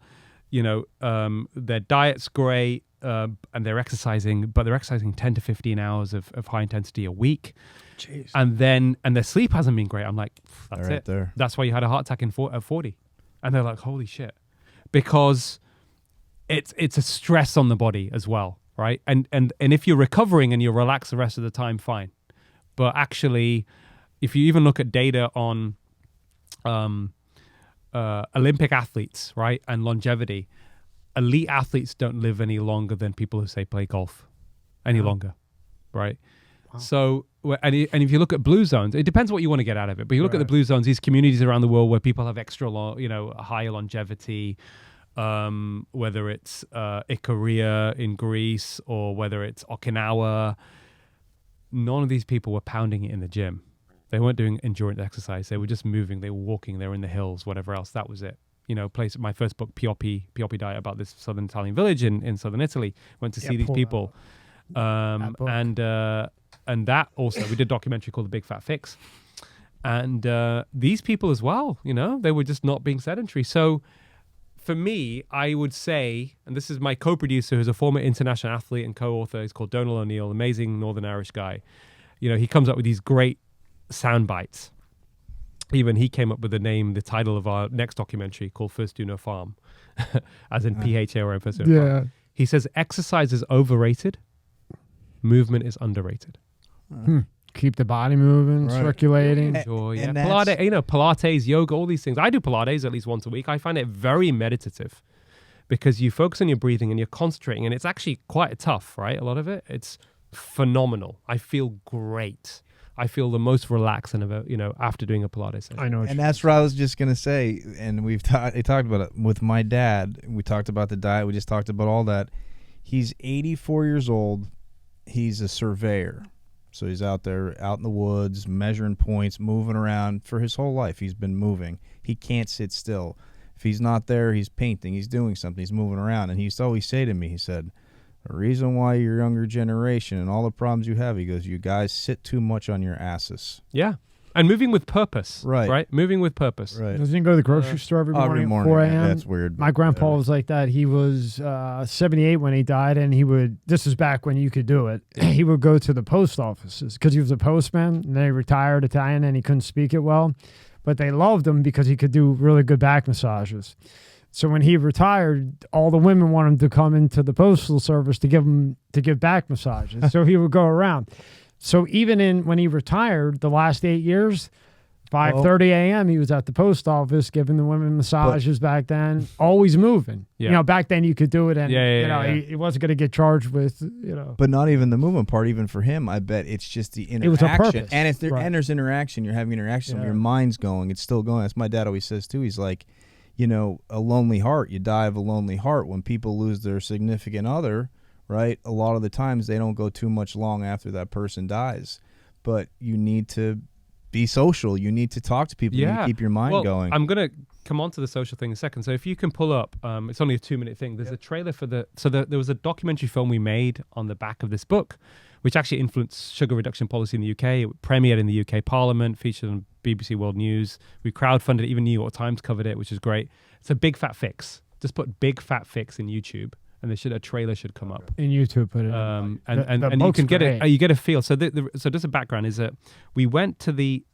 their diet's great and they're exercising, but they're exercising 10 to 15 hours of high intensity a week. Jeez. And their sleep hasn't been great. I'm like, that's right it. There. That's why you had a heart attack at 40. And they're like, holy shit. Because it's a stress on the body as well, right? And if you're recovering and you're relaxed the rest of the time, fine. But actually, if you even look at data on Olympic athletes, right, and longevity, elite athletes don't live any longer than people who say play golf any longer, right? Wow. So, and if you look at blue zones, it depends what you want to get out of it. But you look at the blue zones, these communities around the world where people have extra, higher longevity, whether it's Ikaria in Greece or whether it's Okinawa. None of these people were pounding it in the gym. They weren't doing endurance exercise. They were just moving. They were walking. They were in the hills, whatever else. That was it. My first book, Pioppi Diet, about this southern Italian village in southern Italy. Went to see these people. And that also, we did a documentary called The Big Fat Fix. And these people as well, they were just not being sedentary. So for me, I would say, and this is my co-producer who's a former international athlete and co-author, he's called Donal O'Neill, amazing Northern Irish guy. He comes up with these great sound bites. even he came up with the title of our next documentary called First Do No Farm, as in PHA First Do No Farm. He says exercise is overrated, movement is underrated. Keep the body moving, circulating. Enjoy, Pilates, yoga, all these things. I do Pilates at least once a week. I find it very meditative because you focus on your breathing and you're concentrating, and it's actually quite tough, right? A lot of it, it's phenomenal. I feel great. I feel the most relaxed after doing a Pilates session. I know, and that's what I was just gonna say. And I talked about it with my dad. We talked about the diet. We just talked about all that. He's 84 years old. He's a surveyor, so he's out there, out in the woods, measuring points, moving around for his whole life. He's been moving. He can't sit still. If he's not there, he's painting. He's doing something. He's moving around. And he used to always say to me, he said, the reason why your younger generation and all the problems you have, he goes, you guys sit too much on your asses. Yeah. And moving with purpose. Right. Moving with purpose. Right. Doesn't he go to the grocery store every morning at 4 a.m.? That's weird. My grandpa was like that. He was 78 when he died, and this is back when you could do it. He would go to the post offices because he was a postman, and then he retired Italian, and he couldn't speak it well. But they loved him because he could do really good back massages. So when he retired, all the women wanted him to come into the postal service to give back massages. So he would go around. So even when he retired, the last 8 years, 5:30 a.m., he was at the post office giving the women massages back then, always moving. Yeah. Back then you could do it, and he wasn't going to get charged with, But not even the movement part, even for him, I bet it's just the interaction. It was a purpose. And if there's interaction, you're having interaction, your mind's going, it's still going. That's my dad always says too. He's like, a lonely heart, you die of a lonely heart. When people lose their significant other, right, a lot of the times they don't go too much long after that person dies. But you need to be social. You need to talk to people. You need to keep your mind going. I'm going to come on to the social thing in a second. So if you can pull up, it's only a 2-minute thing. There's a trailer for there was a documentary film we made on the back of this book, which actually influenced sugar reduction policy in the UK. It premiered in the UK Parliament, featured on BBC World News. We crowdfunded it. Even New York Times covered it, which is great. It's a big fat fix. Just put big fat fix in YouTube, and a trailer should come up. In YouTube, put it. And you can get it. You get a feel. So so just a background is that we went to the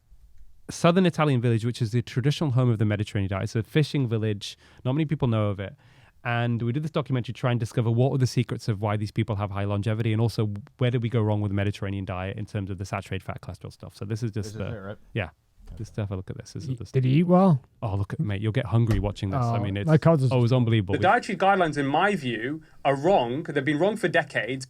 southern Italian village, which is the traditional home of the Mediterranean diet. It's a fishing village. Not many people know of it. And we did this documentary to try and discover what were the secrets of why these people have high longevity, and also where did we go wrong with the Mediterranean diet in terms of the saturated fat cholesterol stuff. So this is just right? Yeah. Just have a look at this. Did he eat well? Oh, look at mate, you'll get hungry watching this. I mean, it's was unbelievable. The dietary guidelines, in my view, are wrong. They've been wrong for decades.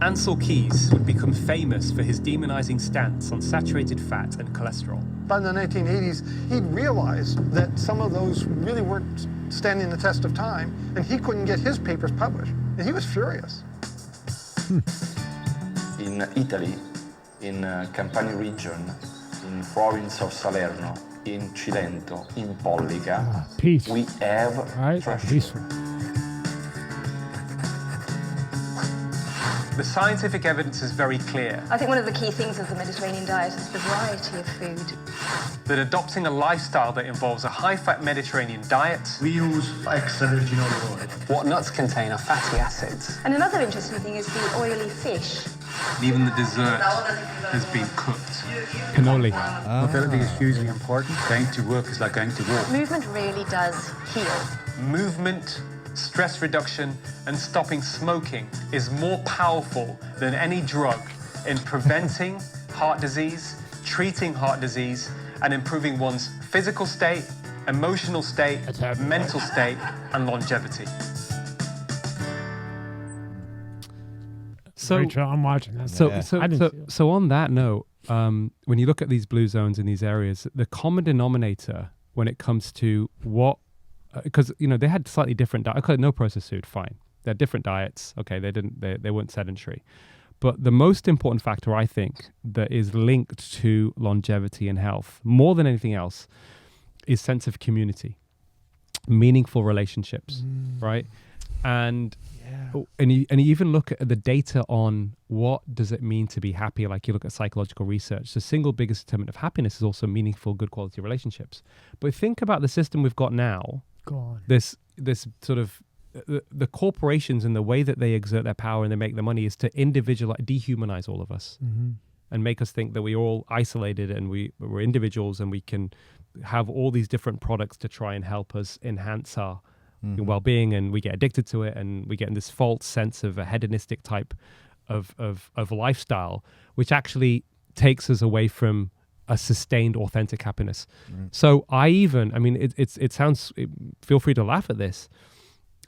Ansel Keys would become famous for his demonizing stance on saturated fat and cholesterol. By the 1980s, he'd realized that some of those really weren't standing the test of time, and he couldn't get his papers published, and he was furious. In Italy, in Campania region, in province of Salerno, in Cilento, in Pollica, we have peaceful. The scientific evidence is very clear. I think one of the key things of the Mediterranean diet is the variety of food. That adopting a lifestyle that involves a high-fat Mediterranean diet. We use extra virgin olive oil. What nuts contain are fatty acids. And another interesting thing is the oily fish. Even the dessert has been cooked. Cannoli. Mobility is hugely important. Going to work is like going to war. Movement really does heal. Movement, stress reduction, and stopping smoking is more powerful than any drug in preventing heart disease, treating heart disease, and improving one's physical state, emotional state, mental state, and longevity. So I'm watching that. So on that note, when you look at these blue zones in these areas, the common denominator when it comes to what, because they had slightly different diets. Okay, no processed food, fine. They had different diets. Okay, they weren't sedentary. But the most important factor, I think, that is linked to longevity and health, more than anything else, is sense of community, meaningful relationships, right? And you even look at the data on what does it mean to be happy. Like you look at psychological research, the single biggest determinant of happiness is also meaningful, good quality relationships. But think about the system we've got now. Go on. This sort of the corporations and the way that they exert their power and they make their money is to dehumanize all of us and make us think that we're all isolated and we're individuals and we can have all these different products to try and help us enhance our well-being, and we get addicted to it and we get in this false sense of a hedonistic type of lifestyle, which actually takes us away from a sustained, authentic happiness. So it sounds, feel free to laugh at this,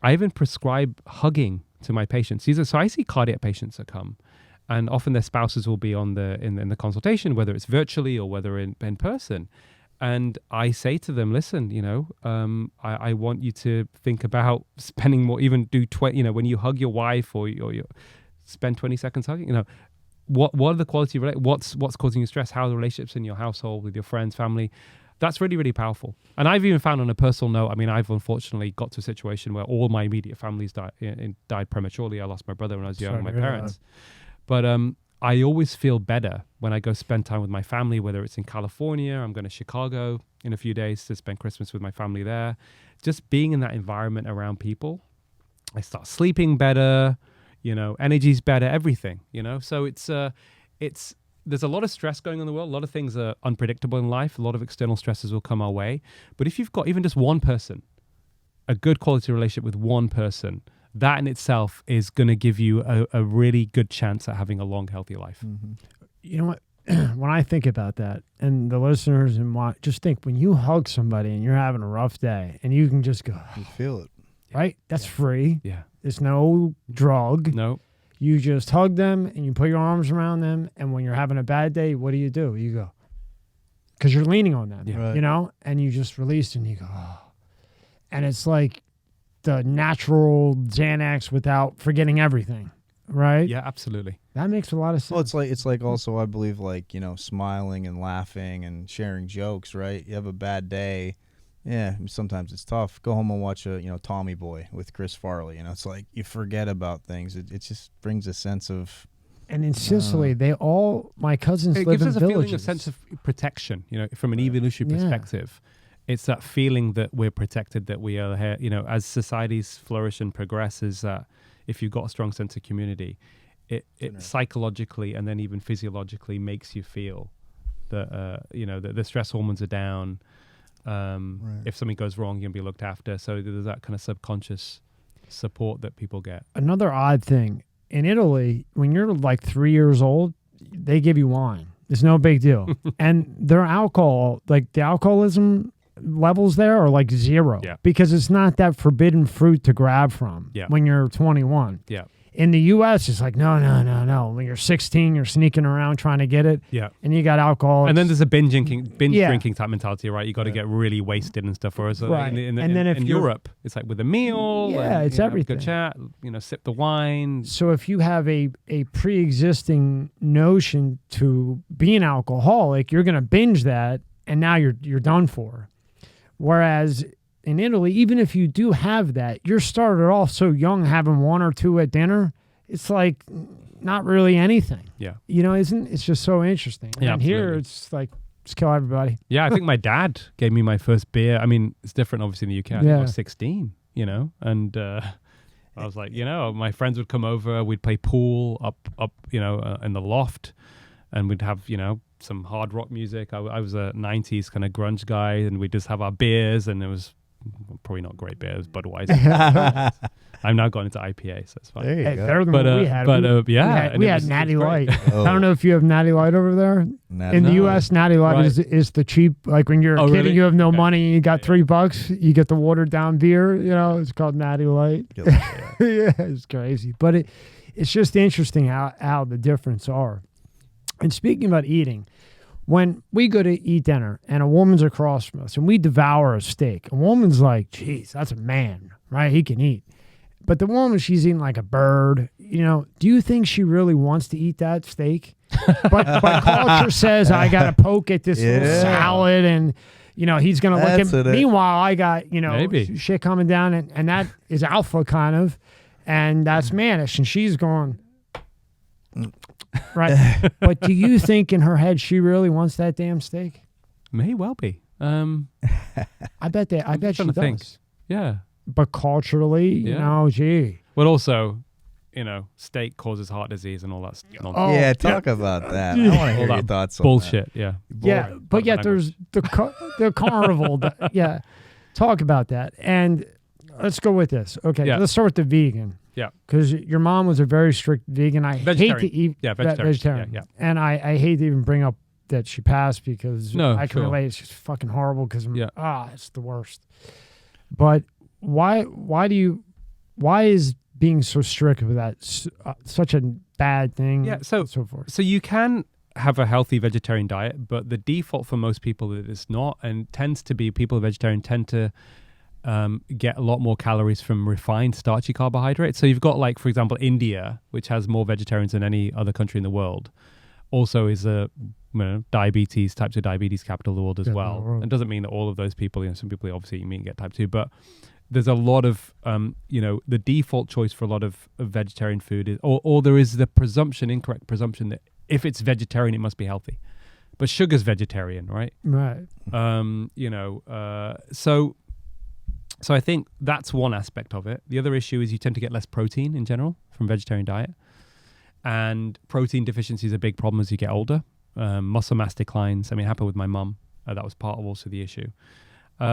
I even prescribe hugging to my patients. So I see cardiac patients that come, and often their spouses will be in the consultation, whether it's virtually or whether in person. And I say to them, listen, I want you to think about spending more, even do when you hug your wife or you spend 20 seconds hugging, what are the quality of what's causing you stress? How are the relationships in your household with your friends, family? That's really, really powerful. And I've even found on a personal note, I've unfortunately got to a situation where all my immediate families died prematurely. I lost my brother when I was young, my parents. But I always feel better when I go spend time with my family, whether it's in California, I'm going to Chicago in a few days to spend Christmas with my family there. Just being in that environment around people, I start sleeping better, energy's better, everything, So there's a lot of stress going on in the world. A lot of things are unpredictable in life. A lot of external stresses will come our way. But if you've got even just one person, a good quality relationship with one person, that in itself is going to give you a really good chance at having a long, healthy life. You know what? When I think about that, and the listeners just think, when you hug somebody and you're having a rough day and you can just go, you feel it, right? That's free. Yeah. There's no drug. No. You just hug them and you put your arms around them. And when you're having a bad day, what do? You go, because you're leaning on them, and you just release and you go, oh. And it's like the natural Xanax without forgetting everything, right? Yeah, absolutely. That makes a lot of sense. Well, it's like also, I believe, smiling and laughing and sharing jokes, right? You have a bad day. Yeah, sometimes it's tough. Go home and watch Tommy Boy with Chris Farley. It's like you forget about things. It just brings a sense of. And in Sicily, my cousins live in villages. It gives us a feeling, a sense of protection, from an evolutionary perspective. It's that feeling that we're protected, that we are here, as societies flourish and progress, is that if you've got a strong sense of community, it psychologically and then even physiologically makes you feel that, that the stress hormones are down. If something goes wrong, you're going to be looked after. So there's that kind of subconscious support that people get. Another odd thing, in Italy, when you're like 3 years old, they give you wine. It's no big deal. And their alcohol, like the alcoholism levels there are like zero, because it's not that forbidden fruit to grab from when you're 21. Yeah. In the U.S., it's like, no. When you're 16, you're sneaking around trying to get it. Yeah. And you got alcohol. And then there's a binge drinking type mentality, right? You got to get really wasted and stuff. Whereas in Europe, it's like with a meal. Yeah, and, it's everything. Good chat, sip the wine. So if you have a pre-existing notion to be an alcoholic, you're going to binge that, and now you're done for. Whereas in Italy, even if you do have that, you're started off so young, having one or two at dinner. It's like not really anything. Yeah. It's just so interesting. Yeah, and here it's like, just kill everybody. Yeah, I think my dad gave me my first beer. It's different obviously in the UK. I think I was 16, and I was like, my friends would come over, we'd play pool up in the loft, and we'd have, some hard rock music. I was a 90s kind of grunge guy, and we'd just have our beers, and it was probably not great beers, Budweiser. I've now gone into IPA, so it's fine. There you go. Better than what we had. We had Natty Light. I don't know if you have Natty Light over there. In the U.S., Natty Light is the cheap, like when you're a kid really? and you have no money and you got $3, you get the watered down beer, it's called Natty Light. Yeah, it's crazy. But it's just interesting how the difference are. And speaking about eating, when we go to eat dinner and a woman's across from us and we devour a steak, a woman's like, geez, that's a man, right? He can eat. But the woman, she's eating like a bird. Do you think she really wants to eat that steak? But culture says, I got to poke at this little salad and, he's going to look at me. Meanwhile, I got, shit coming down and that is alpha kind of, and that's mannish. And she's going... Right. But do you think in her head she really wants that damn steak? May well be. I bet she does. Think. Yeah. but culturally, you know, gee. Well, also, you know, steak causes heart disease and all that nonsense. Oh, yeah, talk about that. I want to hear your thoughts on bullshit. that. Yeah. Yeah, but yet there's the carnival. Yeah, talk about that. And let's go with this. Okay, let's start with the vegan. Yeah. Because your mom was a very strict vegan. I hate to eat vegetarian. Yeah. And I hate to even bring up that she passed because I can sure. relate. It's just fucking horrible because it's the worst. But why is being so strict with that such a bad thing? Yeah, so forth. So you can have a healthy vegetarian diet, but the default for most people is not, and tends to be people vegetarian tend to get a lot more calories from refined starchy carbohydrates. So you've got, like, for example, India, which has more vegetarians than any other country in the world, also is a types of diabetes capital of the world as well. It doesn't mean that all of those people, you know, some people obviously eat meat and get type 2, but there's a lot of, the default choice for a lot of vegetarian food is, or there is the incorrect presumption that if it's vegetarian, it must be healthy. But sugar's vegetarian, right? Right. So I think that's one aspect of it. The other issue is you tend to get less protein in general from vegetarian diet. And protein deficiency is a big problem as you get older. Muscle mass declines. I mean, it happened with my mum. That was part of also the issue.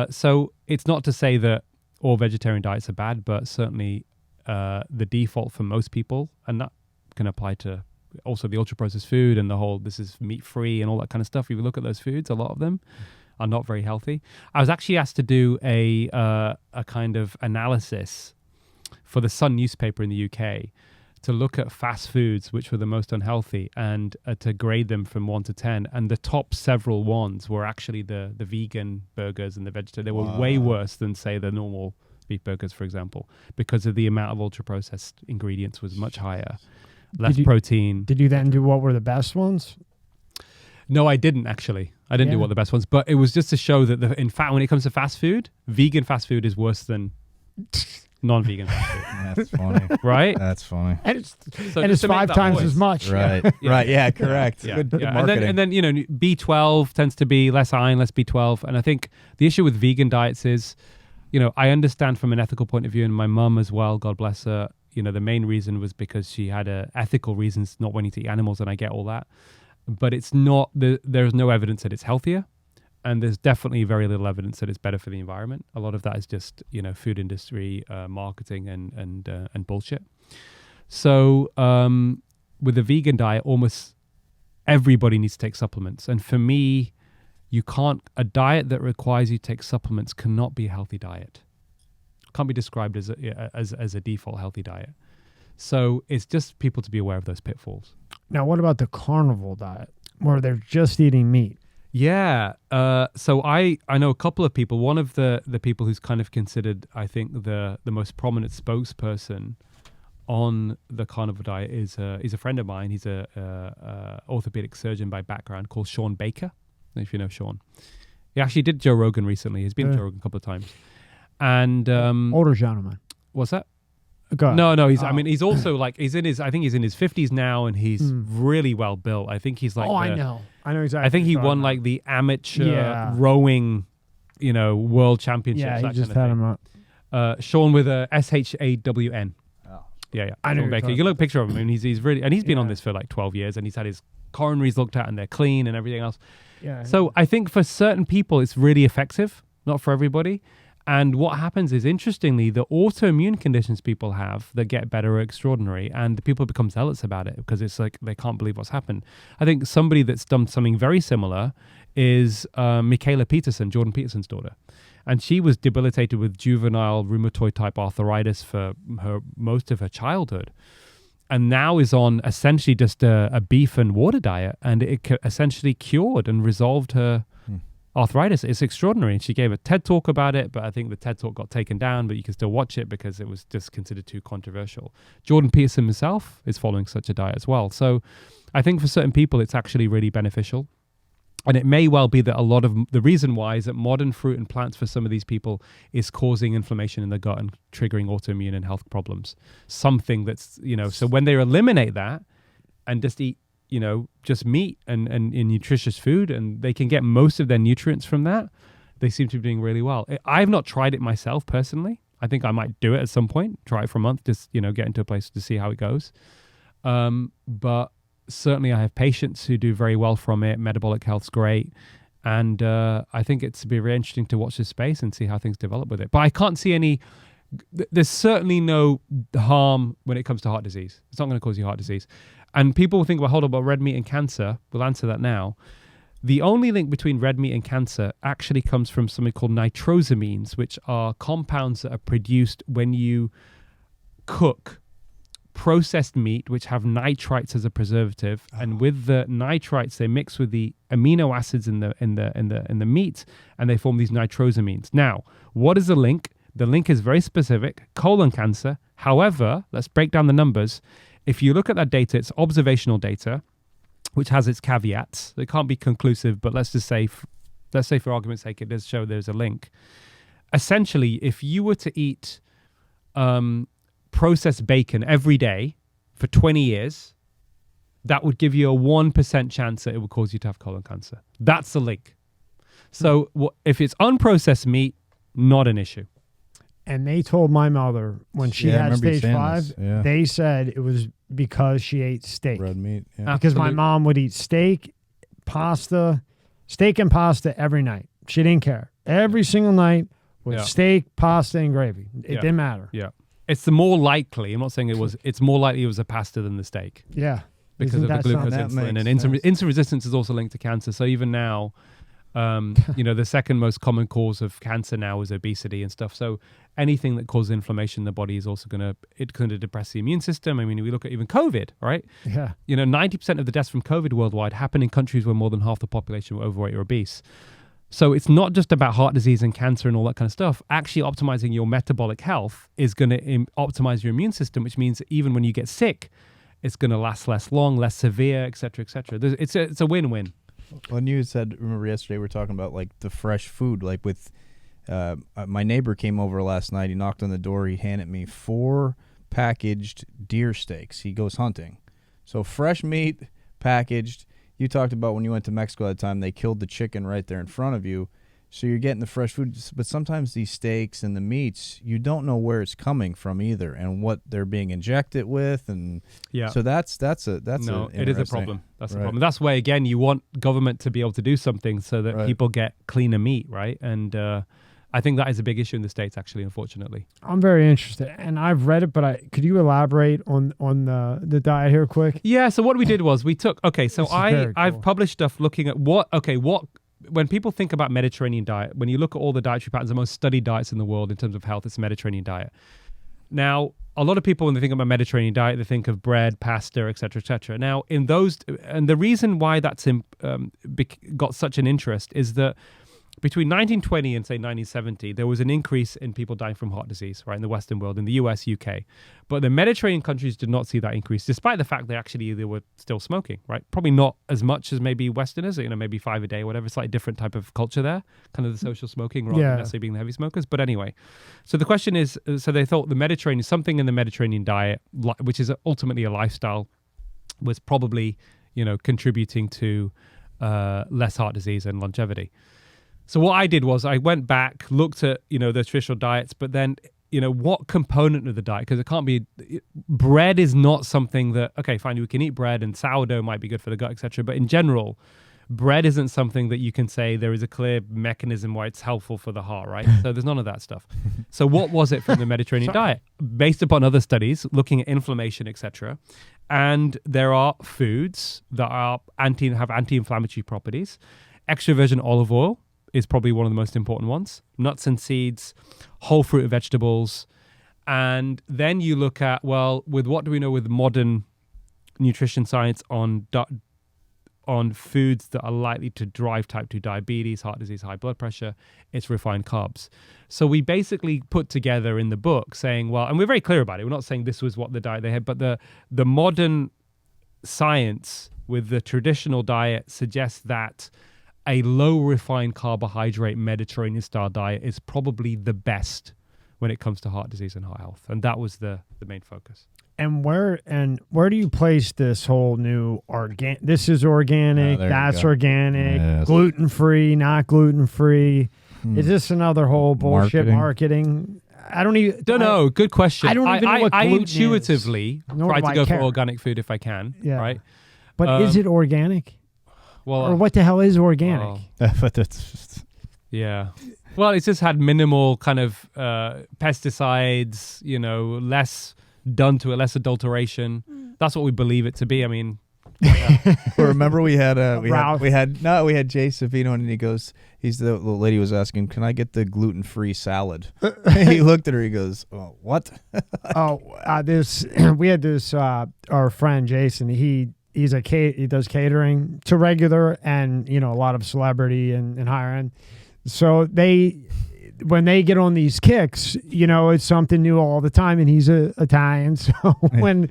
So it's not to say that all vegetarian diets are bad, but certainly the default for most people, and that can apply to also the ultra-processed food and the whole this is meat-free and all that kind of stuff. If you look at those foods, a lot of them are not very healthy. I was actually asked to do a kind of analysis for the Sun newspaper in the UK to look at fast foods, which were the most unhealthy, and to grade them from 1 to 10. And the top several ones were actually the vegan burgers and the vegetarian. They were way worse than, say, the normal beef burgers, for example, because of the amount of ultra-processed ingredients was much higher. Less protein. Did you then do what were the best ones? No, I didn't actually. I didn't do what the best ones, but it was just to show that in fact, when it comes to fast food, vegan fast food is worse than non-vegan fast food. That's funny. Right? That's funny. And it's 5 times as much. Right. Right. Yeah, correct. Yeah. Good marketing. And then, B12 tends to be less iron, less B12. And I think the issue with vegan diets is, I understand from an ethical point of view, and my mum as well, God bless her, the main reason was because she had ethical reasons not wanting to eat animals, and I get all that. But it's not, there's no evidence that it's healthier. And there's definitely very little evidence that it's better for the environment. A lot of that is just, food industry, marketing and bullshit. So with a vegan diet, almost everybody needs to take supplements. And for me, a diet that requires you to take supplements cannot be a healthy diet. Can't be described as a default healthy diet. So it's just people to be aware of those pitfalls. Now, what about the carnivore diet, where they're just eating meat? Yeah. So I know a couple of people. One of the people who's kind of considered, I think, the most prominent spokesperson on the carnivore diet is a friend of mine. He's a orthopedic surgeon by background called Sean Baker. I don't know if you know Sean. He actually did Joe Rogan recently. He's been to Joe Rogan a couple of times. And older gentleman. What's that? No, he's also like I think he's in his 50s now, and he's really well built. I think he's like I know exactly. I think he won like the amateur rowing, world championships. Yeah, he just had him up. Sean with a SHAWN. Oh. Yeah. I know. Sean Baker. You can look at a picture of him, and he's really, and he's been on this for like 12 years, and he's had his coronaries looked at, and they're clean and everything else. Yeah. So I think for certain people, it's really effective. Not for everybody. And what happens is, interestingly, the autoimmune conditions people have that get better are extraordinary, and the people become zealots about it because it's like they can't believe what's happened. I think somebody that's done something very similar is Michaela Peterson, Jordan Peterson's daughter. And she was debilitated with juvenile rheumatoid type arthritis for most of her childhood, and now is on essentially just a beef and water diet, and it essentially cured and resolved her arthritis. It's extraordinary. And she gave a TED talk about it, but I think the TED talk got taken down, but you can still watch it because it was just considered too controversial. Jordan Peterson himself is following such a diet as well. So I think for certain people, it's actually really beneficial. And it may well be that a lot of the reason why is that modern fruit and plants for some of these people is causing inflammation in the gut and triggering autoimmune and health problems. Something that's, so when they eliminate that and just eat, just meat and nutritious food, and they can get most of their nutrients from that, they seem to be doing really well. I've not tried it myself personally. I think I might do it at some point, try it for a month, just, get into a place to see how it goes. But certainly I have patients who do very well from it. Metabolic health's great. And I think it's be very interesting to watch this space and see how things develop with it. But I can't see there's certainly no harm when it comes to heart disease. It's not going to cause you heart disease. And people think, well, hold on, about red meat and cancer. We'll answer that now. The only link between red meat and cancer actually comes from something called nitrosamines, which are compounds that are produced when you cook processed meat, which have nitrites as a preservative, and with the nitrites they mix with the amino acids in the meat, and they form these nitrosamines. Now, what is the link? The link is very specific: colon cancer. However, let's break down the numbers. If you look at that data, it's observational data, which has its caveats. It can't be conclusive, but let's say for argument's sake, it does show there's a link. Essentially, if you were to eat processed bacon every day for 20 years, that would give you a 1% chance that it would cause you to have colon cancer. That's the link. So if it's unprocessed meat, not an issue. And they told my mother when she had stage 5, they said it was because she ate steak. Red meat. Yeah. Because my mom would eat steak and pasta every night. She didn't care. Every single night was steak, pasta, and gravy. It didn't matter. Yeah. It's the more likely, I'm not saying it's more likely it was a pasta than the steak. Yeah. Because of the glucose insulin. And insulin resistance is also linked to cancer. So even now, the second most common cause of cancer now is obesity and stuff. So anything that causes inflammation in the body is also going to depress the immune system. I mean, we look at even COVID, right? Yeah. 90% of the deaths from COVID worldwide happen in countries where more than half the population were overweight or obese. So it's not just about heart disease and cancer and all that kind of stuff. Actually optimizing your metabolic health is going to optimize your immune system, which means that even when you get sick, it's going to last less long, less severe, et cetera, et cetera. It's a win-win. When you said, remember yesterday we were talking about like the fresh food, like with my neighbor came over last night. He knocked on the door. He handed me 4 packaged deer steaks. He goes hunting. So fresh meat, packaged. You talked about when you went to Mexico at the time, they killed the chicken right there in front of you. So you're getting the fresh food. But sometimes these steaks and the meats, you don't know where it's coming from either and what they're being injected with. And so it is a problem. That's a problem. That's why, again, you want government to be able to do something so that people get cleaner meat, right? And I think that is a big issue in the States, actually, unfortunately. I'm very interested, and I've read it, but could you elaborate on the diet here quick? Yeah, so what we did was we took, I've published stuff looking at when people think about Mediterranean diet, when you look at all the dietary patterns, the most studied diets in the world in terms of health, it's the Mediterranean diet. Now, a lot of people, when they think about Mediterranean diet, they think of bread, pasta, et cetera. Now, and the reason why that's got such an interest is that between 1920 and say 1970, there was an increase in people dying from heart disease, right, in the Western world, in the US, UK. But the Mediterranean countries did not see that increase, despite the fact they were still smoking, right? Probably not as much as maybe Westerners, maybe 5 a day, whatever, slightly different type of culture there, kind of the social smoking rather than necessarily being the heavy smokers. But anyway, so the question is, so they thought the Mediterranean, something in the Mediterranean diet, which is ultimately a lifestyle, was probably, contributing to less heart disease and longevity. So what I did was I went back, looked at, the traditional diets, but then, what component of the diet, because it can't be, bread is not something that, okay, fine, we can eat bread and sourdough might be good for the gut, etc. But in general, bread isn't something that you can say there is a clear mechanism why it's helpful for the heart, right? So there's none of that stuff. So what was it from the Mediterranean diet? Based upon other studies, looking at inflammation, etc. And there are foods that have anti-inflammatory properties. Extra virgin olive oil is probably one of the most important ones. Nuts and seeds, whole fruit and vegetables. And then you look at, with what do we know with modern nutrition science on foods that are likely to drive type 2 diabetes, heart disease, high blood pressure, it's refined carbs. So we basically put together in the book saying, and we're very clear about it. We're not saying this was what the diet they had, but the modern science with the traditional diet suggests that a low refined carbohydrate Mediterranean style diet is probably the best when it comes to heart disease and heart health. And that was the main focus. And where do you place this whole new this is organic, that's organic, gluten-free, not gluten-free? Is this another whole bullshit marketing? I don't even Don't know. Good question. I don't even know what I gluten intuitively is, nor try do to I go care. for organic food if I can. Yeah. Right. But is it organic? Well, or what the hell is organic? But that's just... Yeah. Well, it's just had minimal kind of pesticides, you know, less done to it, less adulteration. That's what we believe it to be. I mean, Well, remember we had Ralph. we had Jay Savino, and he goes, the lady was asking, can I get the gluten-free salad? He looked at her, he goes, oh, what? We had this our friend Jason. He does catering to regular and a lot of celebrity and higher end. So when they get on these kicks, it's something new all the time, and he's Italian. So when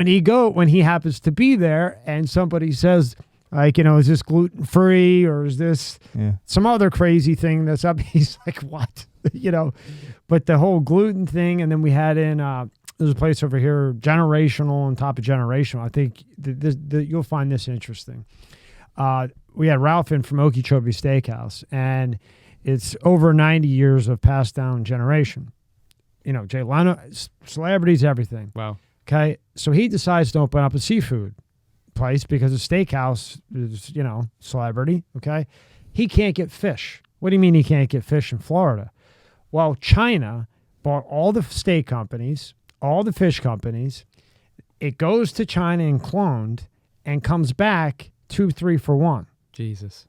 he happens to be there and somebody says, like, is this gluten free or is this some other crazy thing that's up? He's like, what? But the whole gluten thing, and then we had in there's a place over here, generational on top of generational. I think you'll find this interesting. We had Ralph in from Okeechobee Steakhouse, and it's over 90 years of passed down generation. Jay Leno, celebrities, everything. Wow. Okay, so he decides to open up a seafood place because a steakhouse is, celebrity. Okay, he can't get fish. What do you mean he can't get fish in Florida? Well, China bought all the steak companies, all the fish companies. It goes to China and cloned, and comes back 2-3 for 1. Jesus.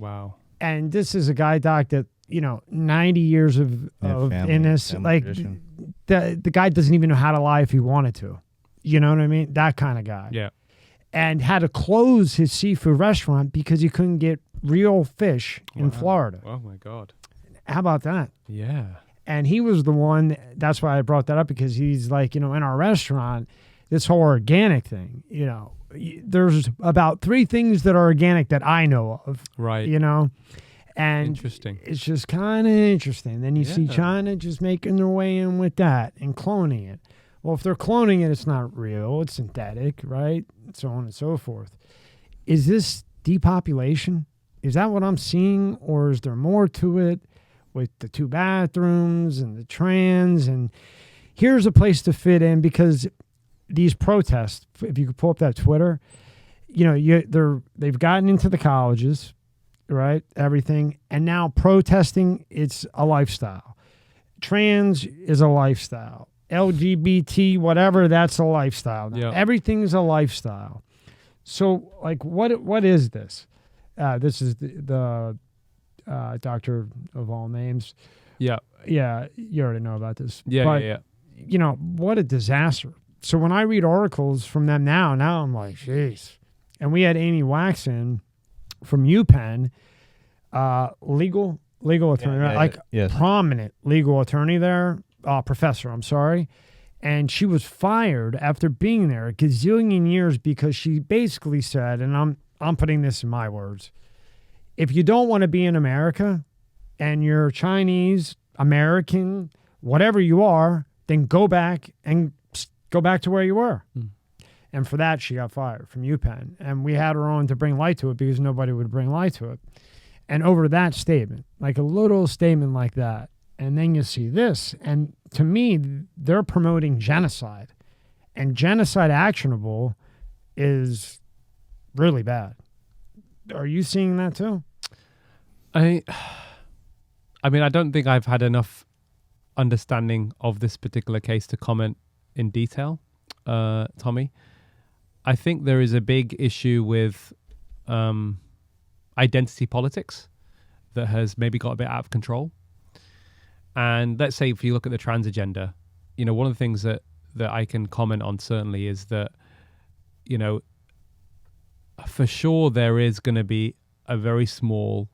Wow. And this is a guy, Doc, that 90 years of family, in this, like tradition. the guy doesn't even know how to lie if he wanted to. You know what I mean? That kind of guy. Yeah. And had to close his seafood restaurant because he couldn't get real fish in Florida. Oh my God. How about that? Yeah. And he was the one. That's why I brought that up, because he's like, in our restaurant, this whole organic thing. There's about 3 things that are organic that I know of. Right. And interesting. It's just kind of interesting. Then you see China just making their way in with that and cloning it. Well, if they're cloning it, it's not real. It's synthetic, right? So on and so forth. Is this depopulation? Is that what I'm seeing? Or is there more to it with the 2 bathrooms and the trans? And here's a place to fit in, because these protests, if you could pull up that Twitter, they've gotten into the colleges, right? Everything. And now protesting, it's a lifestyle. Trans is a lifestyle. LGBT, whatever, that's a lifestyle. Now, yeah. Everything's a lifestyle. So, like, what is this? This is the doctor of all names. Yeah. Yeah, you already know about this. Yeah, but, yeah. What a disaster. So when I read articles from them now I'm like, jeez. And we had Amy Waxon from UPenn, legal attorney, prominent legal attorney there, professor, I'm sorry. And she was fired after being there a gazillion years because she basically said, and I'm putting this in my words, if you don't want to be in America and you're Chinese, American, whatever you are, then go back to where you were. And for that, she got fired from UPenn. And we had her on to bring light to it because nobody would bring light to it. And over that statement, like a little statement like that, and then you see this. And to me, they're promoting genocide. And genocide actionable is really bad. Are you seeing that too? I mean, I don't think I've had enough understanding of this particular case to comment in detail, Tommy. I think there is a big issue with identity politics that has maybe got a bit out of control. And let's say if you look at the trans agenda, one of the things that I can comment on certainly is that, for sure there is going to be a very small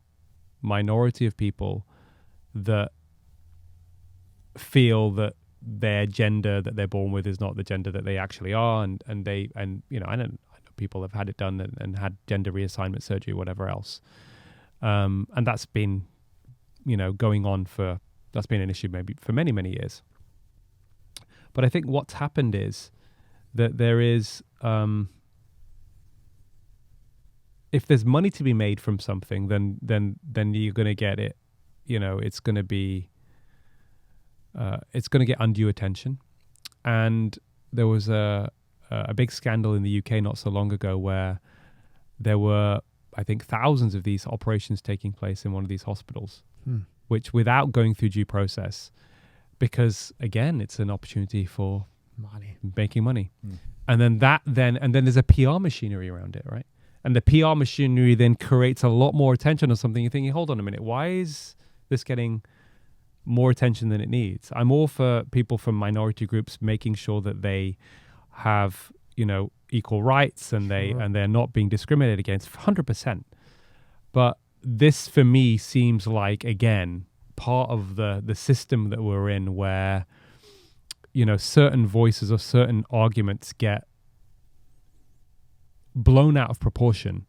minority of people that feel that their gender that they're born with is not the gender that they actually are, and I know people have had it done and had gender reassignment surgery, whatever else, and that's been going on that's been an issue maybe for many years. But I think what's happened is that there is if there's money to be made from something, then you're going to get it. It's going to be it's going to get undue attention. And there was a big scandal in the UK not so long ago where there were, I think, thousands of these operations taking place in one of these hospitals, which without going through due process, because again, it's an opportunity for making money. And then there's a PR machinery around it, right? And the PR machinery then creates a lot more attention on something. You're thinking, hold on a minute, why is this getting more attention than it needs? I'm all for people from minority groups making sure that they have, equal rights and they're not being discriminated against 100%. But this for me seems like, again, part of the system that we're in where, certain voices or certain arguments get blown out of proportion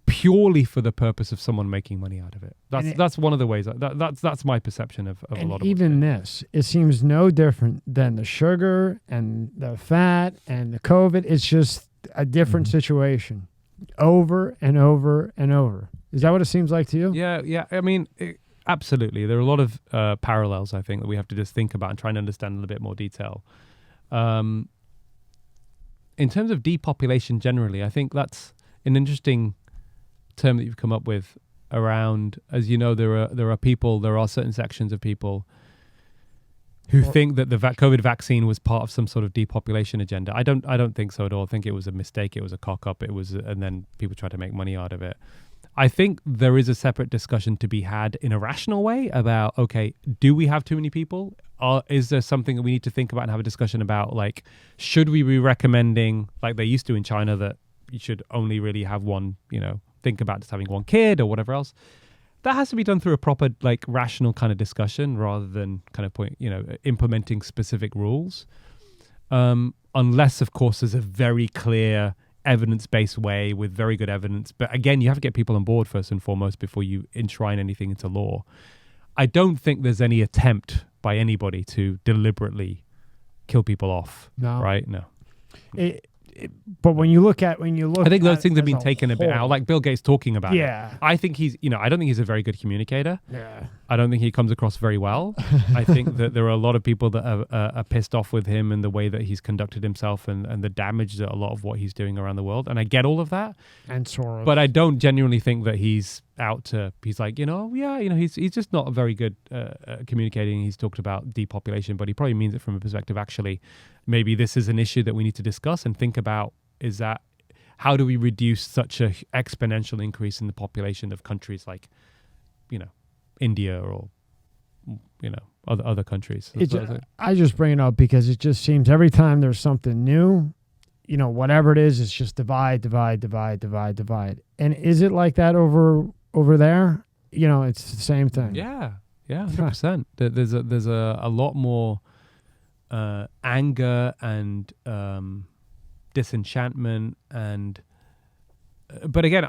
purely for the purpose of someone making money out of it. That's one of the ways. That's my perception of a lot of even this. It seems no different than the sugar and the fat and the COVID. It's just a different situation, over and over and over. Is that what it seems like to you? Yeah. I mean, absolutely. There are a lot of parallels, I think, that we have to just think about and try and understand in a little bit more detail. In terms of depopulation generally, I think that's an interesting term that you've come up with around, as you know, there are certain sections of people who think that the COVID vaccine was part of some sort of depopulation agenda. I don't think so at all. I think it was a mistake. It was a cock up. And then people tried to make money out of it. I think there is a separate discussion to be had in a rational way about, okay, do we have too many people? Is there something that we need to think about and have a discussion about? Like, should we be recommending, like they used to in China, that you should only really have one, think about just having one kid or whatever else? That has to be done through a proper, like, rational kind of discussion rather than kind of implementing specific rules. Unless, of course, there's a very clear evidence-based way with very good evidence. But again, you have to get people on board first and foremost before you enshrine anything into law. I don't think there's any attempt by anybody to deliberately kill people off. No. Right? No. But when you look, I think those things have been taken a bit out, like Bill Gates talking about it. Yeah. I think he's, I don't think he's a very good communicator. Yeah. I don't think he comes across very well. I think that there are a lot of people that are pissed off with him and the way that he's conducted himself and the damage that a lot of what he's doing around the world. And I get all of that. And Soros. But I don't genuinely think that he's like, he's just not very good communicating. He's talked about depopulation, but he probably means it from a perspective, actually, maybe this is an issue that we need to discuss and think about. Is that, how do we reduce such a exponential increase in the population of countries like, India or, other countries? I just bring it up because it just seems every time there's something new, whatever it is, it's just divide. And is it like that over there? It's the same thing. Yeah, 100%. There's a lot more anger and disenchantment but again,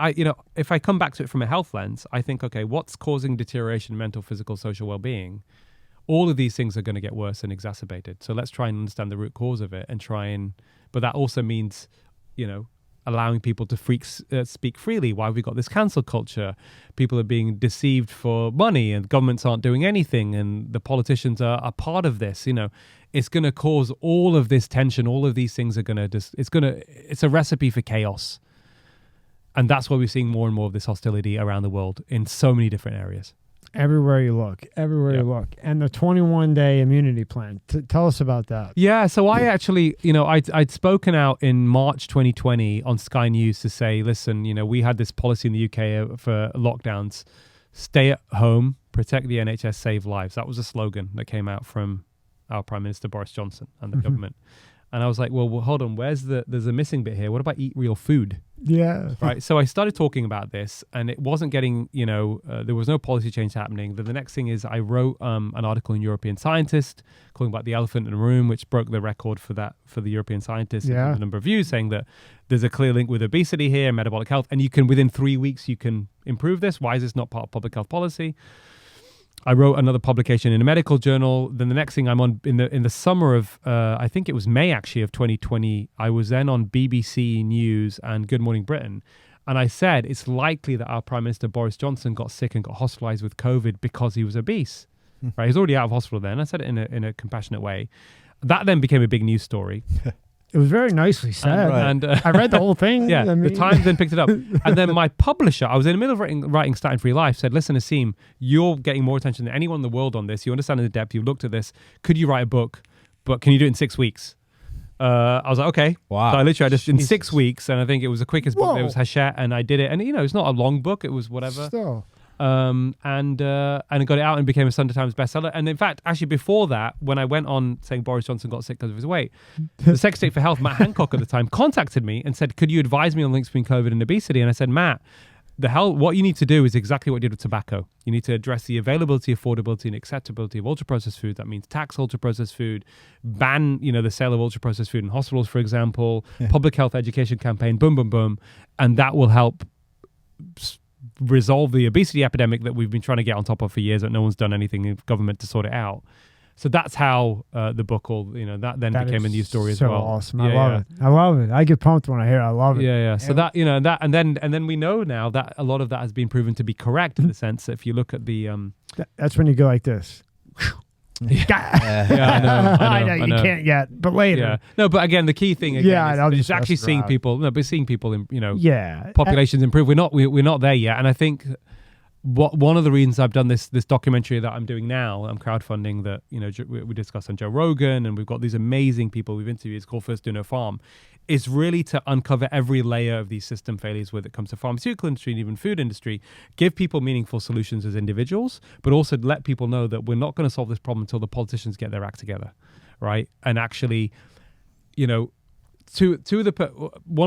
if I come back to it from a health lens, I think, okay, what's causing deterioration in mental, physical, social well-being? All of these things are going to get worse and exacerbated. So let's try and understand the root cause of it but that also means, allowing people to speak freely. Why have we got this cancel culture? People are being deceived for money and governments aren't doing anything and the politicians are part of this. It's going to cause all of this tension. All of these things are going to it's a recipe for chaos. And that's why we're seeing more and more of this hostility around the world in so many different areas. Everywhere you look. You look. And the 21-day immunity plan. Tell us about that. Yeah, so I actually, I'd spoken out in March 2020 on Sky News to say, listen, we had this policy in the UK for lockdowns. Stay at home, protect the NHS, save lives. That was a slogan that came out from our Prime Minister Boris Johnson and the government. And I was like, well, hold on, there's a missing bit here. What about eat real food? Yeah. Right. So I started talking about this and it wasn't getting, there was no policy change happening. Then the next thing is I wrote an article in European Scientist calling about the elephant in the room, which broke the record for the European Scientist in the number of views, saying that there's a clear link with obesity here, metabolic health, and within 3 weeks, you can improve this. Why is this not part of public health policy? I wrote another publication in a medical journal. Then the next thing I'm on in the summer of, I think it was May actually of 2020, I was then on BBC News and Good Morning Britain. And I said, it's likely that our Prime Minister Boris Johnson got sick and got hospitalized with COVID because he was obese. right? He's already out of hospital then. I said it in a compassionate way. That then became a big news story. It was very nicely said. And I read the whole thing. Yeah, I mean. the Times then picked it up. And then my publisher, I was in the middle of writing Statin Free Life, said, listen, Aseem, you're getting more attention than anyone in the world on this. You understand in the depth. You've looked at this. Could you write a book? But can you do it in 6 weeks? I was like, okay. Wow. So I literally just in 6 weeks, and I think it was the quickest book. Whoa. It was Hachette, and I did it. And, it's not a long book. It was whatever. Still. And I got it out and became a Sunday Times bestseller. And in fact, actually before that, when I went on saying Boris Johnson got sick because of his weight, the Secretary for Health, Matt Hancock at the time, contacted me and said, could you advise me on links between COVID and obesity? And I said, Matt, what you need to do is exactly what you did with tobacco. You need to address the availability, affordability, and acceptability of ultra-processed food. That means tax ultra-processed food, ban, the sale of ultra-processed food in hospitals, for example, public health education campaign, boom, boom, boom. And that will help resolve the obesity epidemic that we've been trying to get on top of for years, that no one's done anything in government to sort it out. So that's how the book that then became a news story as well. Awesome. I love it. I love it. I get pumped when I hear it. I love it. Yeah. So that, and then we know now that a lot of that has been proven to be correct in the sense that if you look at the that's when you go like this. I know you can't yet, but later. Yeah. No, but again, the key thing is actually seeing people. No, but seeing people in populations improve. We're not there yet, and I think one of the reasons I've done this documentary that I'm doing now, I'm crowdfunding that we discussed on Joe Rogan, and we've got these amazing people we've interviewed. It's called First Do No Farm. Is really to uncover every layer of these system failures when it comes to pharmaceutical industry and even food industry, give people meaningful solutions as individuals, but also let people know that we're not going to solve this problem until the politicians get their act together, right? And actually, one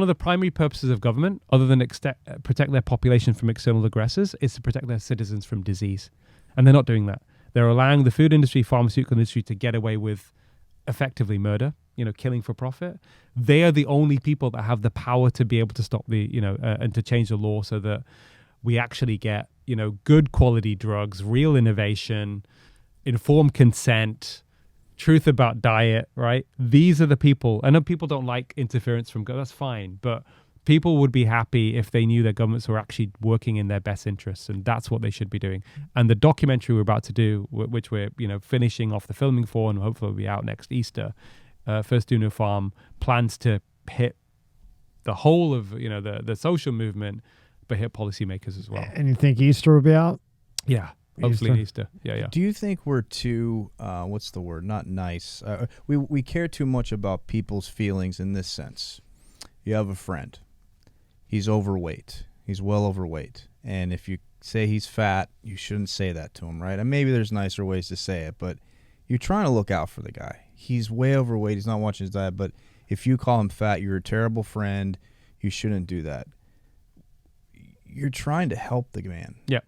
of the primary purposes of government, other than protect their population from external aggressors, is to protect their citizens from disease. And they're not doing that. They're allowing the food industry, pharmaceutical industry to get away with effectively murder, killing for profit. They are the only people that have the power to be able to stop and to change the law so that we actually get, good quality drugs, real innovation, informed consent, truth about diet, right? These are the people. I know people don't like interference from that's fine, but people would be happy if they knew their governments were actually working in their best interests, and that's what they should be doing. And the documentary we're about to do, which we're finishing off the filming for, and hopefully will be out next Easter, First Do No Farm, plans to hit the whole of the social movement, but hit policymakers as well. And you think Easter will be out? Yeah. Hopefully Easter. Yeah. Do you think we're too, what's the word? Not nice. We care too much about people's feelings in this sense. You have a friend. He's overweight. He's well overweight. And if you say he's fat, you shouldn't say that to him, right? And maybe there's nicer ways to say it, but you're trying to look out for the guy. He's way overweight. He's not watching his diet. But if you call him fat, you're a terrible friend. You shouldn't do that. You're trying to help the man. Yeah.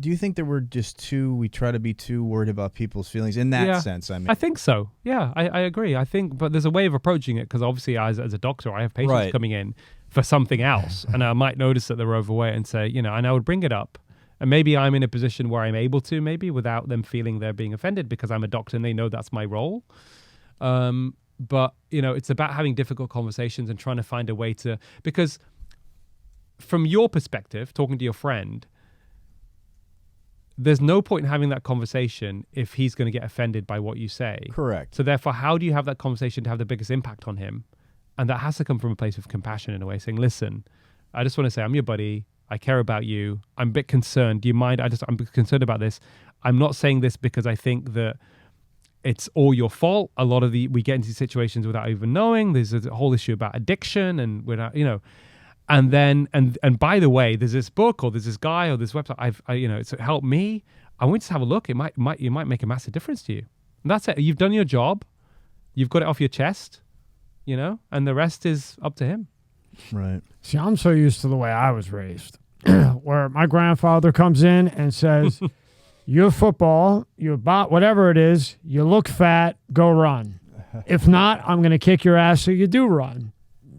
Do you think that we try to be too worried about people's feelings in that sense? I mean, I think so. Yeah, I agree. I think, but there's a way of approaching it, because obviously as a doctor, I have patients coming in for something else, and I might notice that they're overweight and say, and I would bring it up. And maybe I'm in a position where I'm able to, maybe without them feeling they're being offended, because I'm a doctor and they know that's my role. But, it's about having difficult conversations and trying to find a way to, because from your perspective, talking to your friend, there's no point in having that conversation if he's going to get offended by what you say. Correct. So therefore, how do you have that conversation to have the biggest impact on him? And that has to come from a place of compassion, in a way, saying, listen, I just want to say I'm your buddy. I care about you. I'm a bit concerned. Do you mind? I'm concerned about this. I'm not saying this because I think that it's all your fault. A lot of we get into situations without even knowing. There's a whole issue about addiction, and we're not, and then, and by the way, there's this book, or there's this guy, or this website. It's helped me. I want you to have a look. You might make a massive difference to you. And that's it. You've done your job. You've got it off your chest, and the rest is up to him. Right. See, I'm so used to the way I was raised, where my grandfather comes in and says, you're football, you're whatever it is, you look fat, go run. If not, I'm going to kick your ass so you do run.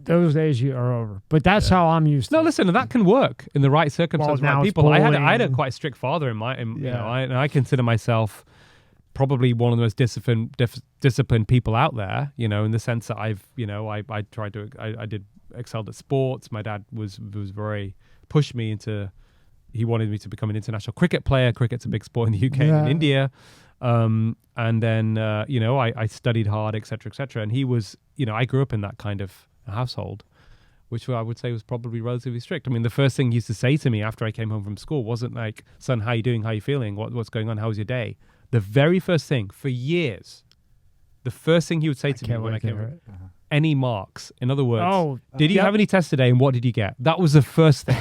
Those days are over. But that's how I'm used to. No, listen, that can work in the right circumstances, now right it's people. I had bullying. a quite strict father I consider myself probably one of the most disciplined people out there, in the sense that I did excelled at sports. My dad was very pushed me into he wanted me to become an international cricket player. Cricket's a big sport in the UK and India. And then, I studied hard, et cetera, and he was, I grew up in that kind of household, which I would say was probably relatively strict. I mean, the first thing he used to say to me after I came home from school wasn't like, son, how you doing? How you feeling? What's going on? How was your day? The very first thing for years, the first thing he would say to me when I came home, any marks. In other words, did you have any tests today and what did you get? That was the first thing.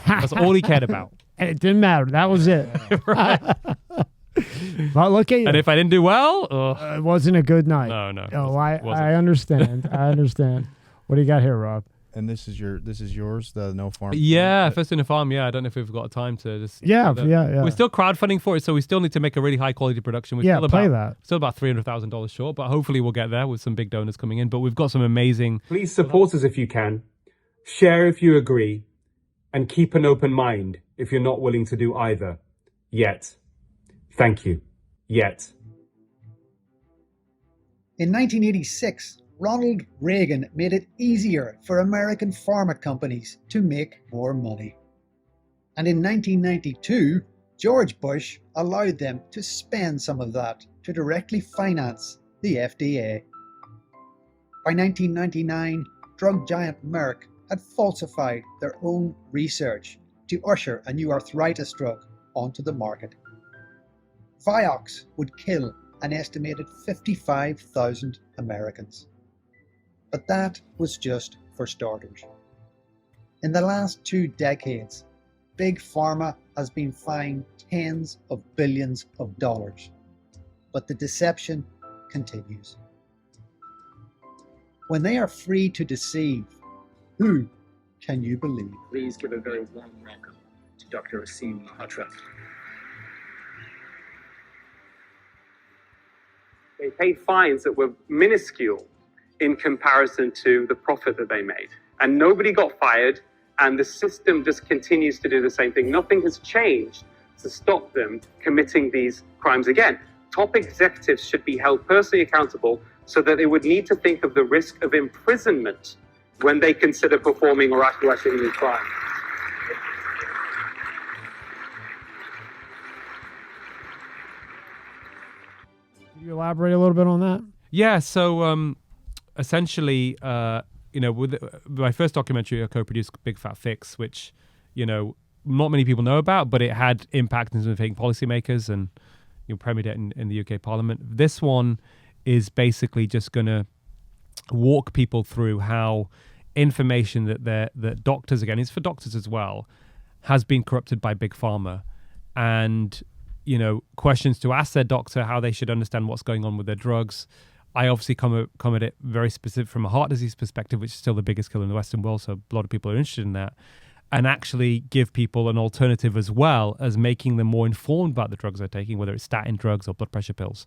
That's all he cared about. And it didn't matter. That was it. Right. But look at you. And if I didn't do well, it wasn't a good night. No. Oh, I understand. I understand. What do you got here, Rob? And this is yours, the No Farm. Yeah, First in a Farm. Yeah, I don't know if we've got time to just. Yeah. We're still crowdfunding for it, so we still need to make a really high quality production. We're still about $300,000 short, but hopefully we'll get there with some big donors coming in. But we've got some amazing. Please support us if you can. Share if you agree, and keep an open mind if you're not willing to do either. Yet. Thank you. Yet. In 1986, Ronald Reagan made it easier for American pharma companies to make more money. And in 1992, George Bush allowed them to spend some of that to directly finance the FDA. By 1999, drug giant Merck had falsified their own research to usher a new arthritis drug onto the market. Vioxx would kill an estimated 55,000 Americans. But that was just for starters. In the last 2 decades, Big Pharma has been fined tens of billions of dollars. But the deception continues. When they are free to deceive, who can you believe? Please give a very warm welcome to Dr. Aseem Malhotra. They paid fines that were minuscule in comparison to the profit that they made. And nobody got fired, and the system just continues to do the same thing. Nothing has changed to stop them committing these crimes again. Top executives should be held personally accountable so that they would need to think of the risk of imprisonment when they consider performing or acquiescing in these crimes. Can you elaborate a little bit on that? Yeah, so essentially, with my first documentary, I co-produced Big Fat Fix, which, not many people know about, but it had impact in terms of policymakers and premiered it in the UK Parliament. This one is basically just going to walk people through how information that doctors, again, it's for doctors as well, has been corrupted by Big Pharma, and questions to ask their doctor how they should understand what's going on with their drugs. I obviously come at it very specific from a heart disease perspective, which is still the biggest killer in the Western world, so a lot of people are interested in that, and actually give people an alternative as well as making them more informed about the drugs they're taking, whether it's statin drugs or blood pressure pills,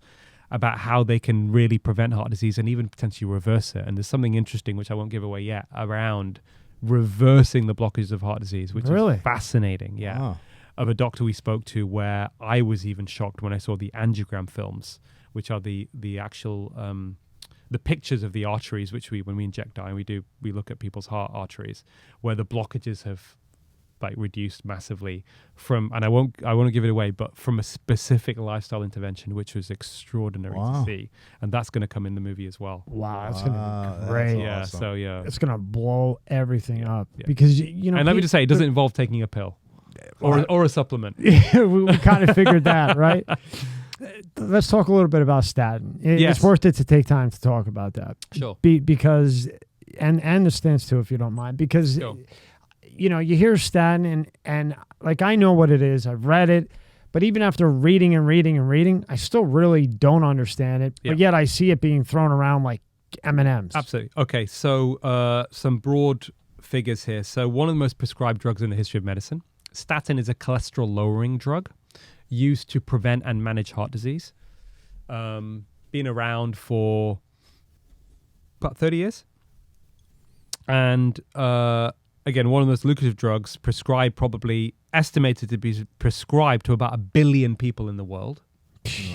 about how they can really prevent heart disease and even potentially reverse it. And there's something interesting, which I won't give away yet, around reversing the blockages of heart disease, which is fascinating. Yeah. Wow. Of a doctor we spoke to where I was even shocked when I saw the angiogram films, which are the actual the pictures of the arteries, which when we inject dye, we look at people's heart arteries, where the blockages have reduced massively from, and I won't give it away, but from a specific lifestyle intervention, which was extraordinary to see, and that's going to come in the movie as well. Wow, that's going to be great. Yeah, awesome. So yeah, it's going to blow everything up because And let me just say, it doesn't involve taking a pill or a supplement. Yeah, we kind of figured that, right? Let's talk a little bit about statin. It's worth it to take time to talk about that. Sure. Because and the stents too, if you don't mind, because. Sure. You hear statin and I know what it is. I've read it, but even after reading, I still really don't understand it. But yet I see it being thrown around like M&Ms. Absolutely. Okay, so some broad figures here. So one of the most prescribed drugs in the history of medicine. Statin is a cholesterol-lowering drug used to prevent and manage heart disease. Been around for about 30 years. And... again, one of the most lucrative drugs, estimated to be prescribed to about 1 billion people in the world.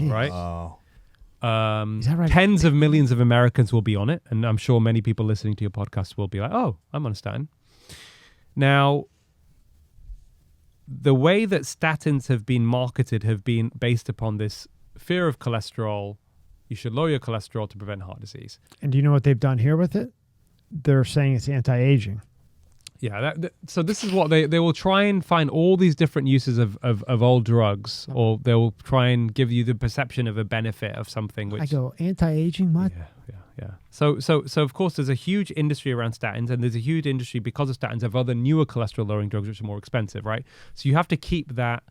Right? Oh. Is that right? Tens of millions of Americans will be on it. And I'm sure many people listening to your podcast will be like, oh, I'm on a statin. Now, the way that statins have been marketed have been based upon this fear of cholesterol. You should lower your cholesterol to prevent heart disease. And do you know what they've done here with it? They're saying it's anti-aging. Yeah, so this is what they will try and find all these different uses of old drugs, or they will try and give you the perception of a benefit of something. Which I go, anti-aging? What? Yeah. So of course there's a huge industry around statins, and there's a huge industry because of statins of other newer cholesterol lowering drugs which are more expensive, right? So you have to keep that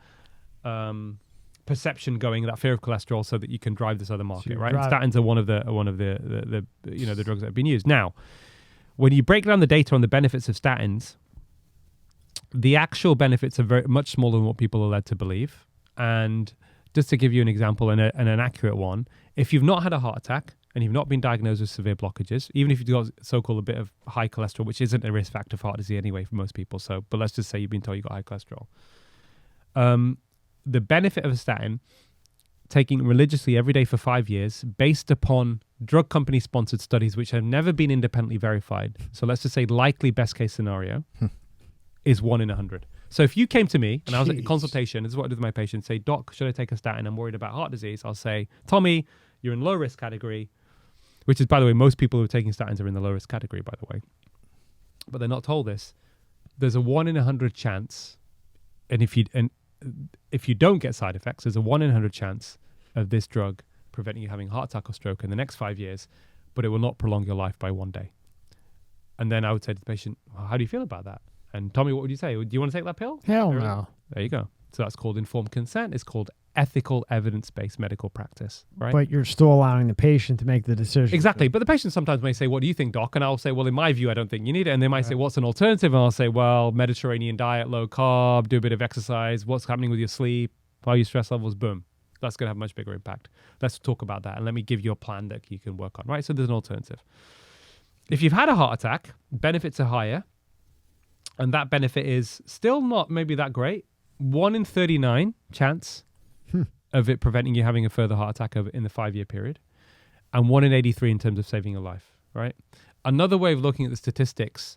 perception going, that fear of cholesterol, so that you can drive this other market, right? And statins are one of the the drugs that have been used. Now, when you break down the data on the benefits of statins, the actual benefits are very much smaller than what people are led to believe. And just to give you an example and an accurate one, if you've not had a heart attack and you've not been diagnosed with severe blockages, even if you've got so-called a bit of high cholesterol, which isn't a risk factor for heart disease anyway for most people, but let's just say you've been told you've got high cholesterol. The benefit of a statin, taking religiously every day for 5 years, based upon drug company sponsored studies which have never been independently verified. So let's just say likely best case scenario is 1 in 100. So if you came to me and I was at a consultation, this is what I do with my patients, say, Doc, should I take a statin? I'm worried about heart disease. I'll say, Tommy, you're in low risk category, which is, by the way, most people who are taking statins are in the low risk category, by the way. But they're not told this. There's a 1 in 100 chance, and if you don't get side effects, there's a 1 in 100 chance of this drug preventing you having a heart attack or stroke in the next 5 years, but it will not prolong your life by 1 day. And then I would say to the patient, well, how do you feel about that? And Tommy, what would you say? Do you want to take that pill? Hell no. There you go. So that's called informed consent. It's called ethical evidence-based medical practice, right? But you're still allowing the patient to make the decision. Exactly. But the patient sometimes may say, what do you think, Doc? And I'll say, well, in my view, I don't think you need it. And they might say, what's an alternative? And I'll say, well, Mediterranean diet, low carb, do a bit of exercise. What's happening with your sleep? How are your stress levels? Boom. That's going to have a much bigger impact. Let's talk about that. And let me give you a plan that you can work on, right? So there's an alternative. If you've had a heart attack, benefits are higher. And that benefit is still not maybe that great. 1 in 39 chance of it preventing you having a further heart attack in the 5-year period. And 1 in 83 in terms of saving your life, right? Another way of looking at the statistics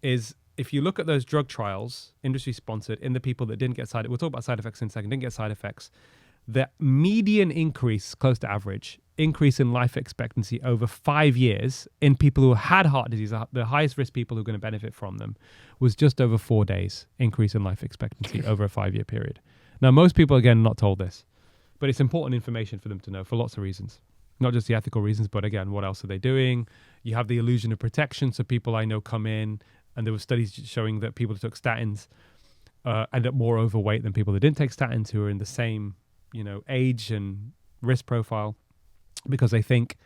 is if you look at those drug trials, industry sponsored, in the people that didn't get side effects, we'll talk about side effects in a second, didn't get side effects, the median increase, close to average, increase in life expectancy over 5 years in people who had heart disease, the highest risk people who are going to benefit from them, was just over 4 days increase in life expectancy over a 5-year period. Now, most people, again, not told this, but it's important information for them to know for lots of reasons. Not just the ethical reasons, but again, what else are they doing? You have the illusion of protection. So people I know come in, and there were studies showing that people who took statins end up more overweight than people that didn't take statins, who are in the same, age and risk profile, because they think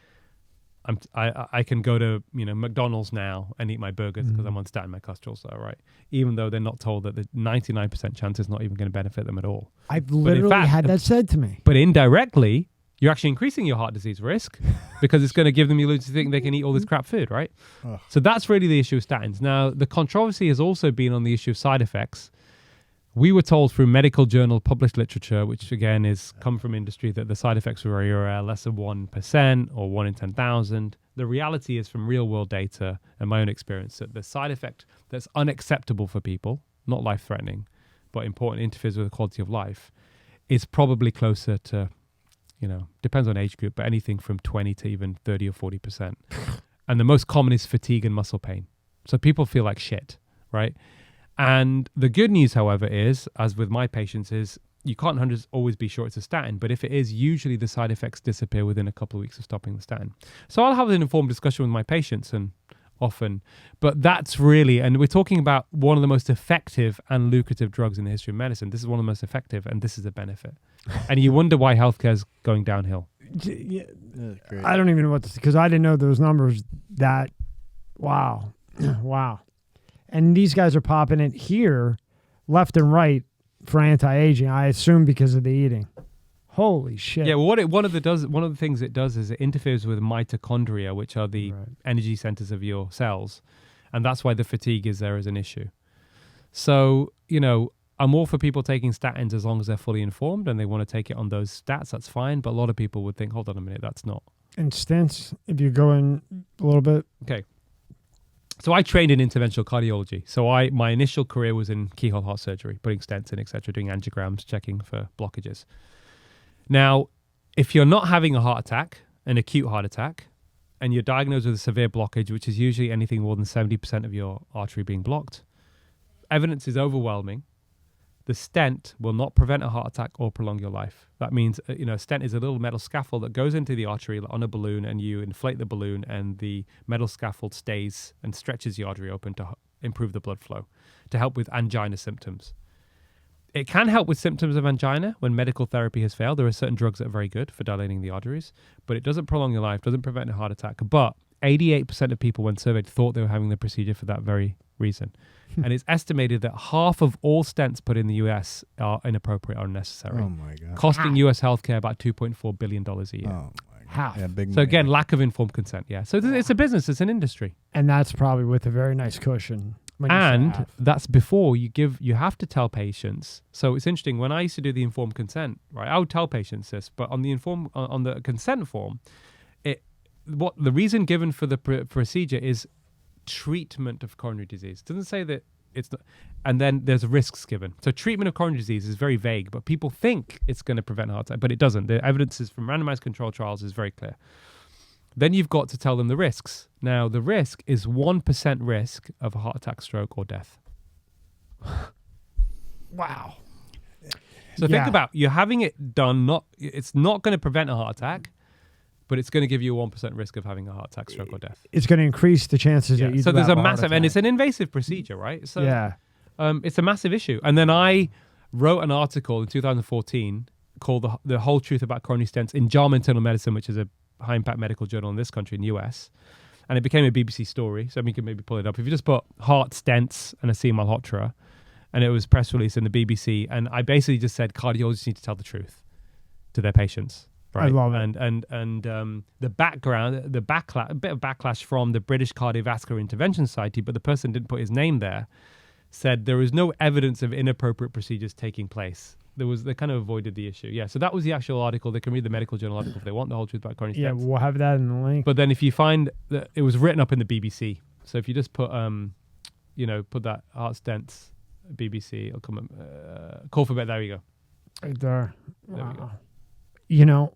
I can go to McDonald's now and eat my burgers because I'm on statin, my cholesterol's low, right? Even though they're not told that the 99% chance is not even going to benefit them at all. I've literally had that said to me. But indirectly, you're actually increasing your heart disease risk because it's going to give them the illusion to think they can eat all this crap food, right? So that's really the issue with statins. Now, the controversy has also been on the issue of side effects. We were told through medical journal published literature, which again is come from industry, that the side effects were very less than 1% or 1 in 10,000. The reality is from real world data and my own experience that the side effect that's unacceptable for people, not life threatening, but important, interferes with the quality of life, is probably closer to, depends on age group, but anything from 20 to even 30 or 40%. And the most common is fatigue and muscle pain. So people feel like shit, right? And the good news, however, is, as with my patients, is you can't always be sure it's a statin, but if it is, usually the side effects disappear within a couple of weeks of stopping the statin. So I'll have an informed discussion with my patients and often, but that's really, and we're talking about one of the most effective and lucrative drugs in the history of medicine. This is one of the most effective, and this is a benefit. And you wonder why healthcare is going downhill. Yeah, I don't even know what to say, because I didn't know those numbers that, wow. Wow. And these guys are popping it here left and right for anti-aging, I assume because of the eating. Holy shit. Yeah, well, one of the things it does is it interferes with mitochondria, which are the energy centers of your cells. And that's why the fatigue is there as an issue. So, I'm all for people taking statins as long as they're fully informed and they want to take it on those stats, that's fine. But a lot of people would think, hold on a minute, that's not. And stents, if you go in a little bit. Okay. So I trained in interventional cardiology. So my initial career was in keyhole heart surgery, putting stents in, etc., doing angiograms, checking for blockages. Now, if you're not having a heart attack, an acute heart attack, and you're diagnosed with a severe blockage, which is usually anything more than 70% of your artery being blocked, evidence is overwhelming. The stent will not prevent a heart attack or prolong your life. That means, a stent is a little metal scaffold that goes into the artery on a balloon, and you inflate the balloon, and the metal scaffold stays and stretches the artery open to improve the blood flow, to help with angina symptoms. It can help with symptoms of angina when medical therapy has failed. There are certain drugs that are very good for dilating the arteries, but it doesn't prolong your life, doesn't prevent a heart attack. But 88% of people, when surveyed, thought they were having the procedure for that very reason. And it's estimated that half of all stents put in the US are inappropriate or unnecessary. Oh my God. Costing US healthcare about $2.4 billion a year. Oh my God. Half. Yeah, big So again, lack of informed consent. Yeah. So it's a business, it's an industry. And that's probably with a very nice cushion. And that's before you have to tell patients. So it's interesting, when I used to do the informed consent, right, I would tell patients this, but on the consent form, what the reason given for the procedure is treatment of coronary disease. It doesn't say that it's not, and then there's risks given. So treatment of coronary disease is very vague, but people think it's going to prevent a heart attack, but it doesn't. The evidence is from randomized control trials is very clear. Then you've got to tell them the risks. Now, the risk is 1% risk of a heart attack, stroke, or death. Wow. So think about, you're having it done, it's not going to prevent a heart attack, but it's going to give you a 1% risk of having a heart attack, stroke, or death. It's going to increase the chances that you So do there's have a heart massive, attack. and it's an invasive procedure, right? So Yeah. It's a massive issue. And then I wrote an article in 2014 called The Whole Truth About Coronary Stents in JAMA Internal Medicine, which is a high-impact medical journal in this country, in the US. And it became a BBC story, so we can maybe pull it up. If you just put heart stents and Aseem Malhotra, and it was press release in the BBC, and I basically just said cardiologists need to tell the truth to their patients. Right? I love it. And the background, a bit of backlash from the British Cardiovascular Intervention Society, but the person didn't put his name there, said there is no evidence of inappropriate procedures taking place. They kind of avoided the issue. Yeah, so that was the actual article. They can read the medical journal article if they want the whole truth about coronary stents. Yeah, we'll have that in the link. But then if you find that it was written up in the BBC, so if you just put put that heart stents BBC, it'll come up. Call for bed. There you go. Right there. There we go.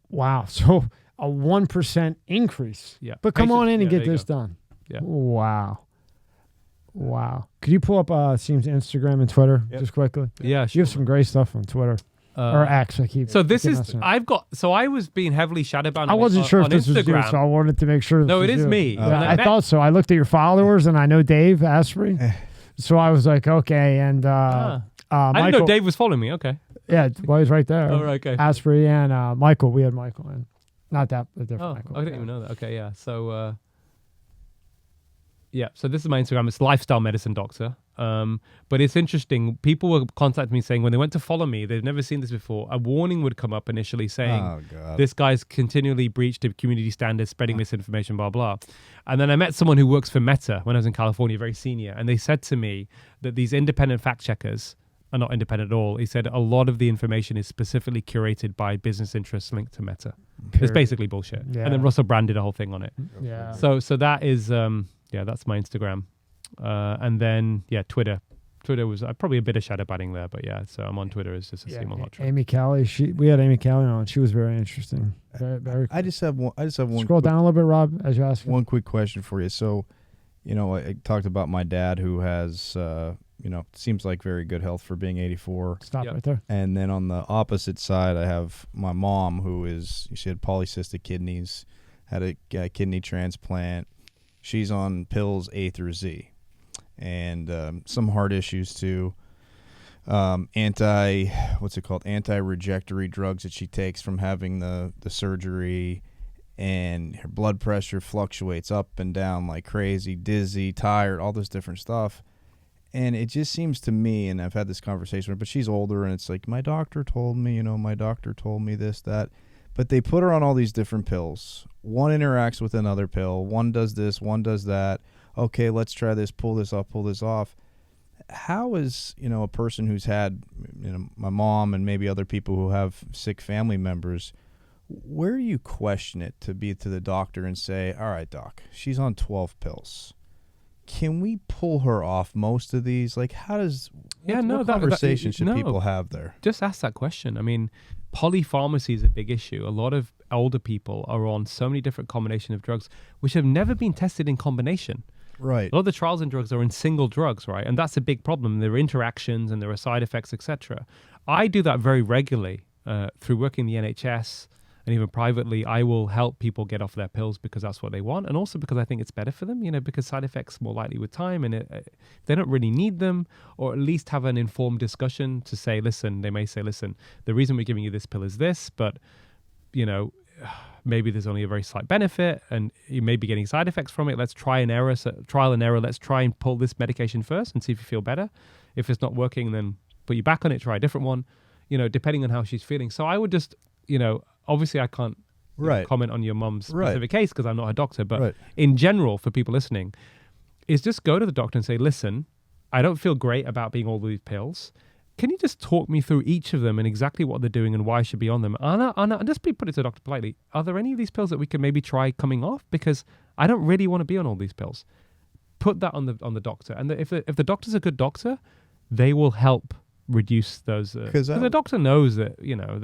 Wow. So a 1% increase. Yeah. But come on in and Yeah, get there you this go. done. Yeah. Wow. Could you pull up Aseem's Instagram and Twitter just quickly? Yeah, You have some great stuff on Twitter. Or X, I keep. So this keep is messing up. I was being heavily shadow banned. I wasn't sure if on this was you, Instagram. so I wanted to make sure. No, this it was is you. me. Yeah, When I I met- thought so. I looked at your followers, and I know Dave Asprey, so I was like, okay. And I Michael, didn't know Dave was following me. Okay. Yeah, well, he's right there. Oh, right, okay. Asprey and Michael. We had Michael in. Not that, a different Oh, Michael. I didn't even know that. Okay, yeah. So, so this is my Instagram. It's Lifestyle Medicine Doctor. But it's interesting. People were contacting me saying when they went to follow me, they've never seen this before. A warning would come up initially saying, Oh, God. this guy's continually breached the community standards, spreading misinformation, blah, blah. And then I met someone who works for Meta when I was in California, very senior. And they said to me that these independent fact checkers are not independent at all. He said a lot of the information is specifically curated by business interests linked to Meta. It's basically bullshit. Yeah. And then Russell Brand did a whole thing on it. Yeah. So that is, that's my Instagram. And then, Twitter. Twitter was probably a bit of shadow banning there, but yeah, so I'm on Twitter as just Aseem Malhotra. Amy Callie. We had Amy Callie on. She was very interesting. Very, very. I just have one. Scroll down a little bit, Rob, as you ask. One quick question for you. So, I talked about my dad who has, seems like very good health for being 84. Stop right there. And then on the opposite side, I have my mom she had polycystic kidneys, had a kidney transplant. She's on pills A through Z. And some heart issues too. Anti-rejectory drugs that she takes from having the surgery, and her blood pressure fluctuates up and down like crazy, dizzy, tired, all this different stuff. And it just seems to me, and I've had this conversation with her, but she's older, and it's like, my doctor told me this, that. But they put her on all these different pills. One interacts with another pill. One does this, one does that. Okay, let's try this, pull this off. How is, a person who's had, my mom and maybe other people who have sick family members, where do you question it to be to the doctor and say, all right, doc, she's on 12 pills. can we pull her off most of these? Like, how does what that conversation should people have there? Just ask that question. I mean, polypharmacy is a big issue. A lot of older people are on so many different combinations of drugs which have never been tested in combination. Right. A lot of the trials in drugs are in single drugs, right? And that's a big problem. There are interactions and there are side effects, etc. I do that very regularly through working in the NHS and even privately. I will help people get off their pills because that's what they want, and also because I think it's better for them, because side effects more likely with time, and they don't really need them, or at least have an informed discussion to say, listen, they may say, listen, the reason we're giving you this pill is this, but, maybe there's only a very slight benefit and you may be getting side effects from it. Let's try and error, trial and error. Let's try and pull this medication first and see if you feel better. If it's not working, then put you back on it, try a different one, depending on how she's feeling. So I would just, obviously I can't comment on your mum's specific case because I'm not a doctor, but in general, for people listening, is just go to the doctor and say, listen, I don't feel great about being all these pills. Can you just talk me through each of them and exactly what they're doing and why I should be on them? And just put it to the doctor politely. Are there any of these pills that we can maybe try coming off? Because I don't really want to be on all these pills. Put that on the doctor. And if the doctor's a good doctor, they will help reduce those. Because the doctor knows that,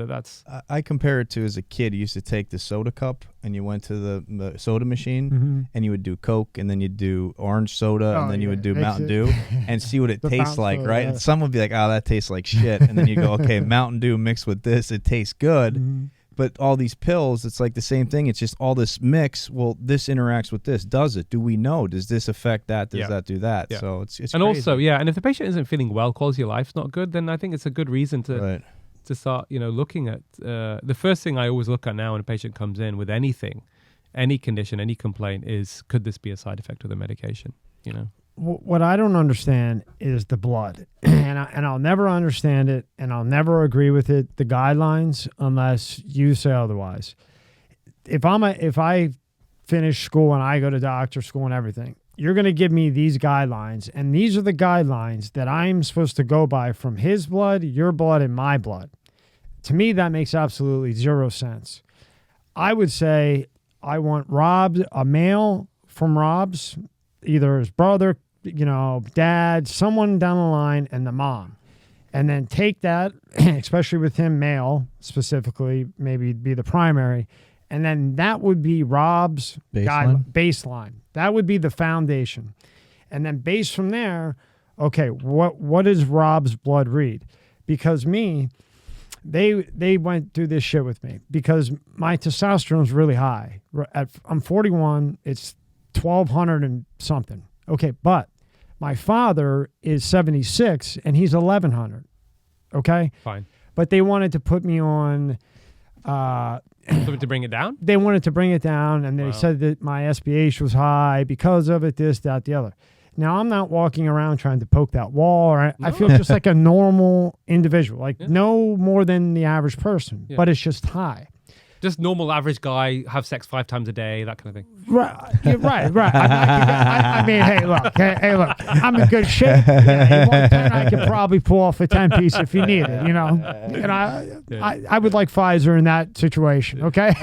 that's... I compare it to as a kid, you used to take the soda cup and you went to the soda machine and you would do Coke and then you'd do orange soda and then you would do Mountain Dew and see what it tastes like, right? Yeah. And some would be like, oh, that tastes like shit. And then you go, okay, Mountain Dew mixed with this, it tastes good. But all these pills, it's like the same thing. It's just all this mix. Well, this interacts with this. Does it? Do we know? Does this affect that? Does that do that? Yeah. So it's and crazy. Also, and if the patient isn't feeling well, quality of life's not good, then I think it's a good reason to start, looking at the first thing I always look at now when a patient comes in with anything, any condition, any complaint is, could this be a side effect of the medication? What I don't understand is the blood, and I'll never understand it, and I'll never agree with it, the guidelines, unless you say otherwise. If I finish school and I go to doctor school and everything, you're going to give me these guidelines, and these are the guidelines that I'm supposed to go by from his blood, your blood, and my blood. To me, that makes absolutely zero sense. I would say I want a male from Rob's, either his brother, dad, someone down the line, and the mom. And then take that, especially with him male specifically, maybe be the primary. And then that would be Rob's baseline. That would be the foundation. And then based from there, okay, what does Rob's blood read? Because they went through this shit with me because my testosterone is really high. I'm 41. It's 1,200 and something. Okay, but my father is 76 and he's 1,100. Okay? Fine. But they wanted to put me on... to bring it down? They wanted to bring it down, and they said that my SBH was high because of it, this, that, the other. Now, I'm not walking around trying to poke that wall. I feel just like a normal individual, no more than the average person, but it's just high. Just normal average guy, have sex 5 times a day, that kind of thing. Right. I mean, hey, look, I'm in good shape. I can probably pull off a 10-piece if you need it, And I would like Pfizer in that situation, okay?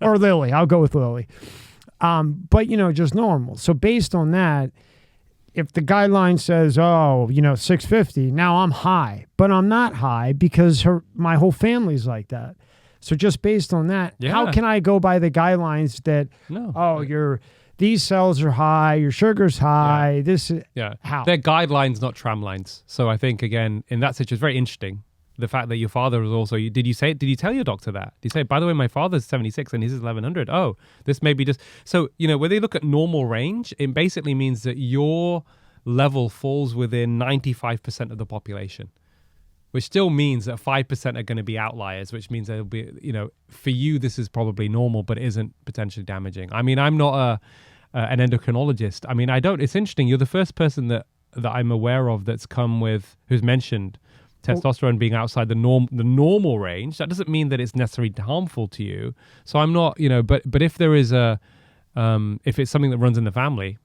Or Lilly. I'll go with Lilly. But, just normal. So based on that, if the guideline says, 650, now I'm high. But I'm not high because my whole family's like that. So just based on that, how can I go by the guidelines that, these cells are high, your sugar's high, this is, how? They're guidelines, not tramlines. So I think, again, in that situation, it's very interesting. The fact that your father was also, did you tell your doctor that? Did you say, by the way, my father's 76 and his is 1,100? Oh, this may be just, so, when they look at normal range, it basically means that your level falls within 95% of the population. Which still means that 5% are going to be outliers, which means there'll be, for you, this is probably normal, but it isn't potentially damaging. I mean, I'm not an endocrinologist. I mean, it's interesting. You're the first person that I'm aware of who's mentioned testosterone being outside the normal range. That doesn't mean that it's necessarily harmful to you. So I'm not, but if there is if it's something that runs in the family,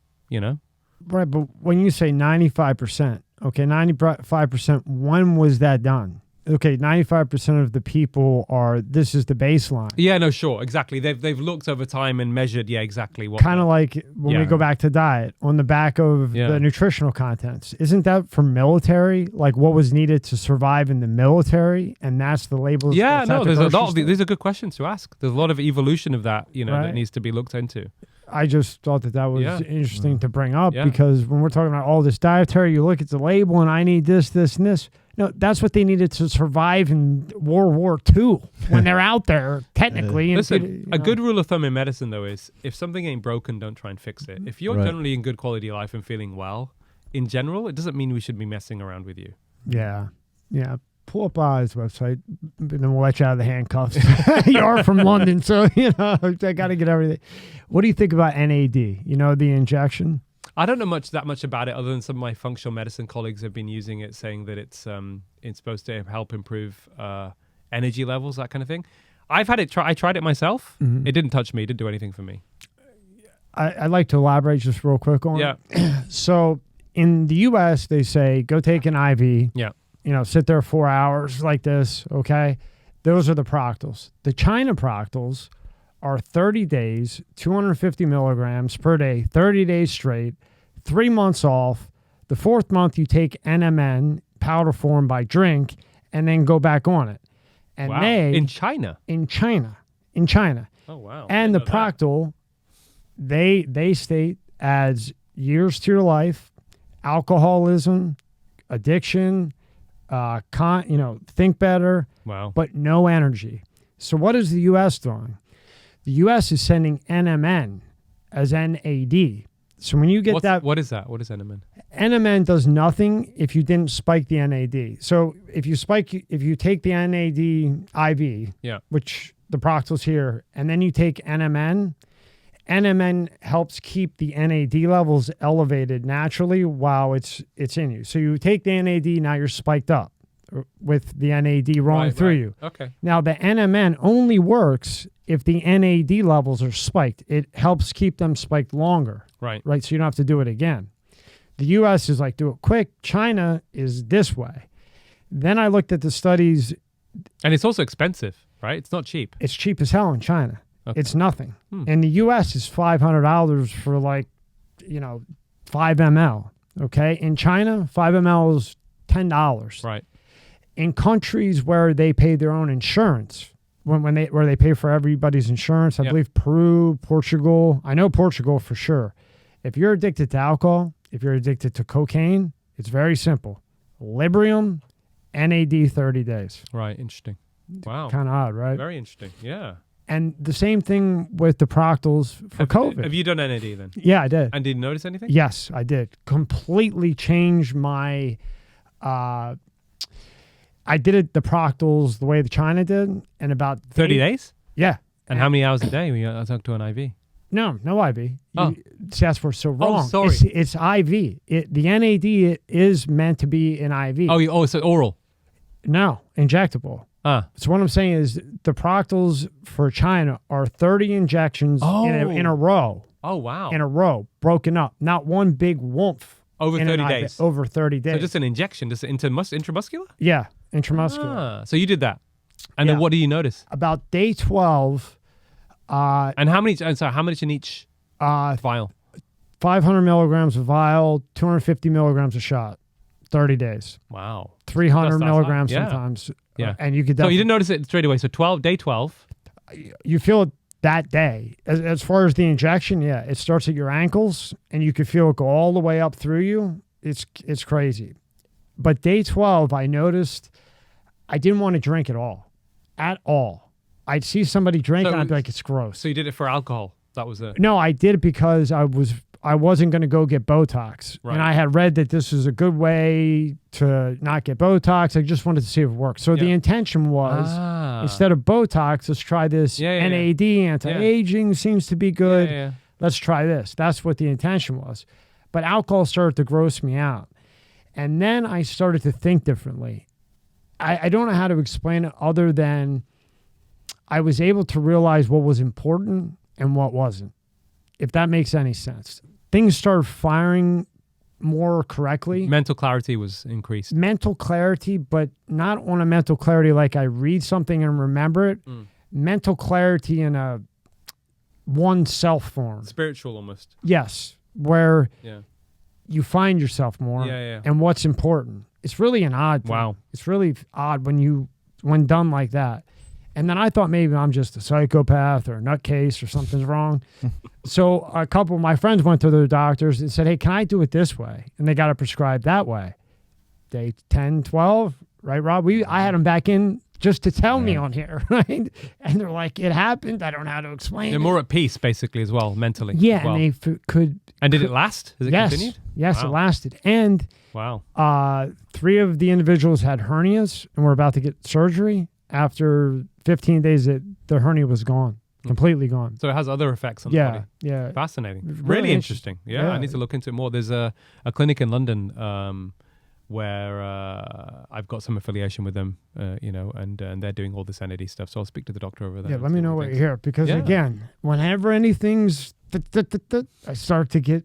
Right, but when you say 95%, okay, 95%, when was that done? okay, 95% of the people this is the baseline. Yeah, no, sure, exactly. They've looked over time and measured, exactly what. Kind of like when we go back to diet, on the back of the nutritional contents. Isn't that for military? Like what was needed to survive in the military, and that's the labels. Yeah, no, there's a lot. These are good questions to ask. There's a lot of evolution of that, Right. that needs to be looked into. I just thought that was interesting to bring up because when we're talking about all this dietary, you look at the label and I need this, this, and this. No, that's what they needed to survive in World War II when they're out there, technically. Listen, a good rule of thumb in medicine, though, is if something ain't broken, don't try and fix it. If you're generally in good quality of life and feeling well, in general, it doesn't mean we should be messing around with you. Yeah. Yeah. Pull up his website, and then we'll let you out of the handcuffs. You are from London, so, I got to get everything. What do you think about NAD? The injection? I don't know that much about it, other than some of my functional medicine colleagues have been using it, saying that it's supposed to help improve energy levels, that kind of thing. I've had it. I tried it myself. Mm-hmm. It didn't touch me. It didn't do anything for me. I'd like to elaborate just real quick on it. So in the U.S., they say go take an IV. Yeah. Sit there 4 hours like this. Okay, those are the Proctals. The China Proctals are 30 days, 250 milligrams per day, 30 days straight, 3 months off. The 4th month, you take NMN, powder form by drink, and then go back on it. And wow. in China? In China. Oh, wow. And the Proctal, they state adds years to your life, alcoholism, addiction, think better, but no energy. So what is the U.S. doing? The U.S. is sending NMN as NAD. So when you get what is that? What is NMN? NMN does nothing if you didn't spike the NAD. So if you take the NAD IV, which the Proctal's here, and then you take NMN helps keep the NAD levels elevated naturally while it's in you. So you take the NAD, now you're spiked up with the NAD rolling through you. Okay. Now the NMN only works if the NAD levels are spiked. It helps keep them spiked longer. Right. So you don't have to do it again. The U.S. is like, do it quick. China is this way. Then I looked at the studies. And it's also expensive, right? It's not cheap. It's cheap as hell in China. Okay. It's nothing. In the U.S. is $500 for 5 ml. Okay. In China, 5 ml is $10. Right. In countries where they pay their own insurance, where they pay for everybody's insurance, I believe Peru, Portugal. I know Portugal for sure. If you're addicted to alcohol, if you're addicted to cocaine, it's very simple. Librium, NAD 30 days. Right. Interesting. Wow. Kind of odd, right? Very interesting. Yeah. And the same thing with the Proctals for COVID. Have you done NAD then? Yeah, I did. And did you notice anything? Yes, I did. Completely changed my... I did it the Proctals the way the China did in about 30 days? Yeah. And how many hours a day were you hooked to an IV? No IV. Oh. See, that's where it's so wrong. Oh, sorry. It's IV. The NAD is meant to be an IV. Oh, it's oral? No, injectable. So what I'm saying is the Proctals for China are 30 injections in a row. Oh, wow. In a row, broken up. Not one big woomph. Over 30 days? Over 30 days. So just an injection, just intramuscular? Yeah, intramuscular. So you did that. And then what do you notice? About day 12. And how much in each vial? 500 milligrams a vial, 250 milligrams a shot, 30 days. Wow. 300 milligrams sometimes. Yeah. And you could So you didn't notice it straight away. So day 12. You feel it that day. As far as the injection, it starts at your ankles and you could feel it go all the way up through you. It's crazy. But day 12, I noticed I didn't want to drink at all. At all. I'd see somebody drink and I'd be like, it's gross. So you did it for alcohol? That was it? No, I did it because I wasn't going to go get Botox. Right. And I had read that this was a good way to not get Botox. I just wanted to see if it worked. So the intention was, instead of Botox, let's try this NAD, anti-aging seems to be good. Yeah. Let's try this. That's what the intention was. But alcohol started to gross me out. And then I started to think differently. I don't know how to explain it other than I was able to realize what was important and what wasn't, if that makes any sense. Things started firing more correctly. Mental clarity was increased. Mental clarity, but not on a mental clarity like I read something and remember it. Mental clarity in a one self form. Spiritual almost. Yes, where Yeah. you find yourself more and what's important. It's really an odd thing. Wow. It's really odd when done like that. And then I thought maybe I'm just a psychopath or a nutcase or something's wrong. So a couple of my friends went to their doctors and said, hey, can I do it this way? And they got it prescribed that way. Day 10, 12, right, Rob? I had them back in just to tell me on here, right? And they're like, it happened. I don't know how to explain They're it. more at peace, basically, as well, mentally. Yeah, as well. and they could. And did it last? Has it continued? Yes, Wow. it lasted. And wow. 3 of the individuals had hernias and were about to get surgery. After 15 days, the hernia was gone, completely gone. So it has other effects on the body. Yeah. Fascinating. Really Really interesting. Yeah, Yeah. I need to look into it more. There's a clinic in London where I've got some affiliation with them, and they're doing all this NAD stuff. So I'll speak to the doctor over there. Yeah, and let see me what know he what you thinks. hear. Because again, whenever anything's I start to get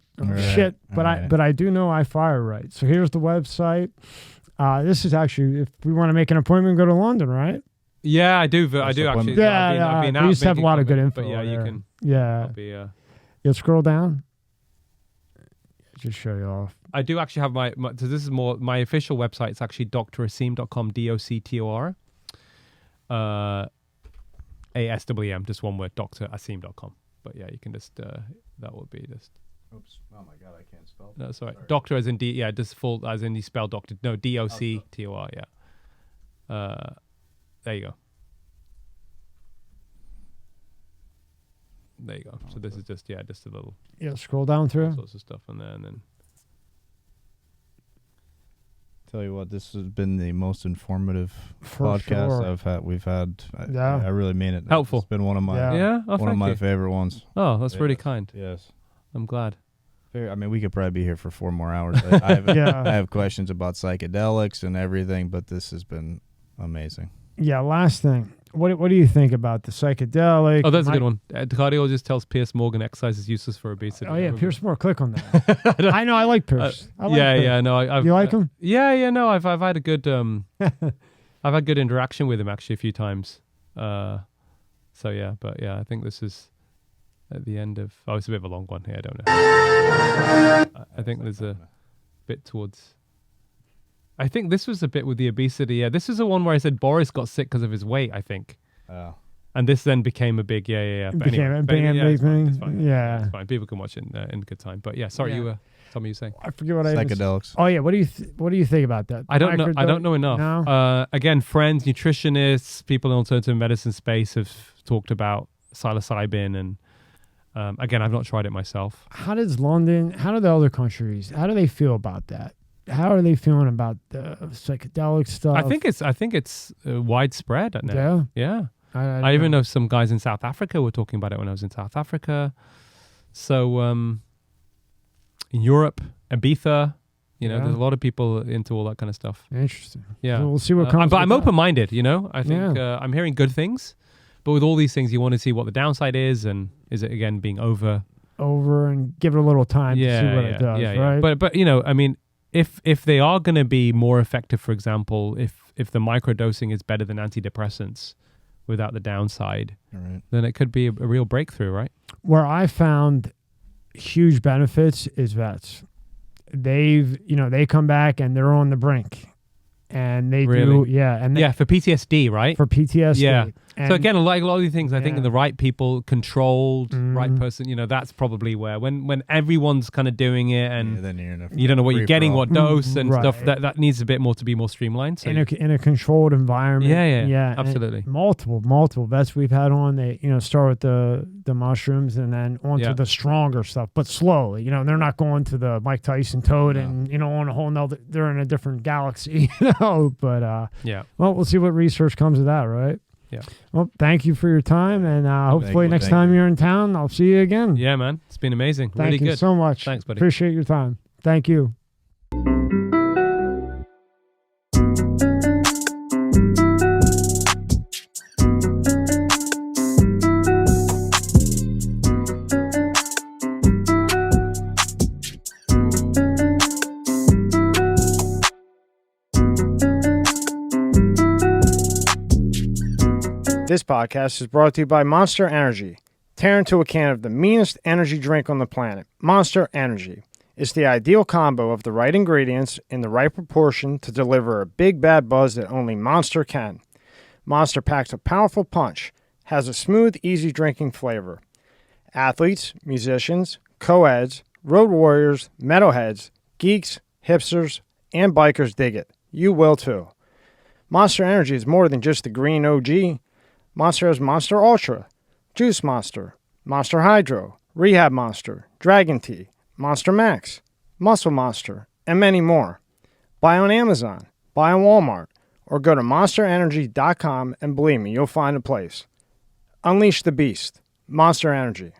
shit. But I do know I fire right. So here's the website. This is actually, if we want to make an appointment, go to London, right? Yeah, I do. I do actually. So I've been out we used to have a making lot of good comments, info. But yeah, you there. can. Yeah. I'll be, You'll scroll down. Just show you off. I do actually have my so this is more my official website. It's actually draseem.com, DOCTOR. ASWM, just one word, draseem.com. But yeah, you can just that would be just. Oops! Oh my God, I can't spell. No, sorry. Doctor as in D. Yeah, just full as in you spell doctor. No, DOCTOR. Yeah. There you go. There you go. So this is just a little. Yeah, scroll down through. Sorts of stuff on there, and then. Tell you what, this has been the most informative For podcast sure. We've had. Yeah. I really mean it. Helpful. It's been one of my Oh, one of thank my you. favorite ones. Oh, that's really kind. Yes. I'm glad. I mean, we could probably be here for 4 more hours. I have questions about psychedelics and everything, but this has been amazing. Yeah, last thing. What do you think about the psychedelic? Oh, that's a good one. The cardiologist tells Piers Morgan exercise is useless for obesity. Oh yeah, Pierce Moore. Click on that. I know. I like Pierce. I like Pierce. Yeah. No, I've You like him? Yeah. No, I've had a good I've had good interaction with him actually a few times. So yeah, but yeah, I think this is at the end of. Oh, it's a bit of a long one here. I don't know. I think there's a bit towards. I think this was a bit with the obesity. Yeah, this is the one where I said Boris got sick because of his weight, I think. Oh. And this then became a big, But Became a big it's fine, thing. it's fine. Yeah. It's fine. People can watch it in good time. But yeah, sorry, you tell me you were saying. I forget what I even Psychedelics. said. Oh yeah, what do you think about that? I don't know. I don't know enough. No? Again, friends, nutritionists, people in alternative medicine space have talked about psilocybin, and again, I've not tried it myself. How does London? How do the other countries? How do they feel about that? How are they feeling about the psychedelic stuff? I think it's widespread now. Yeah. I even know some guys in South Africa were talking about it when I was in South Africa. So in Europe, Ibiza, there's a lot of people into all that kind of stuff. Interesting. Yeah. So we'll see what comes. But I'm with that. open-minded. I think I'm hearing good things, but with all these things, you want to see what the downside is, and is it again being over and give it a little time to see what it does. Right. But I mean. If they are going to be more effective, for example, if the microdosing is better than antidepressants without the downside, then it could be a real breakthrough, right? Where I found huge benefits is vets. They come back and they're on the brink, and they do for PTSD, right? For PTSD, yeah. And so again, a lot of these things, I think, in the right people, controlled, right person, that's probably where when everyone's kind of doing it, and then you don't know what you're getting, what dose and Right. stuff. That needs a bit more to be more streamlined. So in a controlled environment. Yeah, and absolutely. Multiple vets we've had on. They start with the mushrooms and then onto the stronger stuff, but slowly. They're not going to the Mike Tyson toad and on a whole nother. They're in a different galaxy. But well, we'll see what research comes of that, right? Yeah. Well, thank you for your time, and hopefully next time you're in town, I'll see you again. Yeah, man. It's been amazing. Thank really you good. so much. Thanks, buddy. Appreciate your time. Thank you. This podcast is brought to you by Monster Energy. Tear into a can of the meanest energy drink on the planet, Monster Energy. It's the ideal combo of the right ingredients in the right proportion to deliver a big bad buzz that only Monster can. Monster packs a powerful punch, has a smooth, easy drinking flavor. Athletes, musicians, co-eds, road warriors, metalheads, geeks, hipsters, and bikers dig it. You will too. Monster Energy is more than just the green OG. Monster has Monster Ultra, Juice Monster, Monster Hydro, Rehab Monster, Dragon Tea, Monster Max, Muscle Monster, and many more. Buy on Amazon, buy on Walmart, or go to monsterenergy.com and believe me, you'll find a place. Unleash the beast. Monster Energy.